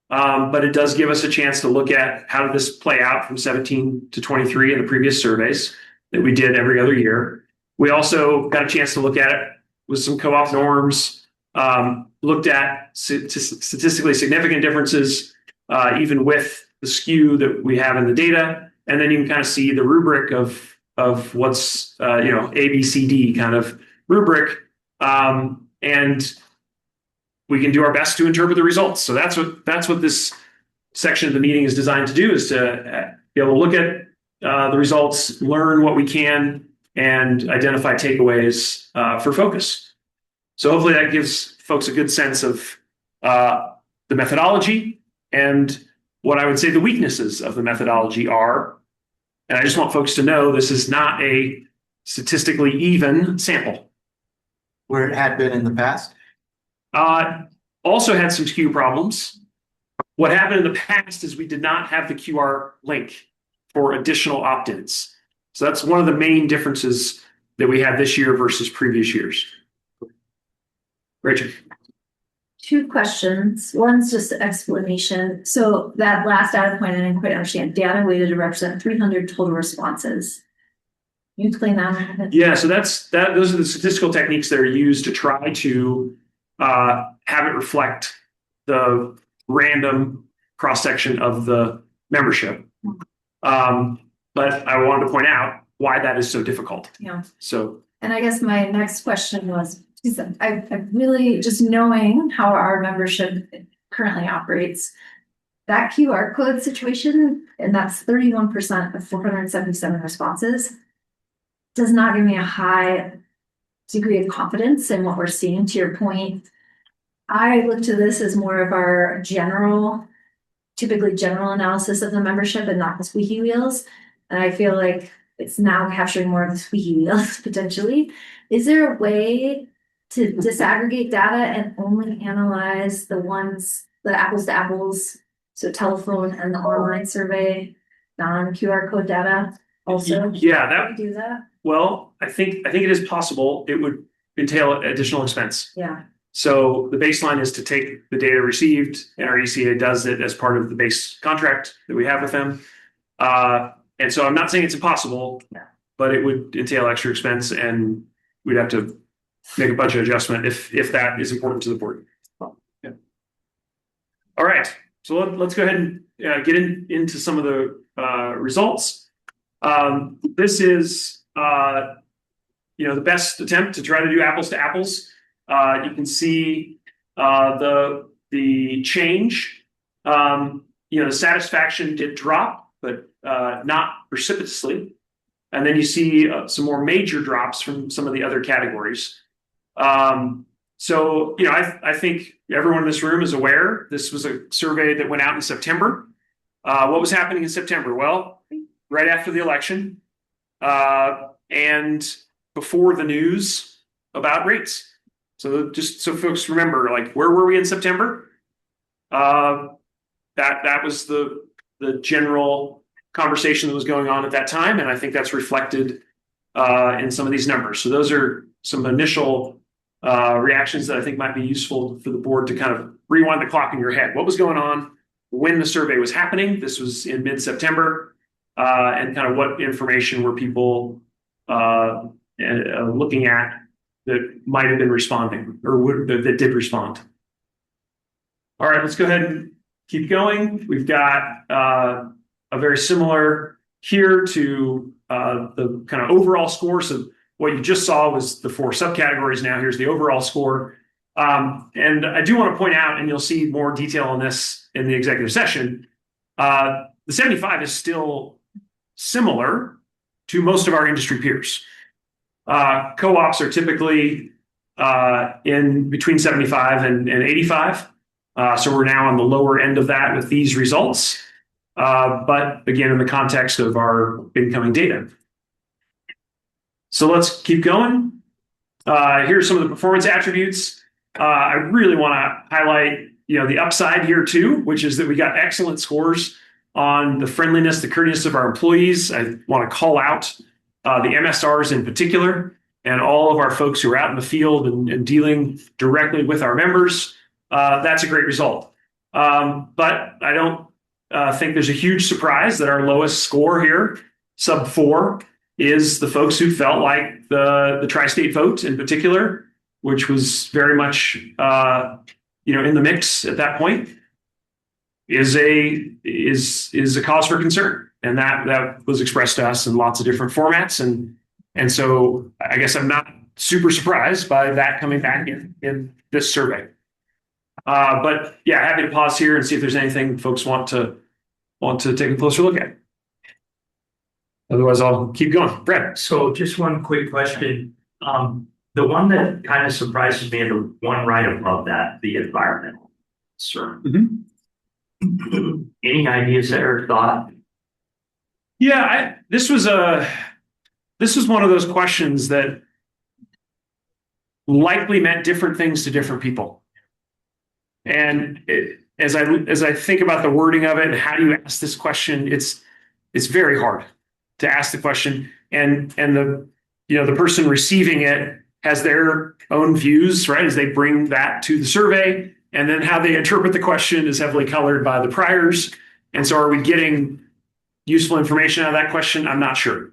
but it does give us a chance to look at how did this play out from 17 to 23 in the previous surveys that we did every other year. We also got a chance to look at it with some co-op norms, looked at statistically significant differences, even with the skew that we have in the data. And then you can kind of see the rubric of what's, A, B, C, D kind of rubric. And we can do our best to interpret the results. So that's what this section of the meeting is designed to do, is to be able to look at the results, learn what we can, and identify takeaways for focus. So hopefully that gives folks a good sense of the methodology and what I would say the weaknesses of the methodology are. And I just want folks to know this is not a statistically even sample. Where it had been in the past? Also had some skew problems. What happened in the past is we did not have the QR link for additional opt-ins. So that's one of the main differences that we have this year versus previous years. Rachel. 2 questions. One's just an explanation. So that last data point, I didn't quite understand. Data weighted to represent 300 total responses. Can you explain that? Yeah, so those are the statistical techniques that are used to try to have it reflect the random cross-section of the membership. But I wanted to point out why that is so difficult. Yeah. So, and I guess my next question was, I really, just knowing how our membership currently operates, that QR code situation, and that's 31% of 477 responses, does not give me a high degree of confidence in what we're seeing. To your point, I look to this as more of our typically general analysis of the membership and not the squeaky wheels. And I feel like it's now capturing more of the squeaky wheels potentially. Is there a way to disaggregate data and only analyze the apples to apples, so telephone and the online survey, non-QR code data also? Yeah, Can we do that? Well, I think it is possible. It would entail additional expense. Yeah. So the baseline is to take the data received. NRECA does it as part of the base contract that we have with them. And so I'm not saying it's impossible, but it would entail extra expense, and we'd have to make a budget adjustment if that is important to the board. Yeah. All right. So let's go ahead and get into some of the results. This is the best attempt to try to do apples to apples. You can see the change. The satisfaction did drop, but not precipitously. And then you see some more major drops from some of the other categories. So I think everyone in this room is aware this was a survey that went out in September. What was happening in September? Well, right after the election and before the news about rates. So just so folks remember, like, where were we in September? That was the general conversation that was going on at that time, and I think that's reflected in some of these numbers. So those are some initial reactions that I think might be useful for the board to kind of rewind the clock in your head. What was going on when the survey was happening? This was in mid-September, and kind of what information were people looking at that might have been responding or that did respond. All right, let's go ahead and keep going. We've got a very similar here to the kind of overall score. So what you just saw was the 4 subcategories. Now here's the overall score. And I do want to point out, and you'll see more detail on this in the executive session, the 75 is still similar to most of our industry peers. Co-ops are typically in between 75 and 85. So we're now on the lower end of that with these results. But again, in the context of our incoming data. So let's keep going. Here's some of the performance attributes. I really want to highlight, the upside here too, which is that we got excellent scores on the friendliness, the courteousness of our employees. I want to call out the MSRs in particular, and all of our folks who are out in the field and dealing directly with our members. That's a great result. But I don't think there's a huge surprise that our lowest score here, sub 4, is the folks who felt like the tri-state vote in particular, which was very much in the mix at that point, is a cause for concern. And that was expressed to us in lots of different formats. And so I guess I'm not super surprised by that coming back in this survey. But yeah, happy to pause here and see if there's anything folks want to take a closer look at. Otherwise, I'll keep going. Brett. So just one quick question. The one that kind of surprises me, and the one right above that, the environmental concern. Mm-hmm. Any ideas there or thought? Yeah, this was one of those questions that likely meant different things to different people. And as I think about the wording of it and how do you ask this question, it's very hard to ask the question, and the person receiving it has their own views, right, as they bring that to the survey, and then how they interpret the question is heavily colored by the priors. And so are we getting useful information out of that question? I'm not sure.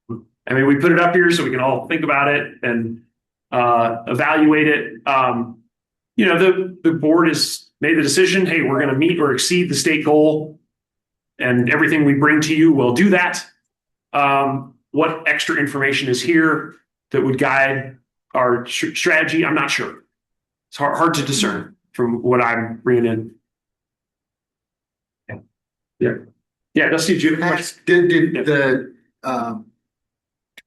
I mean, we put it up here so we can all think about it and evaluate it. The board is made the decision, hey, we're going to meet or exceed the state goal, and everything we bring to you will do that. What extra information is here that would guide our strategy? I'm not sure. It's hard to discern from what I'm bringing in. Yeah, Dusty, do you have a question? Did the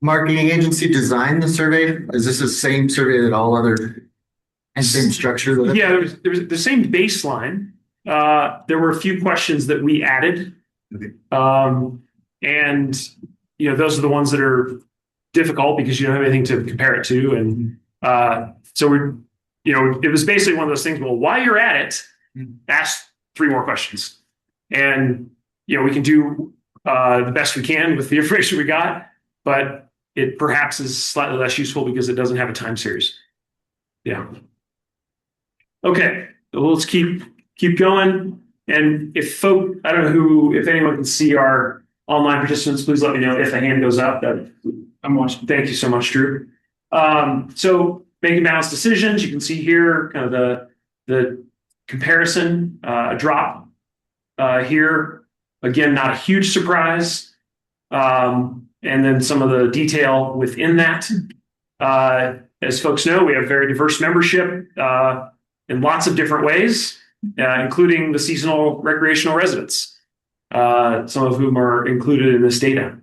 marketing agency design the survey? Is this the same survey that all other and same structure? Yeah, there was the same baseline. There were a few questions that we added. Okay. And those are the ones that are difficult because you don't have anything to compare it to. And so it was basically one of those things, well, while you're at it, ask 3 more questions. And we can do the best we can with the information we got, but it perhaps is slightly less useful because it doesn't have a time series. Yeah. Okay, well, let's keep going. And if I don't know if anyone can see our online participants, please let me know if a hand goes up. I'm watching. Thank you so much, Drew. So making balanced decisions, you can see here kind of the comparison, a drop here. Again, not a huge surprise. And then some of the detail within that. As folks know, we have very diverse membership in lots of different ways, including the seasonal recreational residents, some of whom are included in this data.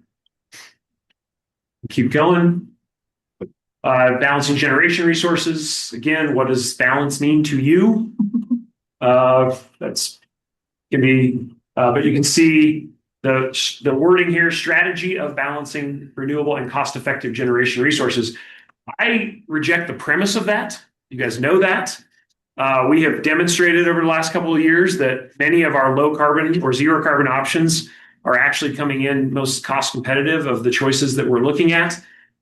Keep going. Balancing generation resources. Again, what does balance mean to you? That's can be, but you can see the wording here: strategy of balancing renewable and cost-effective generation resources. I reject the premise of that. You guys know that. We have demonstrated over the last couple of years that many of our low carbon or zero carbon options are actually coming in most cost competitive of the choices that we're looking at.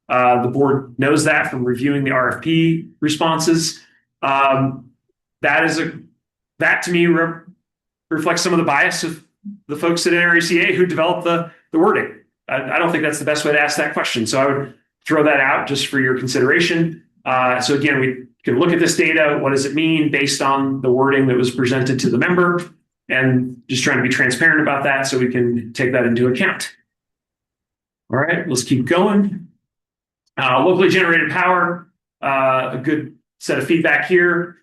The board knows that from reviewing the RFP responses. That to me reflects some of the bias of the folks at NRECA who developed the wording. I don't think that's the best way to ask that question. So I would throw that out just for your consideration. So again, we can look at this data. What does it mean based on the wording that was presented to the member? And just trying to be transparent about that so we can take that into account. All right, let's keep going. Locally generated power, a good set of feedback here.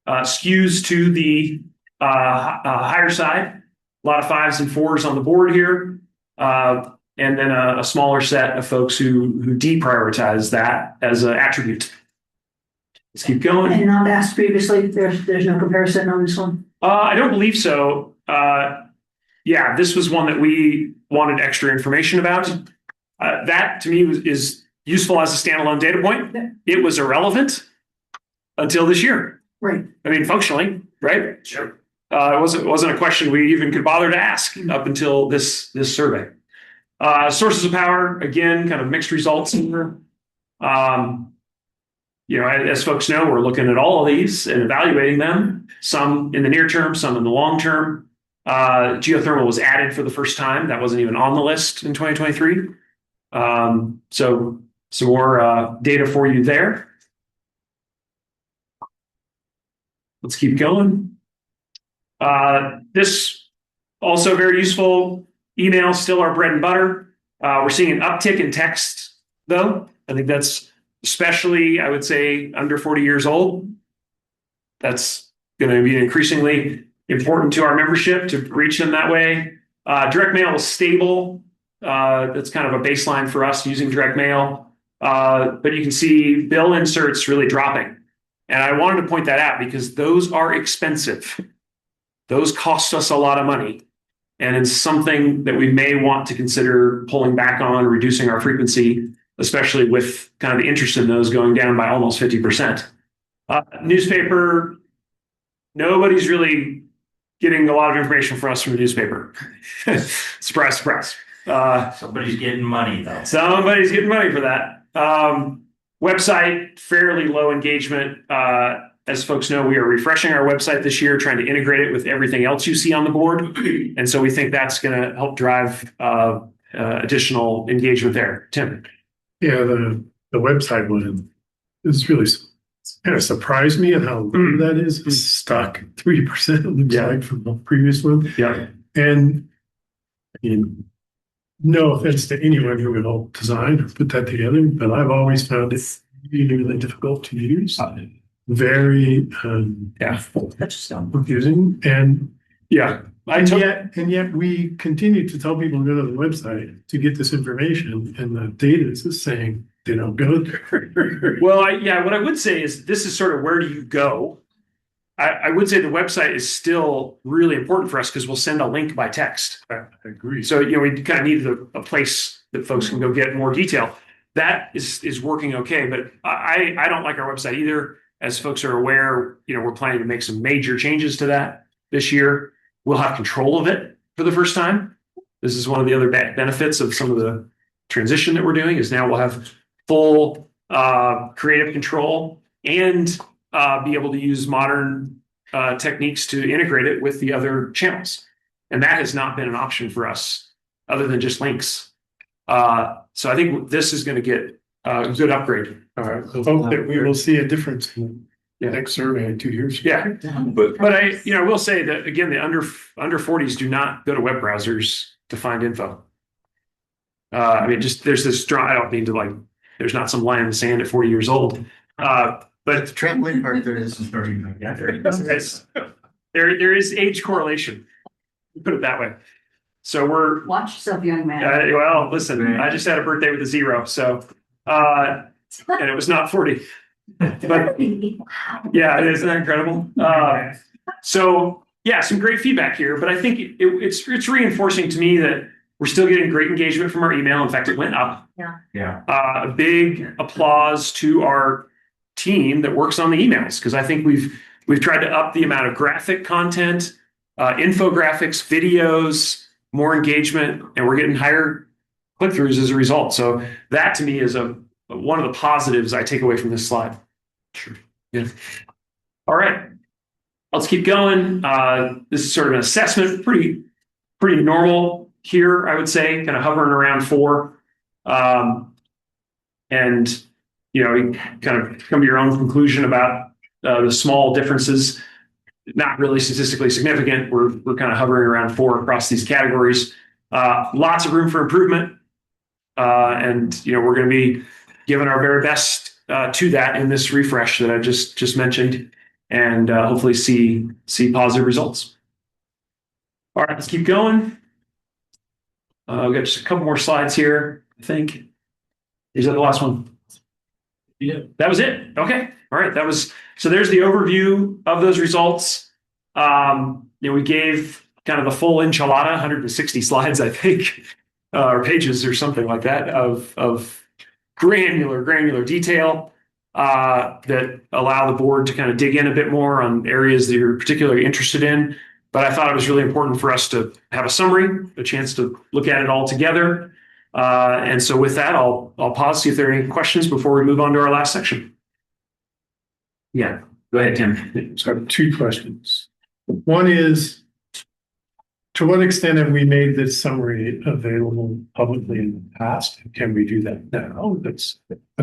Skews to the higher side. A lot of 5s and 4s on the board here. And then a smaller set of folks who deprioritize that as an attribute. Let's keep going. And not asked previously, there's no comparison on this one? I don't believe so. Yeah, this was one that we wanted extra information about. That to me is useful as a standalone data point. It was irrelevant until this year. Right. I mean, functionally, right? Sure. It wasn't a question we even could bother to ask up until this survey. Sources of power, again, kind of mixed results here. As folks know, we're looking at all of these and evaluating them, some in the near term, some in the long term. Geothermal was added for the first time. That wasn't even on the list in 2023. So some more data for you there. Let's keep going. This also very useful. Email still our bread and butter. We're seeing an uptick in text, though. I think that's especially, I would say, under 40 years old. That's going to be increasingly important to our membership to reach them that way. Direct mail is stable. That's kind of a baseline for us using direct mail. But you can see bill inserts really dropping. And I wanted to point that out because those are expensive. Those cost us a lot of money. And it's something that we may want to consider pulling back on, reducing our frequency, especially with kind of the interest in those going down by almost 50%. Newspaper, nobody's really getting a lot of information from us from the newspaper. Surprise, surprise. Somebody's getting money, though. Somebody's getting money for that. Website, fairly low engagement. As folks know, we are refreshing our website this year, trying to integrate it with everything else you see on the board. And so we think that's going to help drive additional engagement there. Tim. Yeah, the website one is really kind of surprised me at how low that is. It's stuck 3%, it looks like, from the previous one. Yeah. And I mean, no offense to anyone who would help design or put that together, but I've always found it really, really difficult to use. Very confusing. And yet we continue to tell people to go to the website to get this information, and the data is just saying they don't go there. Well, what I would say is this is sort of where do you go? I would say the website is still really important for us because we'll send a link by text. I agree. So, we kind of need a place that folks can go get more detail. That is working okay, but I don't like our website either. As folks are aware, we're planning to make some major changes to that this year. We'll have control of it for the first time. This is one of the other benefits of some of the transition that we're doing is now we'll have full creative control and be able to use modern techniques to integrate it with the other channels. And that has not been an option for us other than just links. So I think this is going to get a good upgrade. All right. I hope that we will see a difference in the next survey in 2 years. Yeah. But I will say that again, the under 40s do not go to web browsers to find info. There's this I don't mean to there's not some line in the sand at 40 years old. But the trampoline park there is very there is age correlation. Put it that way. So watch yourself, young man. Well, listen, I just had a birthday with a 0, so and it was not 40. But yeah, isn't that incredible? So yeah, some great feedback here, but I think it's reinforcing to me that we're still getting great engagement from our email. In fact, it went up. Yeah. A big applause to our team that works on the emails because I think we've tried to up the amount of graphic content, infographics, videos, more engagement, and we're getting higher click-throughs as a result. So that to me is one of the positives I take away from this slide. Sure. Yeah. All right. Let's keep going. This is sort of an assessment, pretty normal here, I would say, kind of hovering around 4. And you kind of come to your own conclusion about the small differences, not really statistically significant. We're kind of hovering around 4 across these categories. Lots of room for improvement. And we're going to be giving our very best to that in this refresh that I just mentioned, and hopefully see positive results. All right, let's keep going. We've got just a couple more slides here, I think. Is that the last one? Yeah, that was it. Okay. All right. So there's the overview of those results. We gave kind of the full enchilada, 160 slides, I think, or pages or something like that of granular detail that allow the board to kind of dig in a bit more on areas that you're particularly interested in. But I thought it was really important for us to have a summary, a chance to look at it all together. And so with that, I'll pause, see if there are any questions before we move on to our last section. Yeah, go ahead, Tim. So I have 2 questions. One is, to what extent have we made this summary available publicly in the past? Can we do that now? That's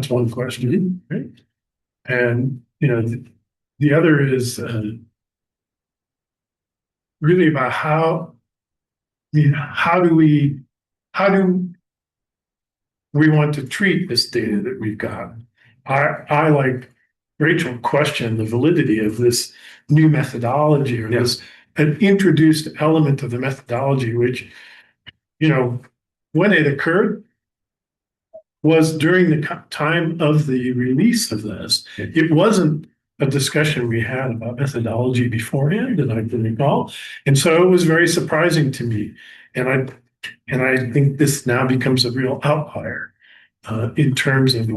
one question. Right? And the other is really about how do we want to treat this data that we've got? I like Rachel question the validity of this new methodology or this an introduced element of the methodology, which, when it occurred was during the time of the release of this. It wasn't a discussion we had about methodology beforehand, and I can recall. And so it was very surprising to me. And I think this now becomes a real outlier in terms of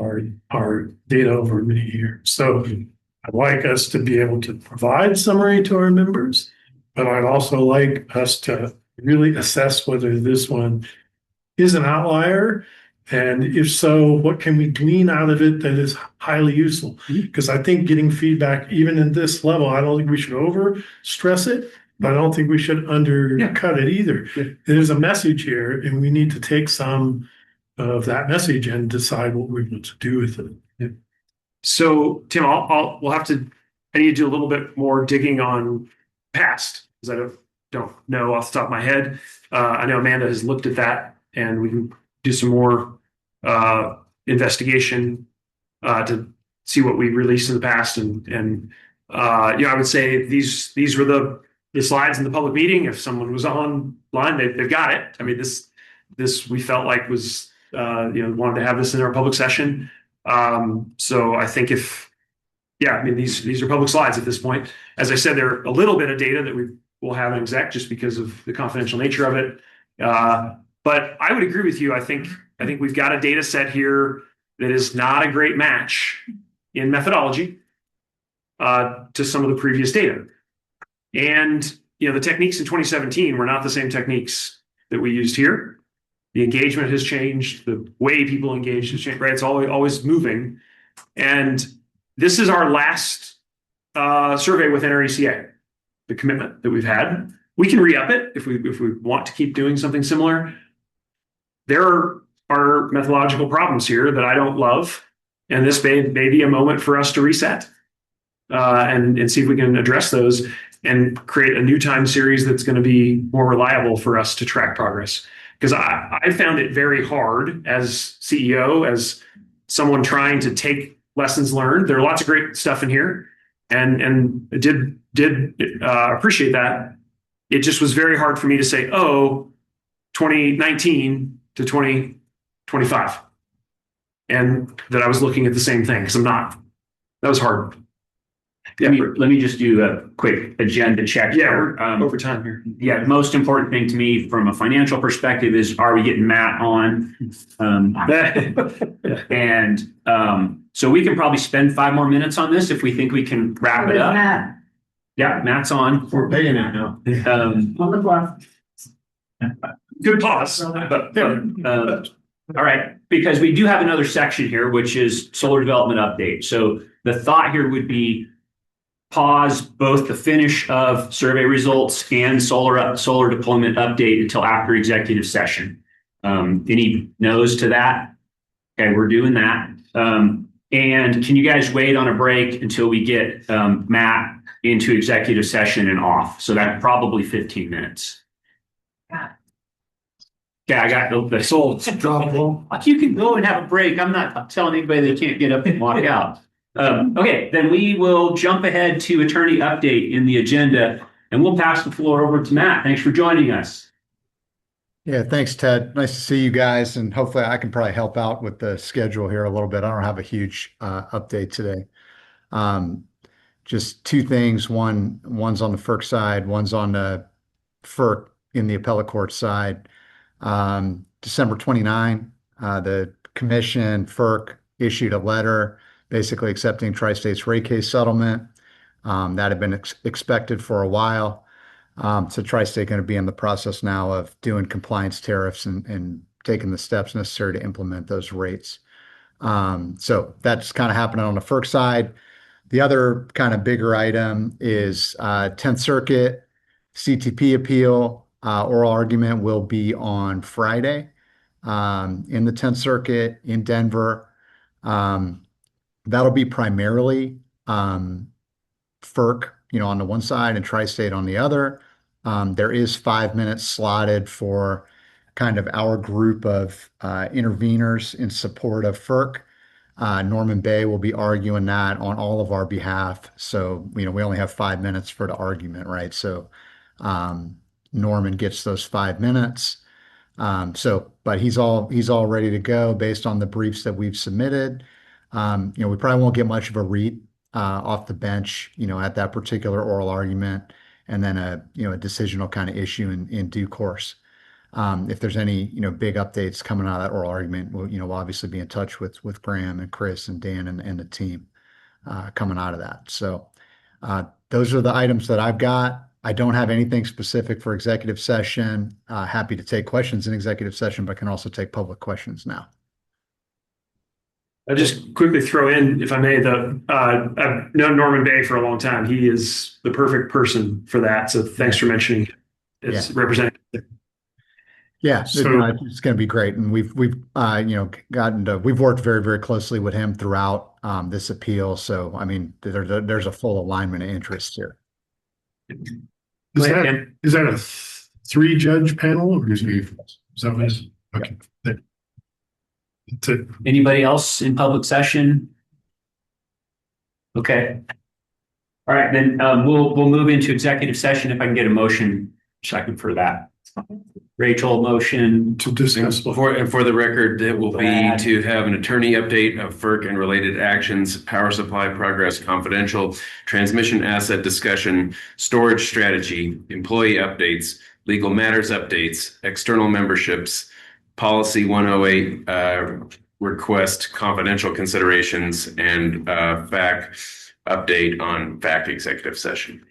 our data over many years. So I'd like us to be able to provide summary to our members, but I'd also like us to really assess whether this one is an outlier. And if so, what can we glean out of it that is highly useful? Because I think getting feedback, even in this level, I don't think we should over stress it, but I don't think we should undercut it either. There's a message here, and we need to take some of that message and decide what we want to do with it. So Tim, we'll have to, I need to do a little bit more digging on past, because I don't know off the top of my head. I know Amanda has looked at that, and we can do some more investigation to see what we released in the past. And I would say these were the slides in the public meeting. If someone was online, they've got it. I mean, this we felt like was wanted to have this in our public session. So I think these are public slides at this point. As I said, there are a little bit of data that we will have in exec just because of the confidential nature of it. But I would agree with you. I think we've got a data set here that is not a great match in methodology to some of the previous data. And the techniques in 2017 were not the same techniques that we used here. The engagement has changed. The way people engage has changed, right? It's always moving. And this is our last survey with NRECA, the commitment that we've had. We can re-up it if we want to keep doing something similar. There are methodological problems here that I don't love. And this may be a moment for us to reset and see if we can address those and create a new time series that's going to be more reliable for us to track progress. Because I found it very hard as CEO, as someone trying to take lessons learned. There are lots of great stuff in here, and I did appreciate that. It just was very hard for me to say, 2019 to 2025, and that I was looking at the same thing, because I'm not. That was hard. Let me just do a quick agenda check. Yeah, we're over time here. Yeah, most important thing to me from a financial perspective is, are we getting Matt on? And so we can probably spend 5 more minutes on this if we think we can wrap it up. Matt? Yeah, Matt's on. We're paying it now. On the clock. Good pause. All right, because we do have another section here, which is solar development update. So the thought here would be pause both the finish of survey results and solar deployment update until after executive session. Any no's to that? Okay, we're doing that. And can you guys wait on a break until we get Matt into executive session and off? So that's probably 15 minutes. Okay, I got the soul drop. You can go and have a break. I'm not telling anybody they can't get up and walk out. Okay, then we will jump ahead to attorney update in the agenda, and we'll pass the floor over to Matt. Thanks for joining us. Yeah, thanks, Ted. Nice to see you guys, and hopefully I can probably help out with the schedule here a little bit. I don't have a huge update today. Just 2 things. One's on the FERC side, one's on the FERC in the appellate court side. December 29, the commission, FERC, issued a letter basically accepting Tri-State's rate case settlement. That had been expected for a while. So Tri-State going to be in the process now of doing compliance tariffs and taking the steps necessary to implement those rates. So that's kind of happening on the FERC side. The other kind of bigger item is 10th Circuit CTP appeal. Oral argument will be on Friday in the 10th Circuit in Denver. That'll be primarily FERC, on the one side and Tri-State on the other. There is 5 minutes slotted for kind of our group of interveners in support of FERC. Norman Bay will be arguing that on all of our behalf. So, we only have 5 minutes for the argument, right? So Norman gets those 5 minutes. But he's all ready to go based on the briefs that we've submitted. We probably won't get much of a read off the bench, at that particular oral argument, and then a decision will kind of issue in due course. If there's any, big updates coming out of that oral argument, we'll obviously be in touch with Graham and Chris and Dan and the team coming out of that. So those are the items that I've got. I don't have anything specific for executive session. Happy to take questions in executive session, but can also take public questions now. I'll just quickly throw in, if I may, I've known Norman Bay for a long time. He is the perfect person for that. So thanks for mentioning his representative. Yeah, So- no, it's going to be great, and we've we've worked very, very closely with him throughout this appeal. So I mean, there's a full alignment of interests here. Is that a 3-judge panel or is that what it is? Okay. That's it. Anybody else in public session? Okay. All right, then we'll move into executive session if I can get a motion second for that. Rachel, motion to discuss. For the record, it will be to have an attorney update of FERC and related actions, power supply progress confidential, transmission asset discussion, storage strategy, employee updates, legal matters updates, external memberships, policy 108 request confidential considerations, and FAC update on FAC executive session.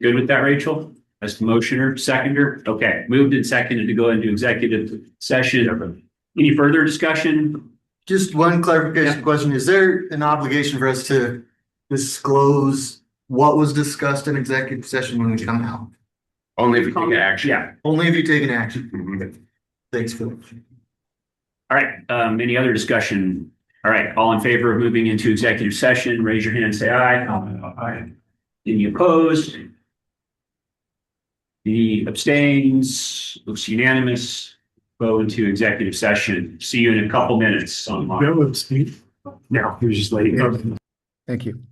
Good with that, Rachel? As the motioner, seconder? Okay, moved and seconded to go into executive session. Any further discussion? Just one clarification question. Is there an obligation for us to disclose what was discussed in executive session when we come out? Only if you take action. Yeah. Only if you take an action. Thanks, Phil. All right, any other discussion? All right, all in favor of moving into executive session, raise your hand and say aye. Aye. Any opposed? Any abstains? Looks unanimous. Go into executive session. See you in a couple minutes online. No, he was just letting. Thank you.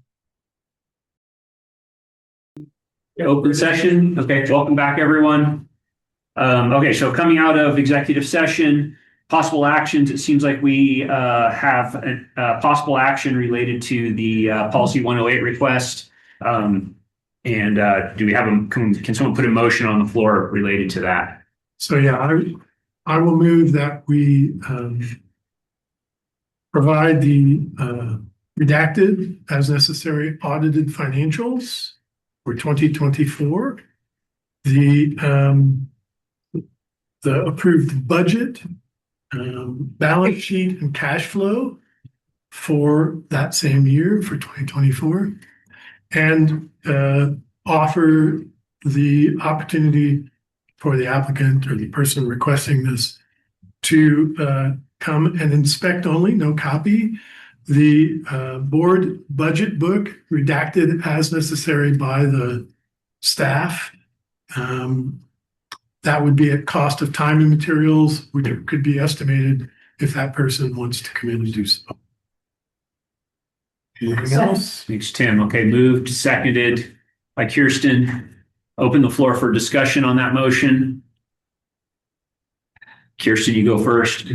Open session. Okay, welcome back, everyone. Okay, so coming out of executive session, possible actions. It seems like we have a possible action related to the policy 108 request. And do we have can someone put a motion on the floor related to that? So yeah, I will move that we provide the redacted as necessary audited financials for 2024, the approved budget, balance sheet and cash flow for that same year for 2024, and offer the opportunity for the applicant or the person requesting this to come and inspect only, no copy, the board budget book redacted as necessary by the staff. That would be at cost of time and materials, which could be estimated if that person wants to come in and do so. Anything else? Thanks, Tim. Okay, moved, seconded by Kirsten. Open the floor for discussion on that motion. Kirsten, you go first.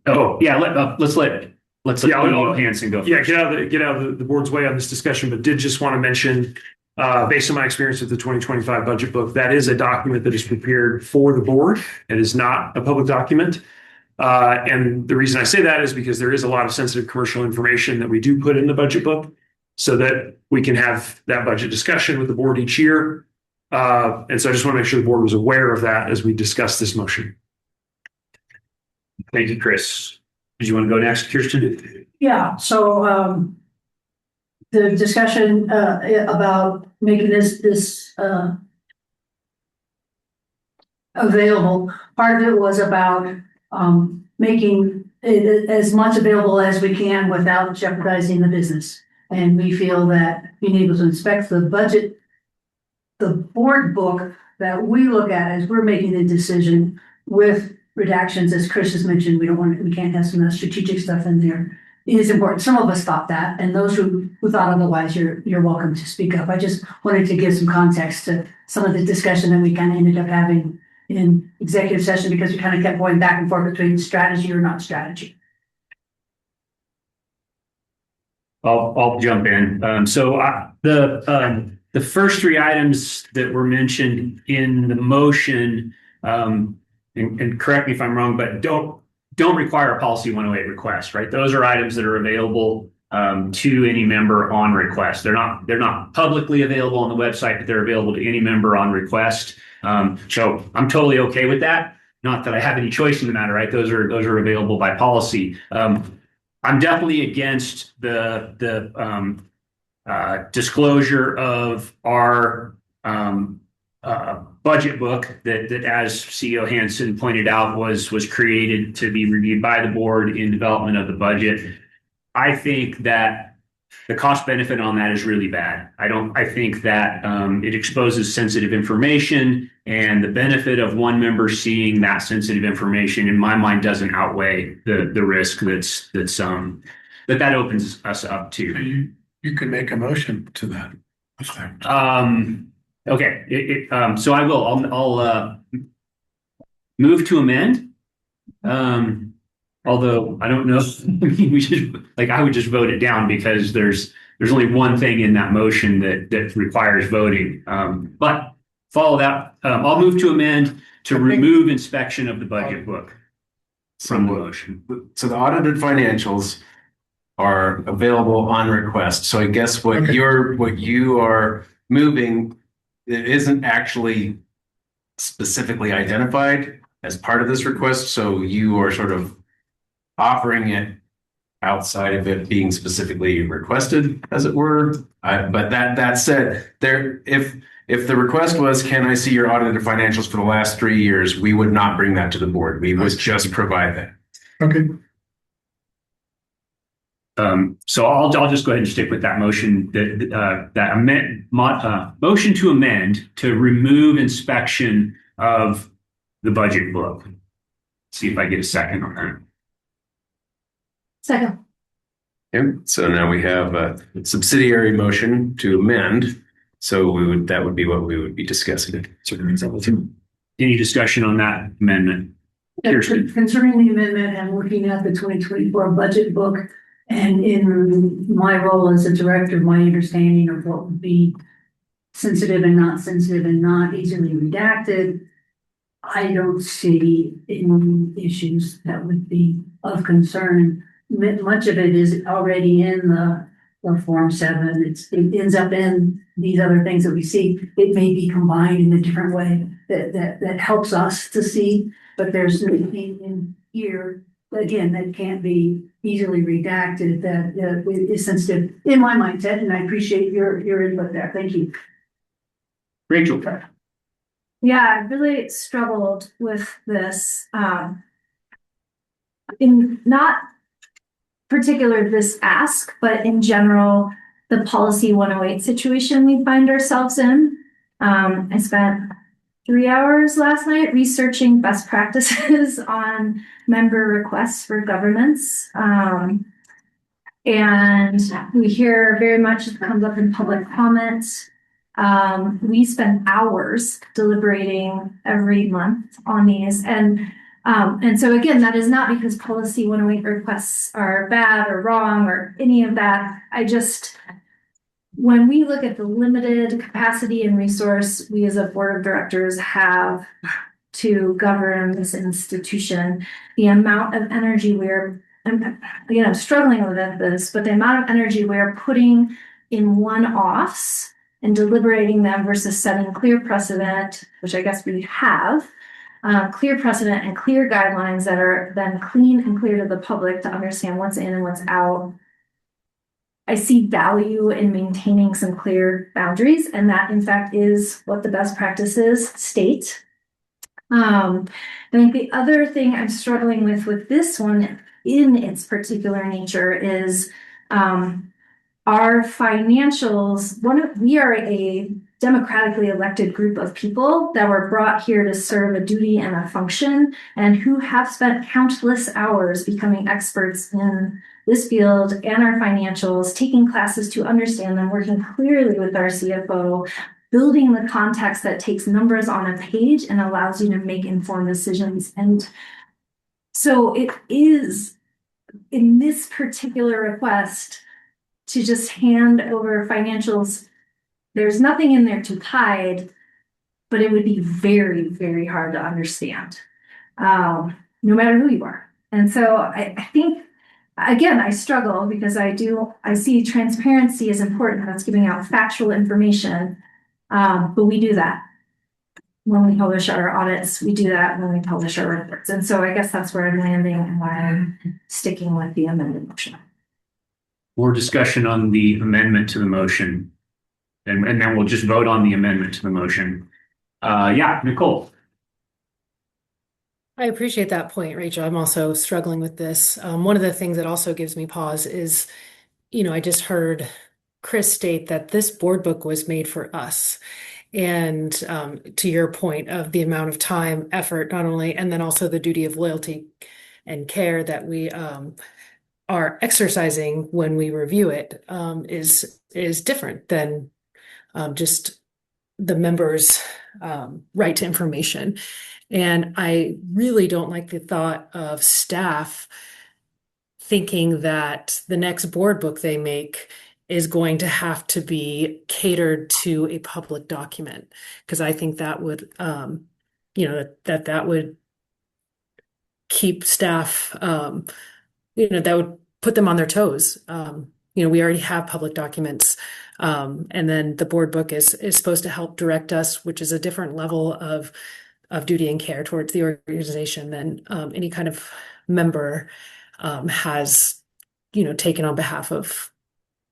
Oh, yeah, let's let Hanson go first. Yeah, get out of the board's way on this discussion, but did just want to mention, based on my experience with the 2025 budget book, that is a document that is prepared for the board. It is not a public document. And the reason I say that is because there is a lot of sensitive commercial information that we do put in the budget book so that we can have that budget discussion with the board each year. And so I just want to make sure the board was aware of that as we discuss this motion. Thank you, Chris. Did you want to go next, Kirsten? Yeah, so the discussion about making this available, part of it was about making it as much available as we can without jeopardizing the business. And we feel that being able to inspect the budget, the board book that we look at as we're making the decision with redactions, as Chris has mentioned, we can't have some of the strategic stuff in there. It is important. Some of us thought that, and those who thought otherwise, you're welcome to speak up. I just wanted to give some context to some of the discussion that we kind of ended up having in executive session because we kind of kept going back and forth between strategy or not strategy. I'll jump in. The first three items that were mentioned in the motion, and correct me if I'm wrong, but don't require a policy 108 request, right? Those are items that are available to any member on request. They're not publicly available on the website, but they're available to any member on request. So I'm totally okay with that. Not that I have any choice in the matter, right? Those are available by policy. I'm definitely against the disclosure of our budget book that as CEO Hansen pointed out was created to be reviewed by the board in development of the budget. I think that the cost benefit on that is really bad. I think that it exposes sensitive information, and the benefit of one member seeing that sensitive information in my mind doesn't outweigh the risk that opens us up to. You can make a motion to that effect. Okay, so I will. I'll move to amend. Although I don't know, I mean, I would just vote it down because there's only one thing in that motion that requires voting. But follow that. I'll move to amend to remove inspection of the budget book from the motion. So the audited financials are available on request. So I guess what you are moving, it isn't actually specifically identified as part of this request. So you are sort of offering it outside of it being specifically requested, as it were. But that said, if the request was, can I see your audited financials for the last 3 years, we would not bring that to the board. We would just provide that. Okay. So I'll just go ahead and stick with that motion, motion to amend to remove inspection of the budget book. See if I get a second on that. Second. Okay, so now we have a subsidiary motion to amend. So that would be what we would be discussing. Any discussion on that amendment? Concerning the amendment and looking at the 2024 budget book, and in my role as a director, my understanding of what would be sensitive and not easily redacted, I don't see any issues that would be of concern. Much of it is already in the Form 7. It ends up in these other things that we see. It may be combined in a different way that helps us to see, but there's nothing in here, again, that can't be easily redacted that is sensitive in my mindset, and I appreciate your input there. Thank you. Rachel. Yeah, I really struggled with this. In not particular this ask, but in general, the policy 108 situation we find ourselves in. I spent 3 hours last night researching best practices on member requests for governance. And we hear very much it comes up in public comments. We spend hours deliberating every month on these. And so again, that is not because policy 108 requests are bad or wrong or any of that. When we look at the limited capacity and resource we as a board of directors have to govern this institution, the amount of energy I'm struggling with this, but the amount of energy we're putting in one-offs and deliberating them versus setting clear precedent, which I guess we have, clear precedent and clear guidelines that are then clean and clear to the public to understand what's in and what's out. I see value in maintaining some clear boundaries, and that in fact is what the best practices state. I think the other thing I'm struggling with this one in its particular nature is our financials. We are a democratically elected group of people that were brought here to serve a duty and a function, and who have spent countless hours becoming experts in this field and our financials, taking classes to understand them, working clearly with our CFO, building the context that takes numbers on a page and allows you to make informed decisions. And so it is in this particular request to just hand over financials. There's nothing in there to hide, but it would be very, very hard to understand, no matter who you are. And so I think, again, I struggle because I see transparency as important. That's giving out factual information, but we do that when we publish our audits. We do that when we publish our reports. And so I guess that's where I'm landing and why I'm sticking with the amended motion. More discussion on the amendment to the motion, and then we'll just vote on the amendment to the motion. Yeah, Nicole. I appreciate that point, Rachel. I'm also struggling with this. One of the things that also gives me pause is, I just heard Chris state that this board book was made for us. And to your point of the amount of time, effort, not only, and then also the duty of loyalty and care that we are exercising when we review it, is different than just the members' right to information. And I really don't like the thought of staff thinking that the next board book they make is going to have to be catered to a public document, because I think that would, that would keep staff, that would put them on their toes. We already have public documents, and then the board book is supposed to help direct us, which is a different level of duty and care towards the organization than any kind of member has, taken on behalf of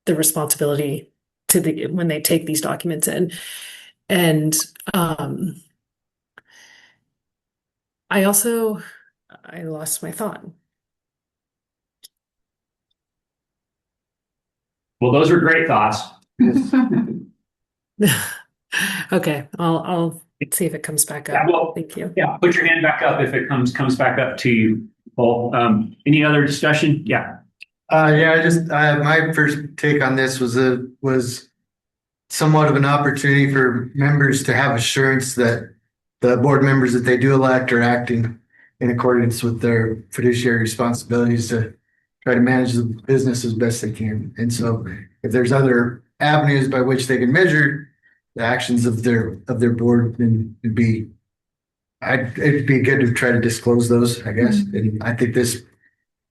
the responsibility when they take these documents in. And I lost my thought. Well, those were great thoughts. Okay, I'll see if it comes back up. Yeah, well, thank you. Yeah, put your hand back up if it comes back up to you, Paul. Any other discussion? Yeah. My first take on this was somewhat of an opportunity for members to have assurance that the board members that they do elect are acting in accordance with their fiduciary responsibilities to try to manage the business as best they can. And so if there's other avenues by which they can measure the actions of their board, then it'd be good to try to disclose those, I guess. And I think this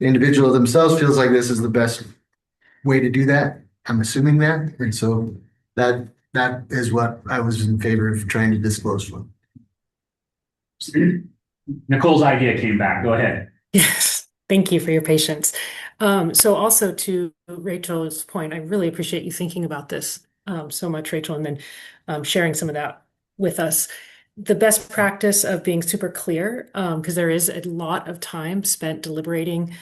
individual themselves feels like this is the best way to do that. I'm assuming that. And so that is what I was in favor of trying to disclose from. Nicole's idea came back. Go ahead. Yes. Thank you for your patience. So also to Rachel's point, I really appreciate you thinking about this so much, Rachel, and then sharing some of that with us. The best practice of being super clear, because there is a lot of time spent deliberating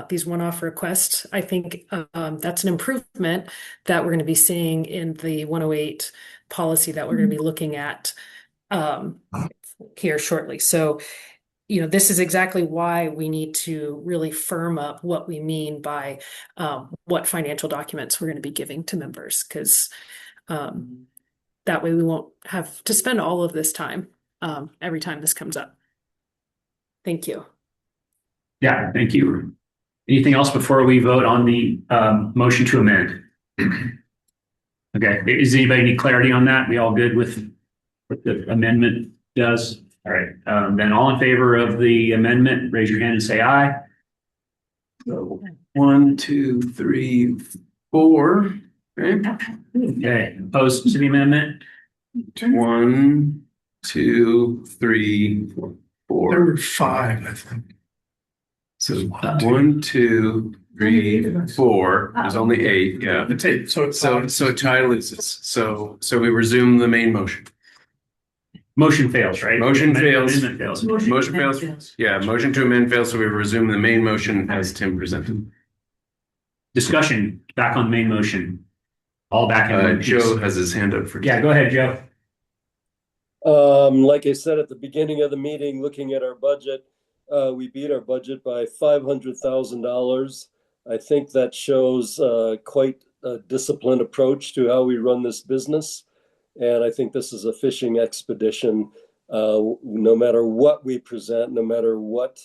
these one-off requests. I think that's an improvement that we're going to be seeing in the 108 policy that we're going to be looking at here shortly. So, this is exactly why we need to really firm up what we mean by what financial documents we're going to be giving to members, because that way we won't have to spend all of this time every time this comes up. Thank you. Yeah, thank you. Anything else before we vote on the motion to amend? Okay, is anybody need clarity on that? We all good with what the amendment does? All right, then all in favor of the amendment, raise your hand and say aye. So 1, 2, 3, 4. Okay, opposed to the amendment? 1, 2, 3, 4. There were 5, I think. So 1, 2, 3, 4. There's only 8. Yeah. So tie loses. So we resume the main motion. Motion fails, right? Motion fails. Amendment fails. Motion fails. Yeah, motion to amend fails. So we resume the main motion as Tim presented. Discussion back on main motion. All back in. Joe has his hand up for. Yeah, go ahead, Joe. Like I said at the beginning of the meeting, looking at our budget, we beat our budget by $500,000. I think that shows quite a disciplined approach to how we run this business. And I think this is a fishing expedition. No matter what we present, no matter what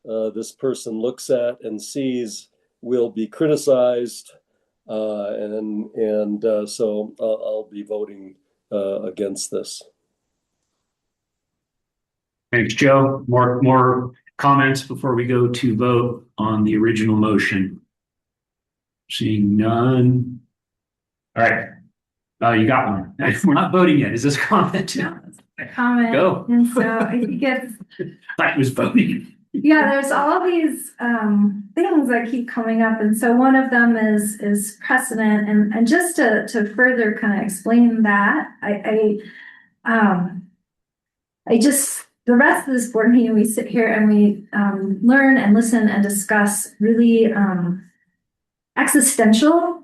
this person looks at and sees, will be criticized. So I'll be voting against this. Thanks, Joe. More comments before we go to vote on the original motion? Seeing none. All right. You got one. We're not voting yet. Is this a comment? No, it's a comment. Go. And so I think it's I was voting. Yeah, there's all these things that keep coming up, and so one of them is precedent, and just to further kind of explain that, the rest of this board meeting, we sit here and we learn and listen and discuss really existential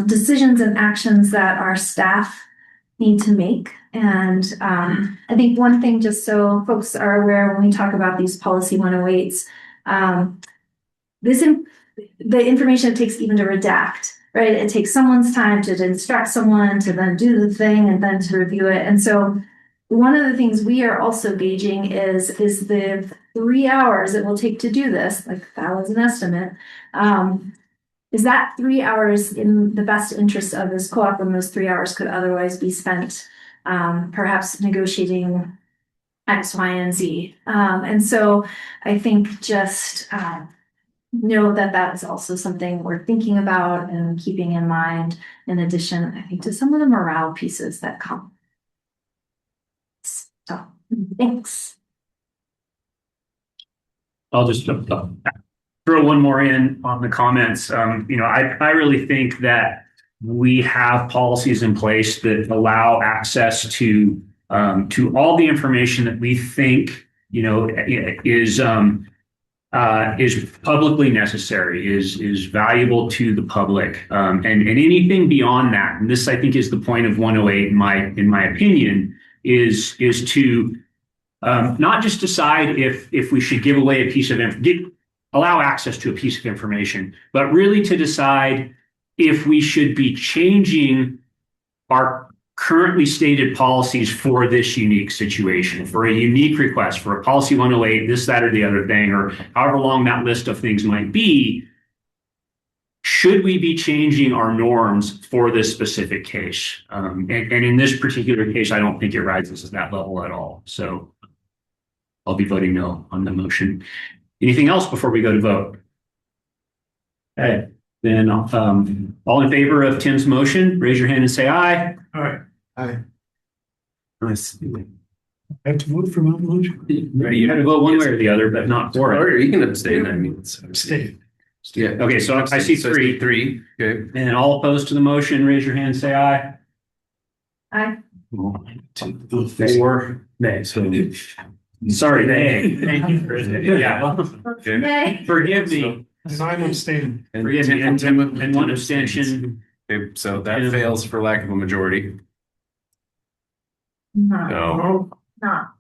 decisions and actions that our staff need to make. And I think one thing, just so folks are aware, when we talk about these policy 108s, the information it takes even to redact, right? It takes someone's time to instruct someone to then do the thing and then to review it. And so one of the things we are also gauging is the 3 hours it will take to do this, like that was an estimate. Is that 3 hours in the best interest of this co-op when those 3 hours could otherwise be spent perhaps negotiating X, Y, and Z. And so I think just know that that is also something we're thinking about and keeping in mind, in addition, I think, to some of the morale pieces that come. So, thanks. I'll just throw one more in on the comments. I really think that we have policies in place that allow access to all the information that we think is publicly necessary, is valuable to the public, and anything beyond that. And this, I think, is the point of 108 in my opinion, is to not just decide if we should give away a piece of allow access to a piece of information, but really to decide if we should be changing our currently stated policies for this unique situation, for a unique request, for a policy 108, this, that, or the other thing, or however long that list of things might be. Should we be changing our norms for this specific case? And in this particular case, I don't think it rises to that level at all. So I'll be voting no on the motion. Anything else before we go to vote? Okay, then all in favor of Tim's motion, raise your hand and say aye. Aye. Aye. Nice. I have to vote for my motion. You had to vote one way or the other, but not for it. Or you can abstain. I mean, Abstain. Yeah. Okay, so I see three. Three. Okay. And all opposed to the motion, raise your hand and say aye. Aye. 1, 2, 3, 4. Nay. So sorry, nay. Thank you for yeah. Okay. Yay. Forgive me. I'm abstaining. Forgive me. And one abstention. Okay, so that fails for lack of a majority. No. Not.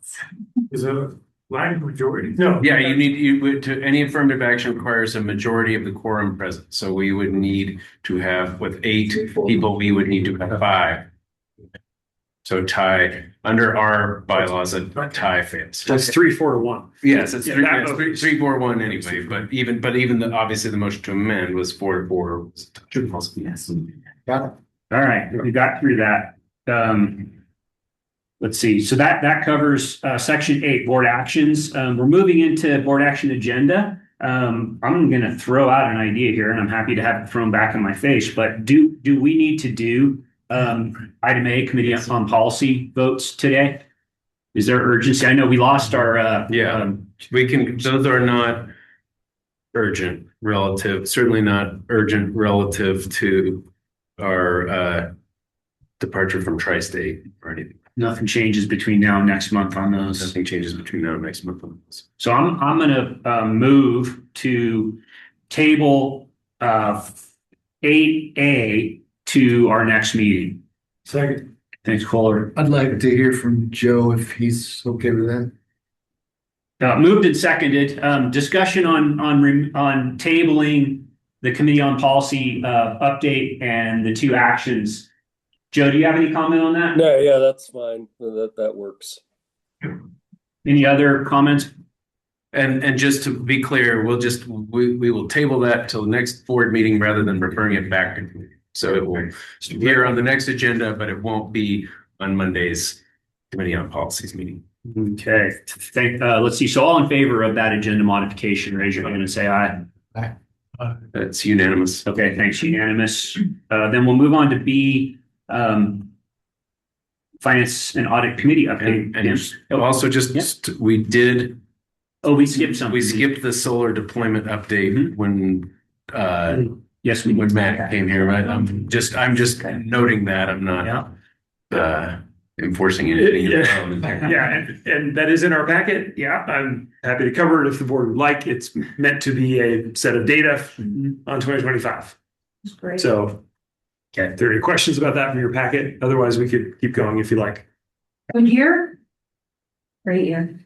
Is it a lack of majority? No. Yeah, you would to any affirmative action requires a majority of the quorum present. So we would need to have with 8 people, we would need to have 5. So tie under our bylaws, a tie fails. That's 3-4 to 1. Yes, it's 3-4-1 anyway. But even obviously the motion to amend was 4-4. Yes. Got it. All right, we got through that. Let's see. So that covers section 8, board actions. We're moving into board action agenda. I'm going to throw out an idea here, and I'm happy to have it thrown back in my face. But do we need to do item A, committee on policy votes today? Is there urgency? I know we lost our we can. Those are not urgent relative. Certainly not urgent relative to our departure from tri-state or anything. Nothing changes between now and next month on those. Nothing changes between now and next month on those. So I'm going to move to table 8A to our next meeting. Second. Thanks, Kohler. I'd like to hear from Joe if he's okay with that. Moved and seconded. Discussion on tabling the committee on policy update and the 2 actions. Joe, do you have any comment on that? No, yeah, that's fine. That works. Any other comments? And just to be clear, we will table that till the next board meeting rather than referring it back to committee. So it will appear on the next agenda, but it won't be on Monday's committee on policies meeting. Okay. Let's see. So all in favor of that agenda modification, raise your hand and say aye. Aye. That's unanimous. Okay, thanks. Unanimous. Then we'll move on to B, Finance and Audit Committee update. And also we did. Oh, we skipped something. We skipped the solar deployment update when yes, we when Matt came here. Right? I'm just noting that I'm not. enforcing anything. Yeah, and that is in our packet. Yeah, I'm happy to cover it if the board would like. It's meant to be a set of data on 2025. That's great. So, okay, if there are any questions about that from your packet, otherwise we could keep going if you like. Good year? Great year.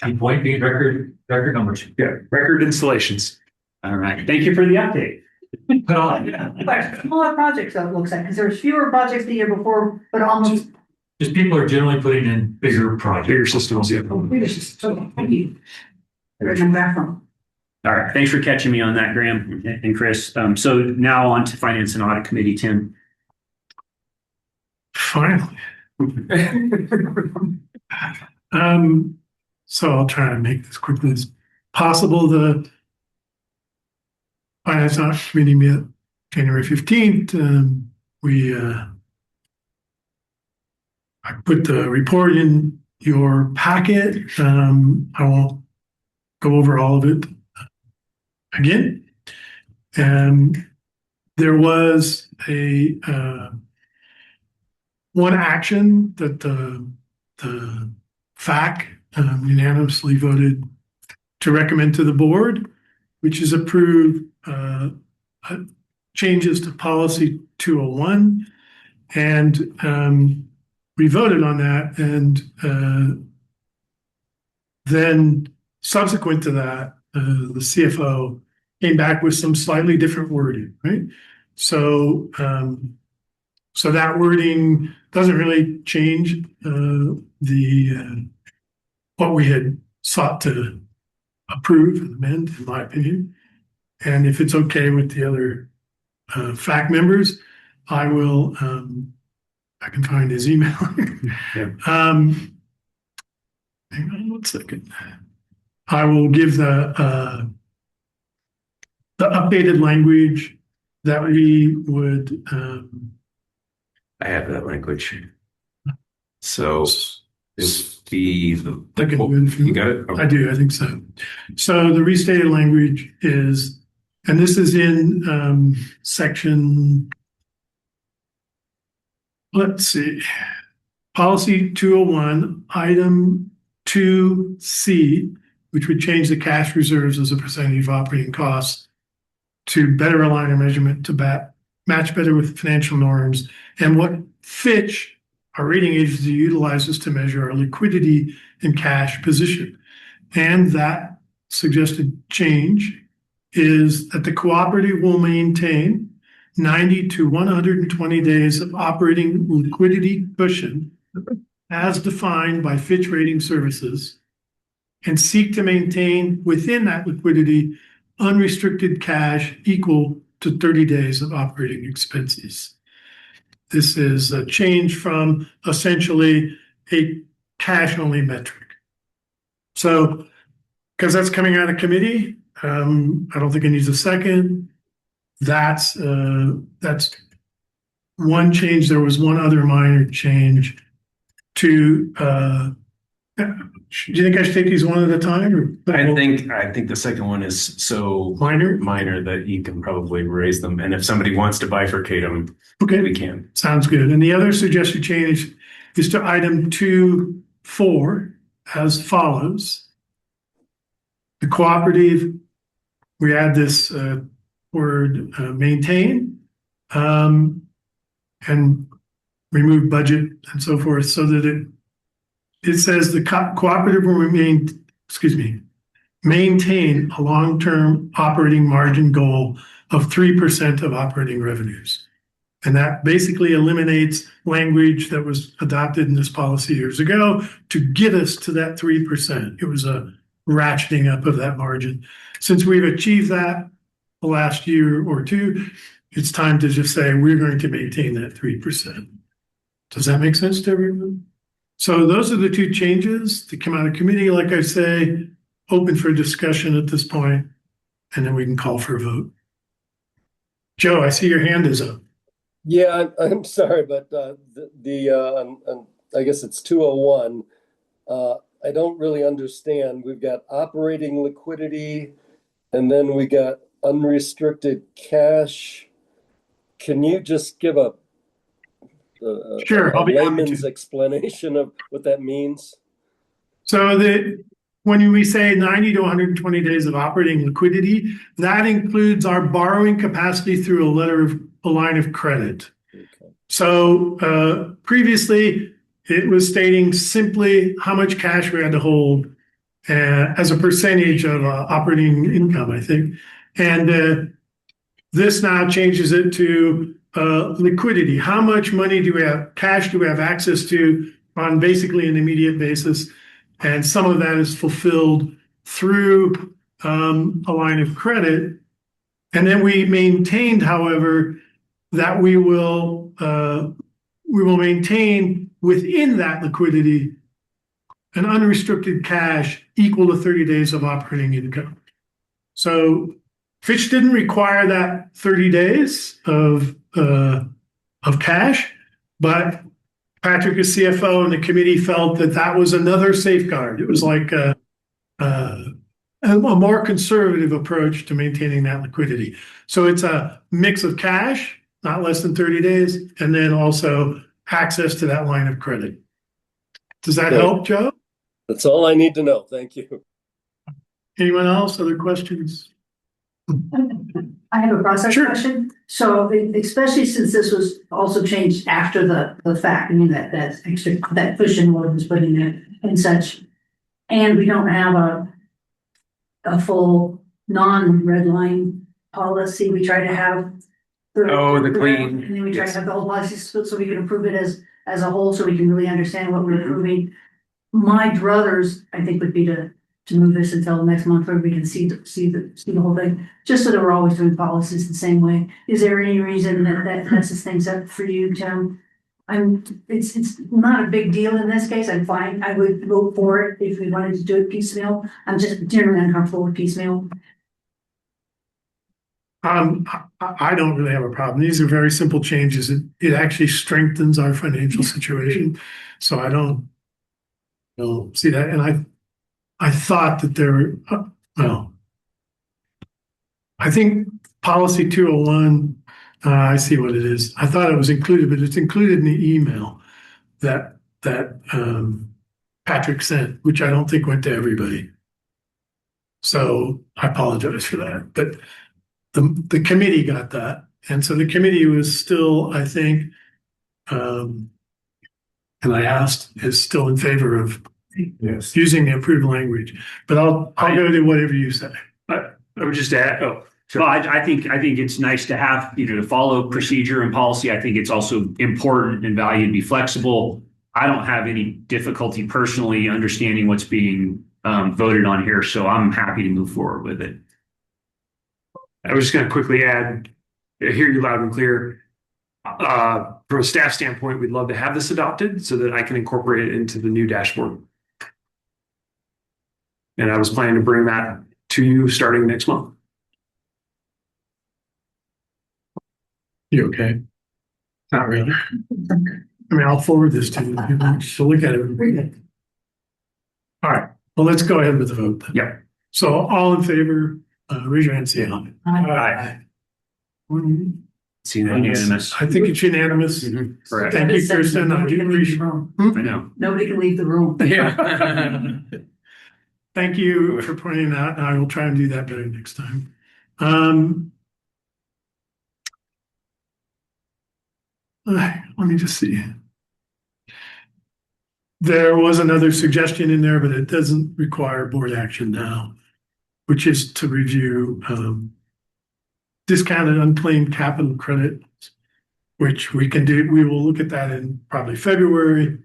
Key point being record numbers. Yeah, record installations. All right. Thank you for the update. Put on. But smaller projects, though, it looks like, because there's fewer projects the year before, but almost. Just people are generally putting in bigger projects. Bigger systems, yeah. Bigger systems. Okay, thank you. Where's my bathroom? All right. Thanks for catching me on that, Graham and Chris. So now on to Finance and Audit Committee, Tim. Finally. So I'll try to make this quickly as possible. The Finance and Audit Committee met January 15th. I put the report in your packet. I won't go over all of it again. And there was a one action that the FAC unanimously voted to recommend to the board, which is approve changes to policy 201. And we voted on that, and then subsequent to that, the CFO came back with some slightly different wording, right? So that wording doesn't really change what we had sought to approve and amend, in my opinion. And if it's okay with the other FAC members, I will. I can find his email. Yeah. Hang on 1 second. I will give the updated language that we would. I have that language. So if you got it? Okay. I do. I think so. So the restated language is, and this is in section. Let's see, policy 201, item 2C, which would change the cash reserves as a percentage of operating costs to better align our measurement to match better with financial norms, and what Fitch, our rating agency, utilizes to measure our liquidity and cash position. And that suggested change is that the cooperative will maintain 90 to 120 days of operating liquidity cushion as defined by Fitch Rating Services, and seek to maintain within that liquidity unrestricted cash equal to 30 days of operating expenses. This is a change from essentially a cash only metric. So, because that's coming out of committee, I don't think it needs a second. That's one change. There was one other minor change to. Do you think I should take these one at a time? Or? I think the second one is so minor that you can probably raise them, and if somebody wants to bifurcate them, okay, we can. Sounds good. And the other suggested change is to item 2.4 as follows. The cooperative, we add this word maintain and remove budget and so forth, so that it says the cooperative will maintain a long-term operating margin goal of 3% of operating revenues. And that basically eliminates language that was adopted in this policy years ago to get us to that 3%. It was a ratcheting up of that margin. Since we've achieved that the last year or two, it's time to just say we're going to maintain that 3%. Does that make sense to everyone? So those are the two changes that come out of committee. Like I say, open for discussion at this point, and then we can call for a vote. Joe, I see your hand is up. Yeah, I'm sorry, but I guess it's 201. I don't really understand. We've got operating liquidity, and then we got unrestricted cash. Can you just give Sure, a I'll be happy layman's to. explanation of what that means? So when we say 90 to 120 days of operating liquidity, that includes our borrowing capacity through a line of credit. Okay. So previously, it was stating simply how much cash we had to hold as a percentage of operating income, I think. And this now changes it to liquidity. How much money do we have, cash do we have access to on basically an immediate basis? And some of that is fulfilled through a line of credit. And then we maintained, however, that we will maintain within that liquidity an unrestricted cash equal to 30 days of operating income. So Fitch didn't require that 30 days of cash, but Patrick, as CFO, and the committee felt that that was another safeguard. It was like a more conservative approach to maintaining that liquidity. So it's a mix of cash, not less than 30 days, and then also access to that line of credit. Does that help, Joe? That's all I need to know. Thank you. Anyone else? Other questions? I have a process question. So especially since this was also changed after the fact, I mean, that extra, that cushion was put in there and such. And we don't have a full non-red line policy. We try to have the clean. And then we try to have the whole policy split so we can approve it as a whole, so we can really understand what we're approving. My druthers, I think, would be to move this until next month where we can see the whole thing, just so that we're always doing policies the same way. Is there any reason that messes things up for you, Tim? It's not a big deal in this case. I'm fine. I would vote for it if we wanted to do it piecemeal. I'm just generally uncomfortable with piecemeal. I don't really have a problem. These are very simple changes. It actually strengthens our financial situation. So I don't see that. And I thought that there were, I think policy 201, I see what it is. I thought it was included, but it's included in the email that Patrick sent, which I don't think went to everybody. So I apologize for that. But the committee got that. And so the committee was still, I think, and I asked, is still in favor of using the approved language. But I'll go to whatever you say. I would just add, I think it's nice to have, to follow procedure and policy. I think it's also important and valued to be flexible. I don't have any difficulty personally understanding what's being voted on here, so I'm happy to move forward with it. I was just going to quickly add, I hear you loud and clear. From a staff standpoint, we'd love to have this adopted so that I can incorporate it into the new dashboard. And I was planning to bring that to you starting next month. You okay? Not really. I mean, I'll forward this to you. So look at it. All right. Well, let's go ahead with the vote then. Yeah. So all in favor, raise your hand, say aye. Aye. It's unanimous. I think it's unanimous. Correct. Thank you, Kirsten. I do appreciate it. I know. Nobody can leave the room. Yeah. Thank you for pointing that out. I will try and do that better next time. Let me just see. There was another suggestion in there, but it doesn't require board action now, which is to review discounted unclaimed capital credit, which we can do. We will look at that in probably February,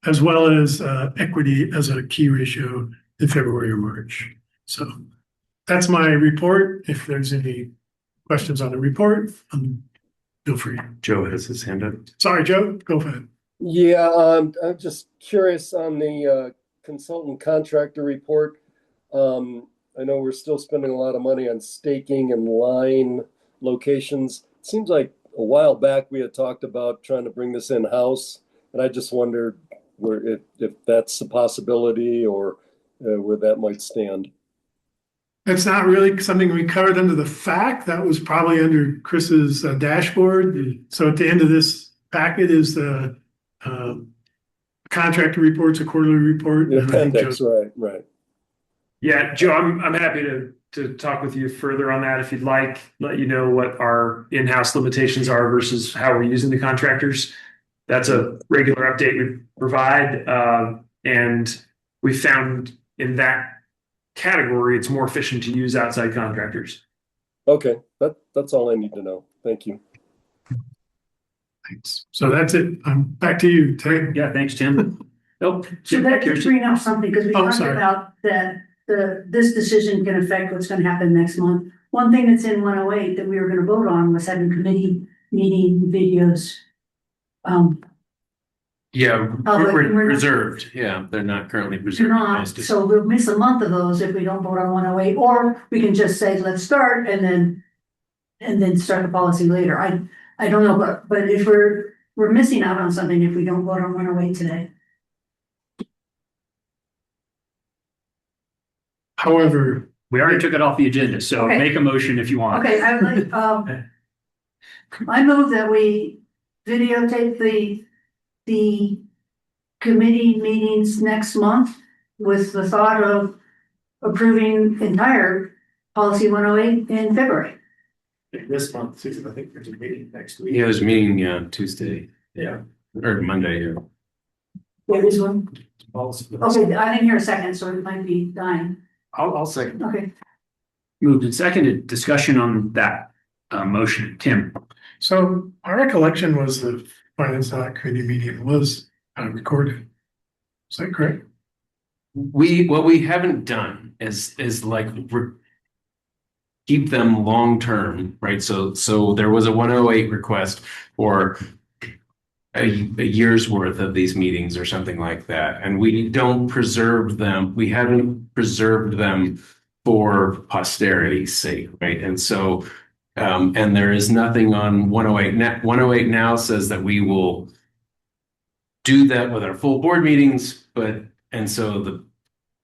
as well as equity as a key ratio in February or March. So that's my report. If there's any questions on the report, feel free. Joe has his hand up. Sorry, Joe, go ahead. Yeah, I'm just curious on the consultant contractor report. I know we're still spending a lot of money on staking and line locations. It seems like a while back we had talked about trying to bring this in-house, and I just wondered if that's a possibility or where that might stand. It's not really something we covered under the fact. That was probably under Chris's dashboard. So at the end of this packet is the contractor reports, a quarterly report. The and I think appendix, Joe- right. Yeah, Joe, I'm happy to talk with you further on that if you'd like, let you know what our in-house limitations are versus how we're using the contractors. That's a regular update we provide. And we found in that category, it's more efficient to use outside contractors. Okay, that's all I need to know. Thank you. Thanks. So that's it. I'm back to you, Ted. Yeah, thanks, Tim. Nope. So that just bring up something, because we talked sorry. about that this decision can affect what's gonna happen next month. One thing that's in 108 that we were gonna vote on was having committee meeting videos. Yeah, we're not- reserved. Yeah, they're not currently Do preserved. not, so we'll miss a month of those if we don't vote on 108, or we can just say, let's start, and then start the policy later. I don't know, but if we're missing out on something if we don't vote on 108 today. However, we already took it off the agenda, so Okay. make a motion if you want. Okay, I would like, I move that we videotape the committee meetings next month with the thought of approving entire policy 108 in February. This month, Susan, I think there's a meeting next week. Yeah, there's a meeting Tuesday. Yeah. Or Monday. Yeah. What is one? Policy. Okay, I didn't hear a second, so it might be dying. I'll second. Okay. Moved and seconded. Discussion on that motion. Tim. so our recollection was the finance committee meeting was recorded. Is that correct? What we haven't done is like keep them long term, right? So there was a 108 request for a year's worth of these meetings or something like that, and we don't preserve them. We haven't preserved them for posterity's sake, right? And so, and there is nothing on 108. 108 now says that we will do that with our full board meetings, and so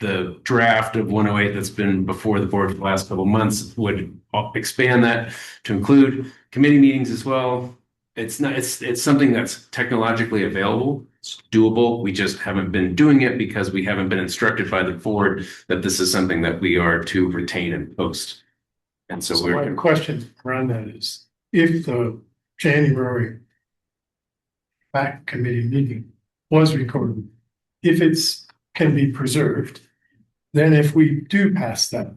the draft of 108 that's been before the board for the last couple of months would expand that to include committee meetings as well. It's something that's technologically available. It's doable. We just haven't been doing it because we haven't been instructed by the board that this is something that we are to retain and post. And so my question around that is, if the January back committee meeting was recorded, if it's can be preserved, then if we do pass that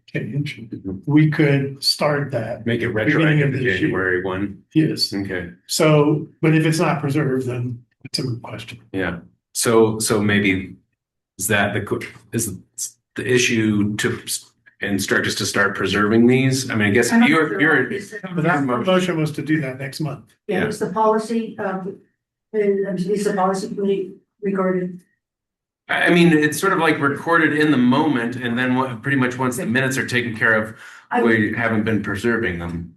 change, we could start that. Make it beginning retroactive of to this January year. 1. Yes. Okay. So, but if it's not preserved, then it's a moot question. Yeah. So maybe is the issue to instruct us to start preserving these? I mean, I guess But that motion was to do that next month. Yeah, it's the policy, is the policy committee recorded? I mean, it's sort of like recorded in the moment, and then pretty much once the minutes are taken care of, we haven't been preserving them.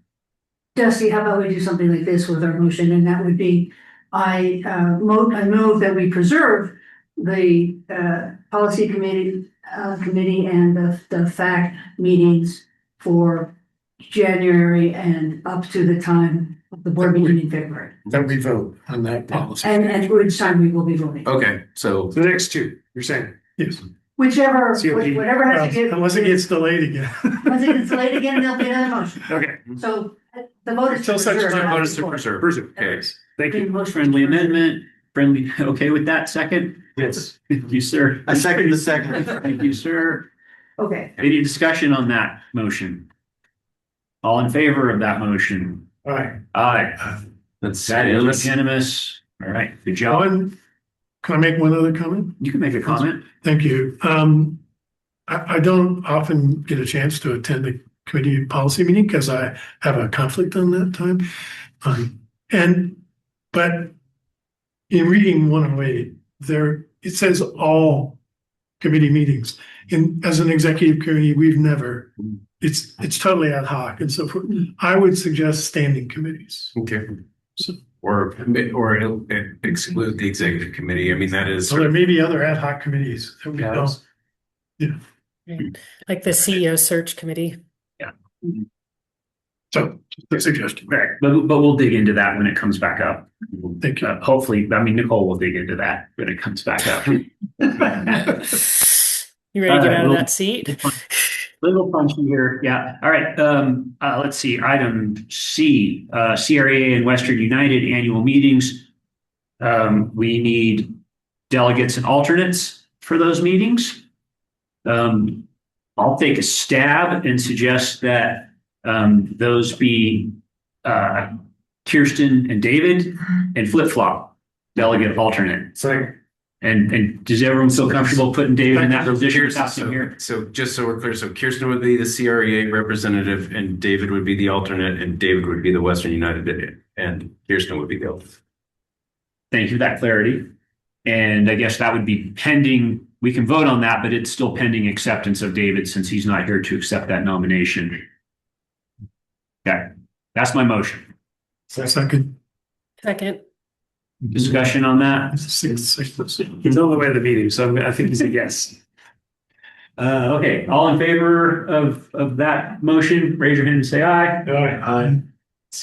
Dusty, how about we do something like this with our motion, and that would be, I move that we preserve the policy committee and the fact meetings for January and up to the time of the board meeting in February. That we vote on that policy. And which time we will be voting. Okay, so the next two, you're saying? Yes. Whichever, COP. whatever has to get. Unless it gets delayed again. Once it gets delayed again, there'll be another motion. Okay. So the vote is. Until such preserve, time not vote is to before. preserve. Okay. Thank you. Friendly amendment. Friendly. Okay with that second? Yes. Thank you, sir. I second the second. Thank you, sir. Okay. Any discussion on that motion? All in favor of that motion? All right. Aye. That's That is unanimous. All right. Good job. Can I make one other comment? You can make a comment. Thank you. I don't often get a chance to attend a committee policy meeting because I have a conflict on that time. But in reading 108, it says all committee meetings. As an executive committee, we've never, it's totally ad hoc and so forth. I would suggest standing committees. Okay. Or exclude the executive committee. I mean, that is. So there may be other ad hoc committees that we don't. Yeah. Like the CEO search committee. Yeah. So just a suggestion. Right, but we'll dig into that when it comes back up. Thank you. Hopefully, I mean, Nicole will dig into that when it comes back up. You ready to get out of that seat? Little punchy here. Yeah. All right. Let's see. Item C, CREA and Western United annual meetings. We need delegates and alternates for those meetings. I'll take a stab and suggest that those be Kirsten and David and flip-flop delegate alternate. And does everyone feel comfortable putting David in that position? So just so we're clear, so Kirsten would be the CREA representative and David would be the alternate and David would be the Western United and Kirsten would be the alternate. Thank you for that clarity. And I guess that would be pending. We can vote on that, but it's still pending acceptance of David since he's not here to accept that nomination. Okay, that's my motion. Second. Discussion on that? He's on the way to the meeting, so I think he's a yes. Okay, all in favor of that motion, raise your hand and say aye. Aye.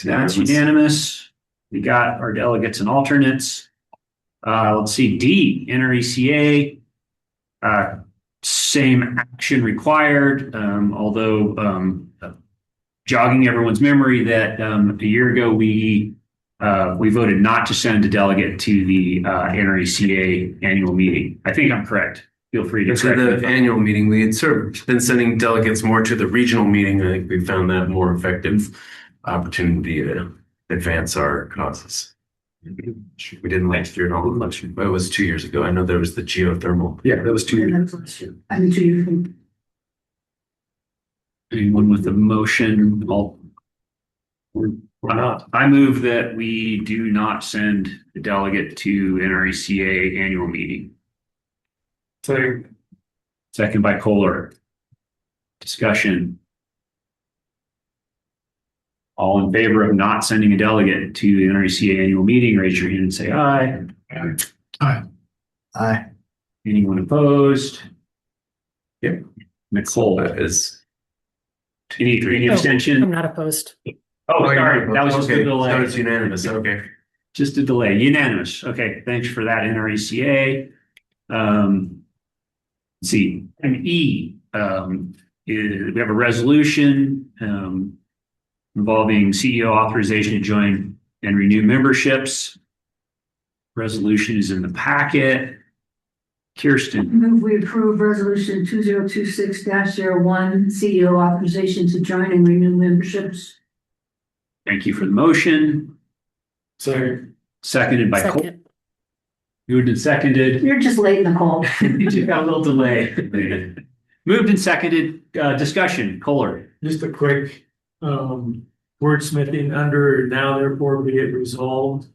That's unanimous. We got our delegates and alternates. Let's see, D, NRECA. Same action required, although jogging everyone's memory that a year ago we voted not to send a delegate to the NRECA annual meeting. I think I'm correct. Feel free to correct the annual meeting. We had sort of been sending delegates more to the regional meeting. I think we found that more effective opportunity to advance our causes. We didn't last year at all. It was 2 years ago. I know there was the geothermal. Yeah, that was 2 years. I mean, 2 years ago. Anyone with the motion? I move that we do not send the delegate to NRECA annual meeting. Second by Kohler. Discussion. All in favor of not sending a delegate to the NRECA annual meeting, raise your hand and say aye. Aye. Anyone opposed? Yep. Nicole is. Any abstention? I'm not opposed. Oh, sorry. That was just a delay. So it's unanimous. Okay. Just a delay. Unanimous. Okay. Thanks for that, NRECA. Let's see. And E, we have a resolution involving CEO authorization to join and renew memberships. Resolution is in the packet. Kirsten. Move we approve resolution 2026-01, CEO authorization to join and renew memberships. Thank you for the motion. Seconded by Cole. Moved and seconded. You're just late, Nicole. You just got a little delay. Moved and seconded. Discussion. Kohler. Just a quick wordsmithing under now therefore be it resolved.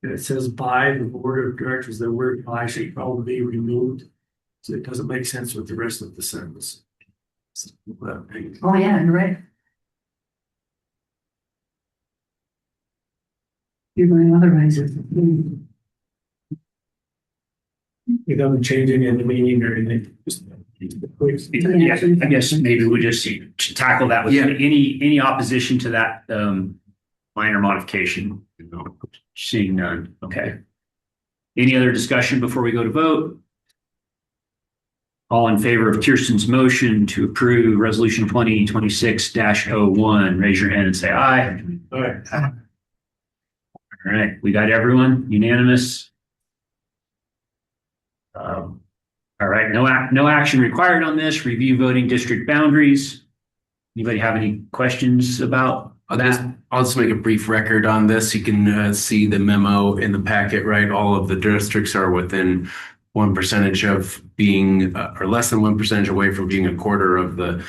And it says by the board of directors, the word by should probably be removed. So it doesn't make sense with the rest of the sentence. Oh yeah, you're right. You're going otherwise. It doesn't change any of the meaning or anything. Yeah, I guess maybe we just tackle that with any opposition to that minor modification. Seeing none. Okay. Any other discussion before we go to vote? All in favor of Kirsten's motion to approve resolution 2026-01, raise your hand and say aye. Aye. All right, we got everyone unanimous. All right, no action required on this. Review voting district boundaries. Anybody have any questions about that? I'll just make a brief record on this. You can see the memo in the packet, right? All of the districts are within 1% of being, or less than 1% away from being a quarter of the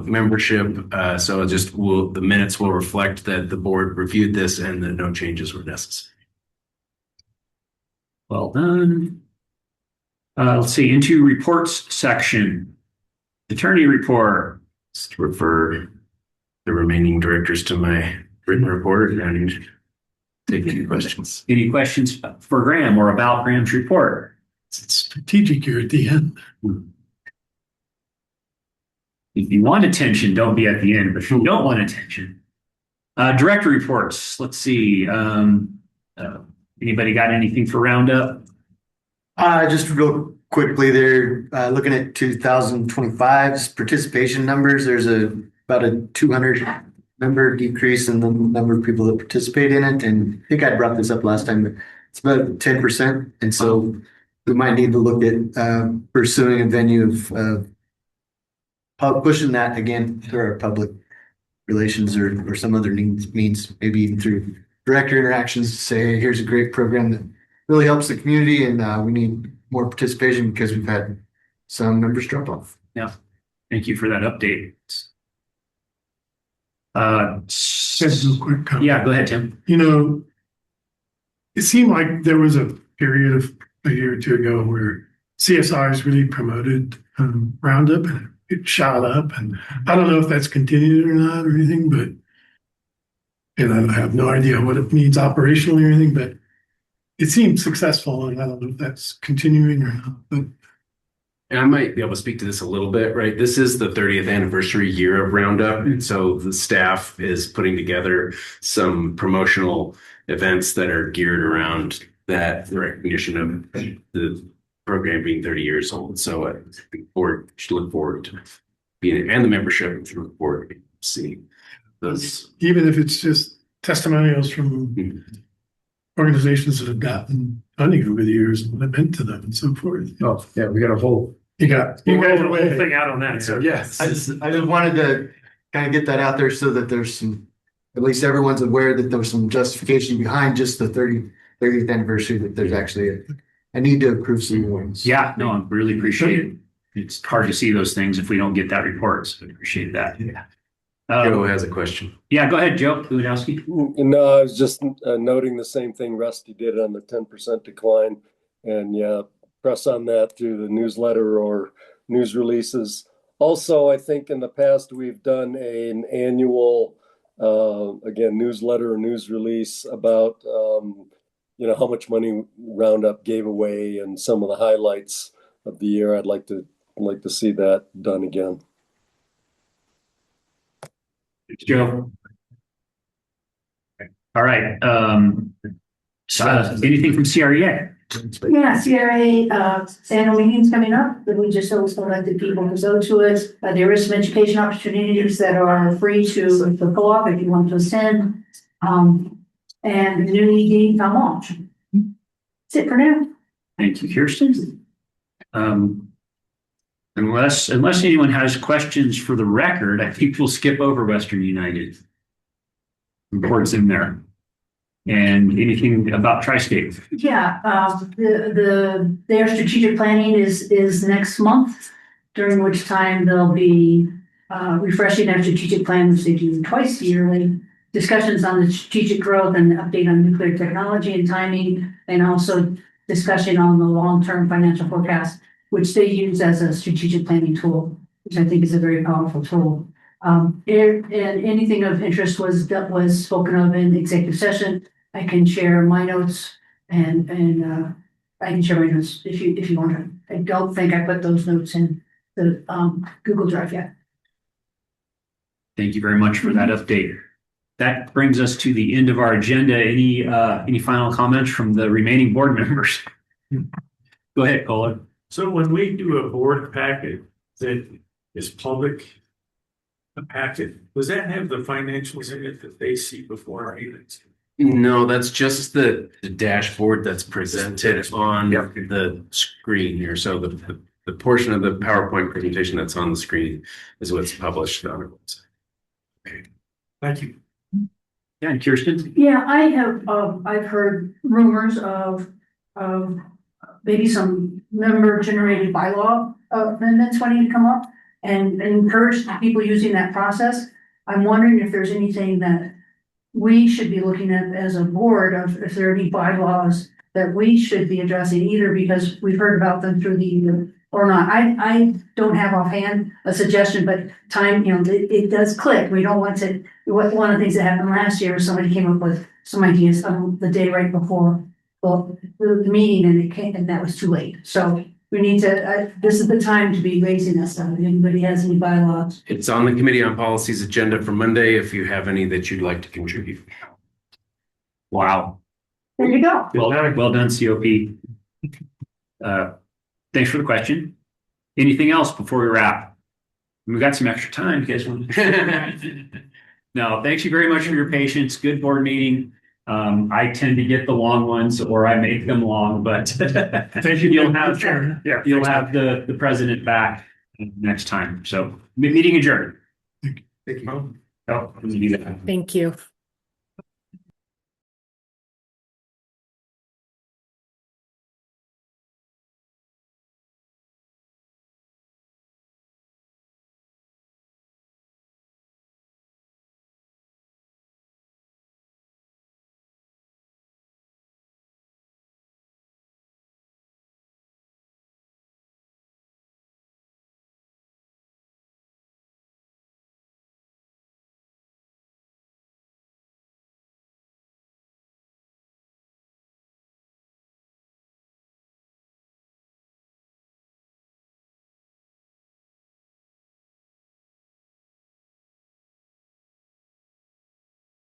membership. So the minutes will reflect that the board reviewed this and that no changes were necessary. Well done. Let's see, into reports section. Attorney report. Just refer the remaining directors to my written report and take any questions. Any questions for Graham or about Graham's report? It's strategic here at the end. If you want attention, don't be at the end, but if you don't want attention. Director reports. Let's see. Anybody got anything for Roundup? Just real quickly there, looking at 2025's participation numbers, there's about a 200 member decrease in the number of people that participate in it. And I think I brought this up last time, but it's about 10%. And so we might need to look at pursuing a venue of pushing that again through our public relations or some other means, maybe even through director interactions to say, hey, here's a great program that really helps the community and we need more participation because we've had some members drop off. Yeah. Thank you for that update. Just a quick comment. Yeah, go ahead, Tim. You know, it seemed like there was a period of a year or two ago where CSIs really promoted Roundup and it shot up. And I don't know if that's continued or not or anything, but, and I have no idea what it means operationally or anything, but it seems successful. And I don't know if that's continuing or not, but. And I might be able to speak to this a little bit, right? This is the 30th anniversary year of Roundup. And so the staff is putting together some promotional events that are geared around that, the recognition of the program being 30 years old. So I think board should look forward to being, and the membership should look forward to seeing those. Even if it's just testimonials from organizations that have gotten funding over the years and what it meant to them and so forth. Oh, yeah, we got a whole. You got a whole thing out on that. So yes, I just wanted to kind of get that out there so that there's some, at least everyone's aware that there was some justification behind just the 30th anniversary, that there's actually a need to approve some ones. Yeah, no, I really appreciate it. It's hard to see those things if we don't get that report. So I appreciate that. Yeah. Joe has a question. Yeah, go ahead, Joe Lewandowski. No, I was just noting the same thing Rusty did on the 10% decline. And yeah, press on that through the newsletter or news releases. Also, I think in the past we've done an annual, again, newsletter or news release about, you know, how much money Roundup gave away and some of the highlights of the year. I'd like to see that done again. Thanks, Joe. All right. Anything from CREA? Yeah, CRA, annual meeting's coming up, but we just always elected people to go to it. There is some education opportunities that are free to the co-op if you want to attend. And the new meeting come launch. That's it for now. Thank you, Kirsten. Unless anyone has questions for the record, I think we'll skip over Western United. Reports in there. And anything about Tri-State? Yeah, their strategic planning is next month, during which time they'll be refreshing their strategic plan, which they do twice yearly. Discussions on the strategic growth and update on nuclear technology and timing, and also discussion on the long-term financial forecast, which they use as a strategic planning tool, which I think is a very powerful tool. And anything of interest was spoken of in executive session. I can share my notes and I can share my notes if you want to. I don't think I put those notes in the Google Drive yet. Thank you very much for that update. That brings us to the end of our agenda. Any final comments from the remaining board members? Go ahead, Kohler. So when we do a board packet that is public, a packet, does that have the financials in it that they see before our meetings? No, that's just the dashboard that's presented on the screen here. So the portion of the PowerPoint presentation that's on the screen is what's published on our website. Okay, thank you. Yeah, and Kirsten? Yeah, I have, I've heard rumors of maybe some member-generated bylaw amendments wanting to come up and encourage people using that process. I'm wondering if there's anything that we should be looking at as a board of if there are any bylaws that we should be addressing, either because we've heard about them through the or not. I don't have offhand a suggestion, but time, you know, it does click. We don't want to. One of the things that happened last year is somebody came up with some ideas the day right before the meeting, and it came, and that was too late. So we need to, this is the time to be raising that stuff. If anybody has any bylaws. It's on the Committee on Policies agenda for Monday if you have any that you'd like to contribute. Wow. There you go. Well done, COP. Thanks for the question. Anything else before we wrap? We've got some extra time. You guys want to? No, thank you very much for your patience. Good board meeting. I tend to get the long ones or I make them long, but Thank you. you'll have the president back next time. So meeting adjourned. Thank you. Oh, Thank you.